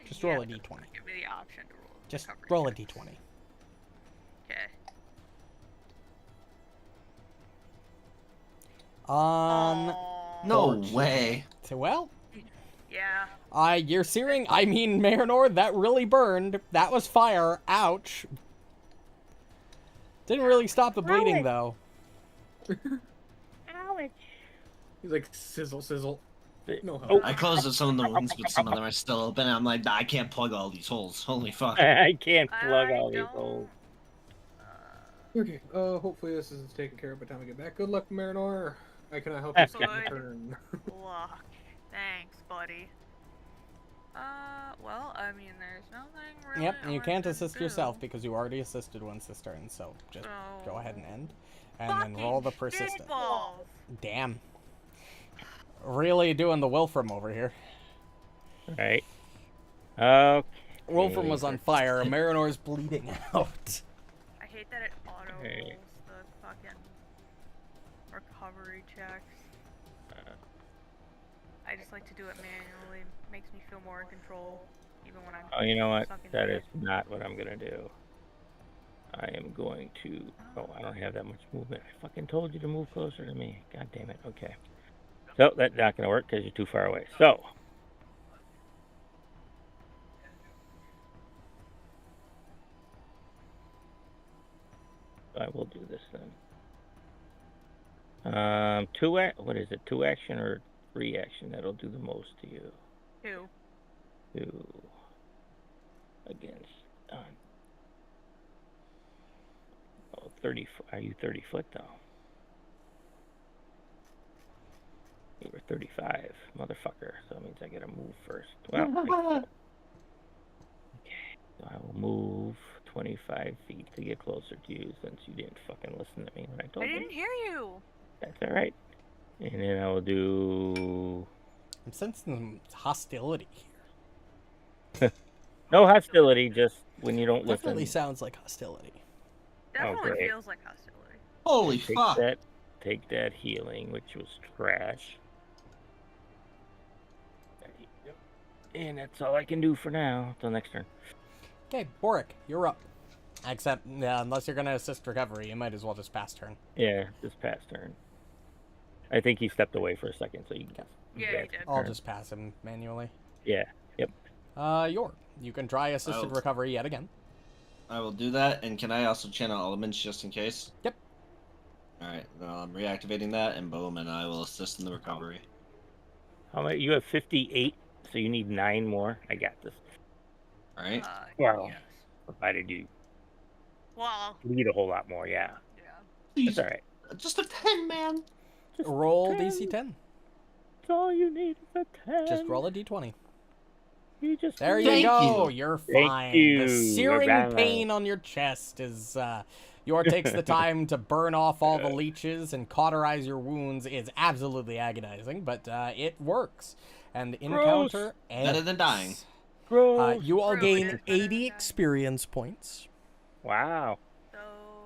Just roll a but d20. it's gonna Give me the option to roll. Just recovery roll a checks. d20. Okay. No Forge. way. So, well, Yeah. you're searing. I mean, Marynor, that really burned. That was fire. Ouch. Didn't really stop the bleeding though. He's like sizzle, sizzle. No help. Oh, I closed up some of the wounds, but some of them are still open. And I'm like, I can't plug all these holes. Holy fuck. I can't plug I all these don't- holes. Okay. Hopefully this is taken care of by the time I get back. Good luck, Marynor. I cannot help you Good. skip your turn. Luck. Thanks, buddy. Well, I mean, there's nothing really. Yep, and you I can't can assist do. yourself because you already assisted once this turn. So just go ahead and So- end, and then roll the Fucking persistent. shitballs. Damn. Really doing the Wolfram over here. Right. Okay. Wolfram was on fire. Marynor's bleeding out. I hate that it auto Okay. rolls the fucking recovery checks. I just like to do it manually. Makes me feel more in control, even when I'm. Oh, you know what? stuck in That here. is not what I'm gonna do. I am going to. Oh, I don't have that much movement. I fucking told you to move closer to me. God damn it. Okay. So that's not gonna work because you're too far away. So. I will do this then. What is it? 2 action or 3 action? That'll do the most to you. 2. 2 against. Oh, 30. Are you 30 foot though? You were 35, motherfucker. So that means I gotta move first. Well, okay. So I will move 25 feet to get closer to you since you didn't fucking listen to me when I told I you. didn't hear you. That's all right. And then I will do I'm sensing some hostility here. no hostility, just when you don't Definitely listen. sounds like hostility. Definitely great. feels like hostility. Holy Take fuck. that take that healing, which was trash. And that's all I can do for now. Till next turn. Okay, Borraeck, you're up. Except, unless you're going to assist recovery, you might as well just pass turn. Yeah, this past turn. I think he stepped away for a second, so you can Yeah, he did. I'll just pass him manually. Yeah, yep. You can try assisted recovery yet again. I will do that, and can I also channel elements just in case? Yep. Alright, well, I'm reactivating that, and boom, and I will assist in the recovery. How many? You have 58, so you need 9 more. I got this. Alright? Well, yes. provided you Well, need a whole lot more, yeah. yeah. That's alright. Just a 10, man! Roll DC 10. That's all you need is a 10. Just roll a D20. You just There you Thank go. you. You're Thank fine. you. The searing Right. pain on your chest is Yor takes the time to burn off all the leeches and cauterize your wounds. Is absolutely agonizing, but it works. And the encounter ends. Better than dying. Gross. You all True, it gain is better than 80 dying. experience points. Wow, So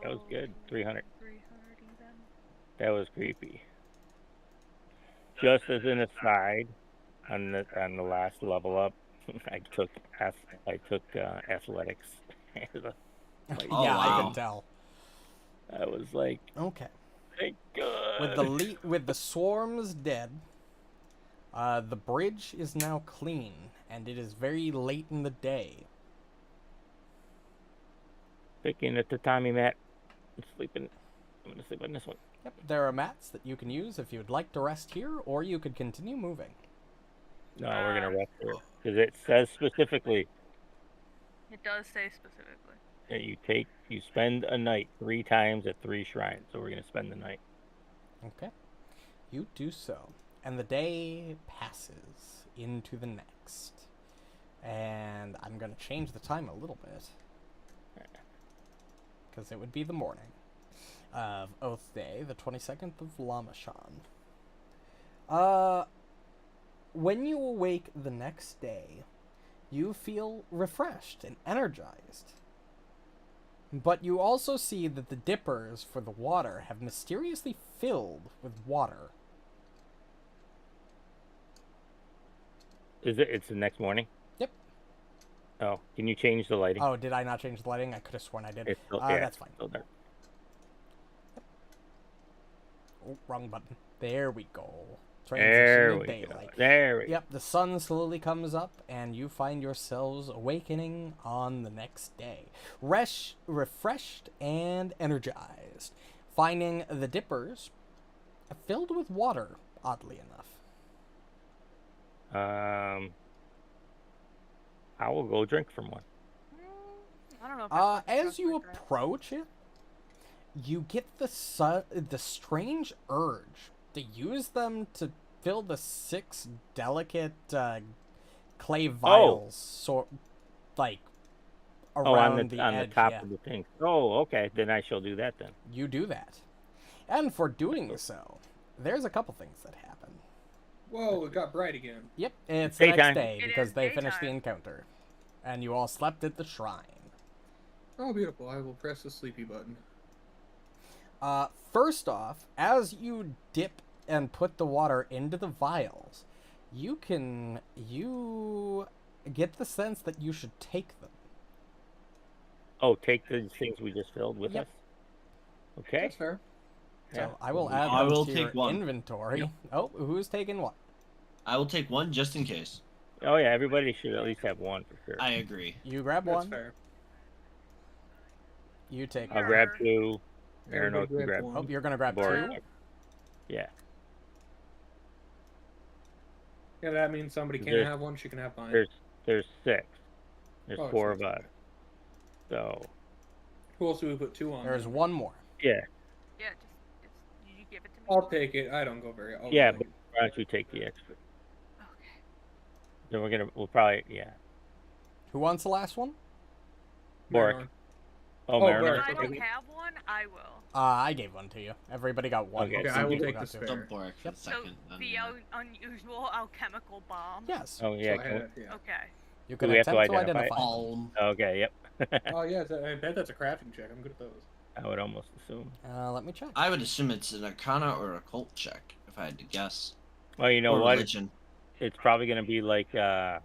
that was good. 300. 300 even. That was creepy. Just as an aside, on the last level up, I took athletics. Yeah, Oh, I wow. can tell. I was like, Okay. thank God. With the swarms dead, the bridge is now clean, and it is very late in the day. Picking a tatami mat. I'm sleeping. I'm gonna sleep on this one. Yep, there are mats that you can use if you would like to rest here, or you could continue moving. No, we're gonna rest here because it says specifically It does say specifically. that you spend a night 3 times at 3 shrines. So we're gonna spend the night. Okay. You do so. And the day passes into the next. And I'm going to change the time a little bit. Because it would be the morning of Oath Day, the 22nd of Lamashan. When you awake the next day, you feel refreshed and energized. But you also see that the dippers for the water have mysteriously filled with water. It's the next morning? Yep. Oh, can you change the lighting? Oh, did I not change the lighting? I could have sworn I did. It's still, yeah, That's fine. it's still dark. Oh, wrong button. There we go. There Transition to we daylight. go. There we go. Yep, the sun slowly comes up, and you find yourselves awakening on the next day. Refreshed and energized. Finding the dippers filled with water, oddly enough. I will go drink from one. I don't know. If I As you trust my approach it, you get the strange urge to use them to fill the 6 delicate clay vials, like around on the edge. top Yeah. of the thing. Oh, okay. Then I shall do that then. You do that, and for doing so, there's a couple things that happen. Whoa, it got bright again. Yep, it's the next Daytime. day It because is they finished the daytime. encounter, and you all slept at the shrine. Oh, beautiful. I will press the sleepy button. First off, as you dip and put the water into the vials, you get the sense that you should take them. Oh, take the things we just filled with Yep. us? Okay. That's fair. So Yeah. I will add I them will to your take one. inventory. Yep. Oh, who's taking what? I will take one just in case. Oh, yeah. Everybody should at least have one for sure. I agree. You grab That's one. fair. You take I'll one. grab 2. Everybody Renolgz can grab grab one. Oh, you're gonna grab Borraeck. 2. Yeah. Yeah, that means somebody can't There's- have one. She can have mine. There's 6. There's Oh, 4 it's of us. So, Who else do we put 2 on? There's then? one more. yeah. Yeah, just you give it to me. I'll take it. I don't go very. I'll Yeah, take but it. why don't you take the extra? Okay. Then we'll probably, yeah. Who wants the last one? Borraeck. Marynor. Oh, Oh, If Marynor. I Borraeck. don't have one, I will. I gave one to you. Everybody got one. Okay, Okay, Some I will people take got the 2. spare. Dump Borraeck for Yep. a So second. the unusual alchemical bomb. Yes. Oh, yeah. So I can we- had, yeah. Okay. You can we have to attempt to identify identify. it? them. Palm. Okay, yep. Oh yeah, I bet that's a crafting check. I'm good at those. I would almost assume. Let me check. I would assume it's an Arcana or occult check, if I had to guess. Well, you know Or what? religion. It's probably going to be like an I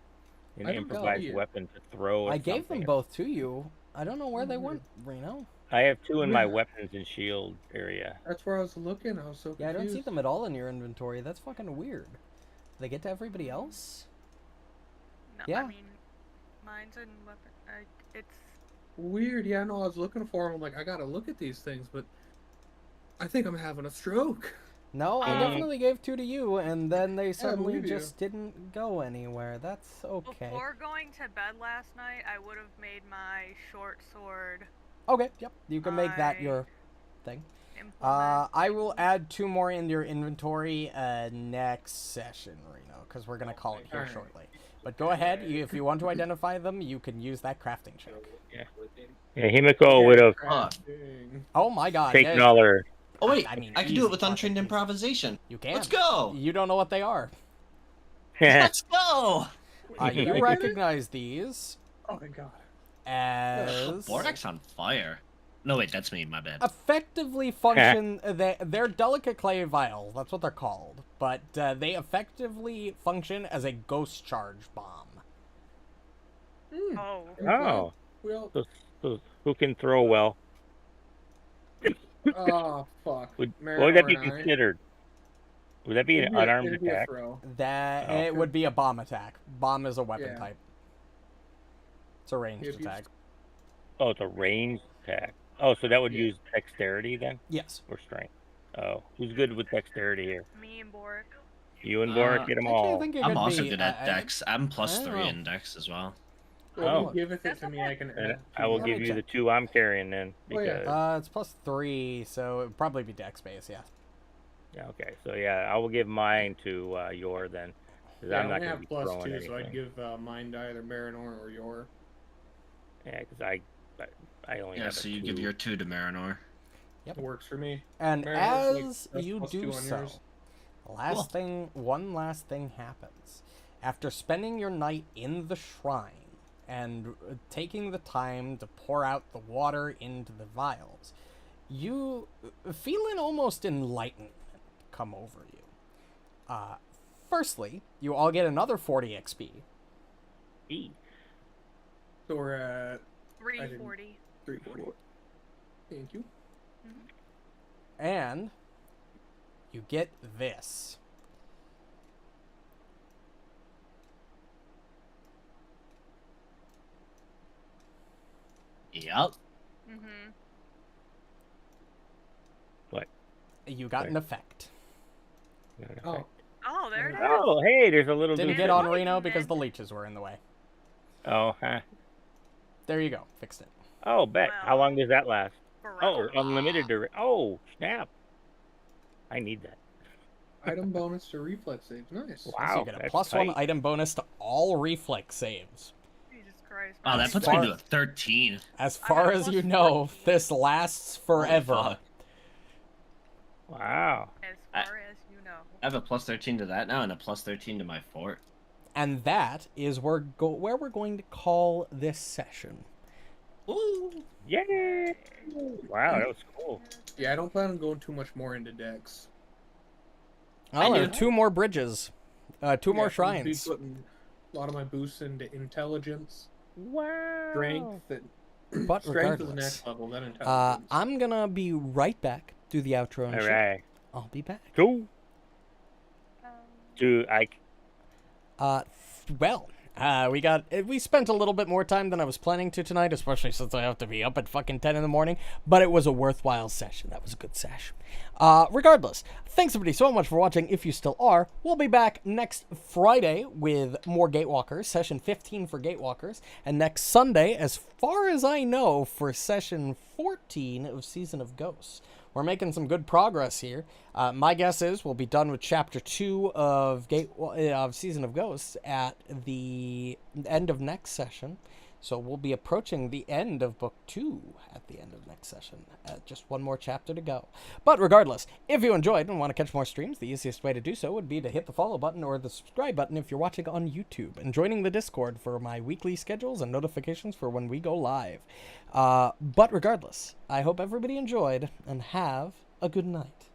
don't improvised see it. weapon to throw. Or I gave them something. both to you. I don't know where they went, Reno. I have 2 in my weapons and shield area. That's where I was looking. I was so confused. Yeah, I don't see them at all in your inventory. That's fucking weird. Do they get to everybody else? No, Yeah. I mean, mine's in weapon. It's Weird. Yeah, no, I was looking for them. I'm like, I gotta look at these things, but I think I'm having a stroke. No, I definitely gave 2 to you, and then they suddenly believe you. just didn't go anywhere. That's okay. before going to bed last night. I would have made my short sword Okay, yep. You can make that I- your thing. implement. I will add 2 more into your inventory next session, Reno, because we're going to call it here Alright. shortly. But go ahead. If you want to identify them, you can use that crafting check. Yeah, Himiko would have Crafting. Oh my god. taken yeah, all her. Oh wait, I mean, I can do easy it with untrained fucking easy. improvisation. You can. Let's go. You don't know what they are. Let's go. You recognize these Oh my god. as Borraeck's on fire. No wait, that's me. My bad. effectively function. They're delicate clay vials. That's what they're called. But they effectively function as a ghost charge bomb. Oh, Oh, Well, so who can throw well? oh fuck. What would Marynor that be and I- considered? Would that be an unarmed it'd be a attack? throw. That Oh. it would be a bomb attack. Bomb is a weapon Yeah. type. It's a ranged If you- attack. Oh, it's a ranged attack. Oh, so that would Yeah. use dexterity then, Yes. or strength? Oh, who's good with dexterity here? me and Borraeck. You and Borraeck, get them Actually, I all. think it I'm could also be, good at Dex. I'm I plus don't 3 know. in Dex as well. Well, Oh. if you giveth it That's to me, I can And add I will Let give me you the check. 2 I'm carrying then, Oh, yeah. because It's plus 3, so it would probably be dex base, yeah. yeah, okay. So yeah, I will give mine to Yor then, because Yeah, I'm I not only going to have be plus throwing 2, anything. so I'd give mine to either Marynor or Yor. Yeah, because I only Yeah, have so a you 2. give your 2 to Marynor. Works for me. And Marynor's like as plus you 2 do on so, yours. one last thing happens. After spending your night in the shrine and taking the time to pour out the water into the vials, you feeling almost enlightenment come over you. Firstly, you all get another 40 XP. E. So we're at 340. 340. Thank you. And you get this. Yep. Mm-hmm. You got an effect. Oh, Oh, there it is. Oh, hey, there's a little Didn't dude get there. on Reno because the leeches were in the way. Oh, huh. There you go. Fixed it. Oh, bet. How long does that last? Oh, Forever. unlimited duration. Oh, snap. I need that. item bonus to reflex saves. Nice. So Wow, you get a that's plus 1 tight. item bonus to all reflex saves. Jesus Christ. Oh, that As puts me far- to a 13. As I far got as plus you know, this lasts forever. fuck. Wow. As far as you know. I have a plus 13 to that now and a plus 13 to my fort. And that is where we're going to call this session. Ooh. Yay! Wow, that was cool. Yeah, I don't plan on going too much more into Dex. Oh, there are do. 2 more bridges. 2 more Yeah, I'm gonna be shrines. putting a lot of my boosts into intelligence, Wow. strength, and But strength is the regardless, next level. Then intelligence. I'm going to be right back. Do the outro and All shit. right. I'll be back. Cool. Do I? We spent a little bit more time than I was planning to tonight, especially since I have to be up at fucking 10 in the morning, but it was a worthwhile session. That was a good session. Regardless, thanks everybody so much for watching. If you still are, we'll be back next Friday with more Gatewalkers, session 15 for Gatewalkers, and next Sunday, as far as I know, for session 14 of Season of Ghosts. We're making some good progress here. My guess is we'll be done with Chapter 2 of Season of Ghosts at the end of next session. So we'll be approaching the end of book 2 at the end of next session. Just one more chapter to go. But regardless, if you enjoyed and want to catch more streams, the easiest way to do so would be to hit the follow button or the subscribe button if you're watching on YouTube, and joining the Discord for my weekly schedules and notifications for when we go live. But regardless, I hope everybody enjoyed, and have a good night.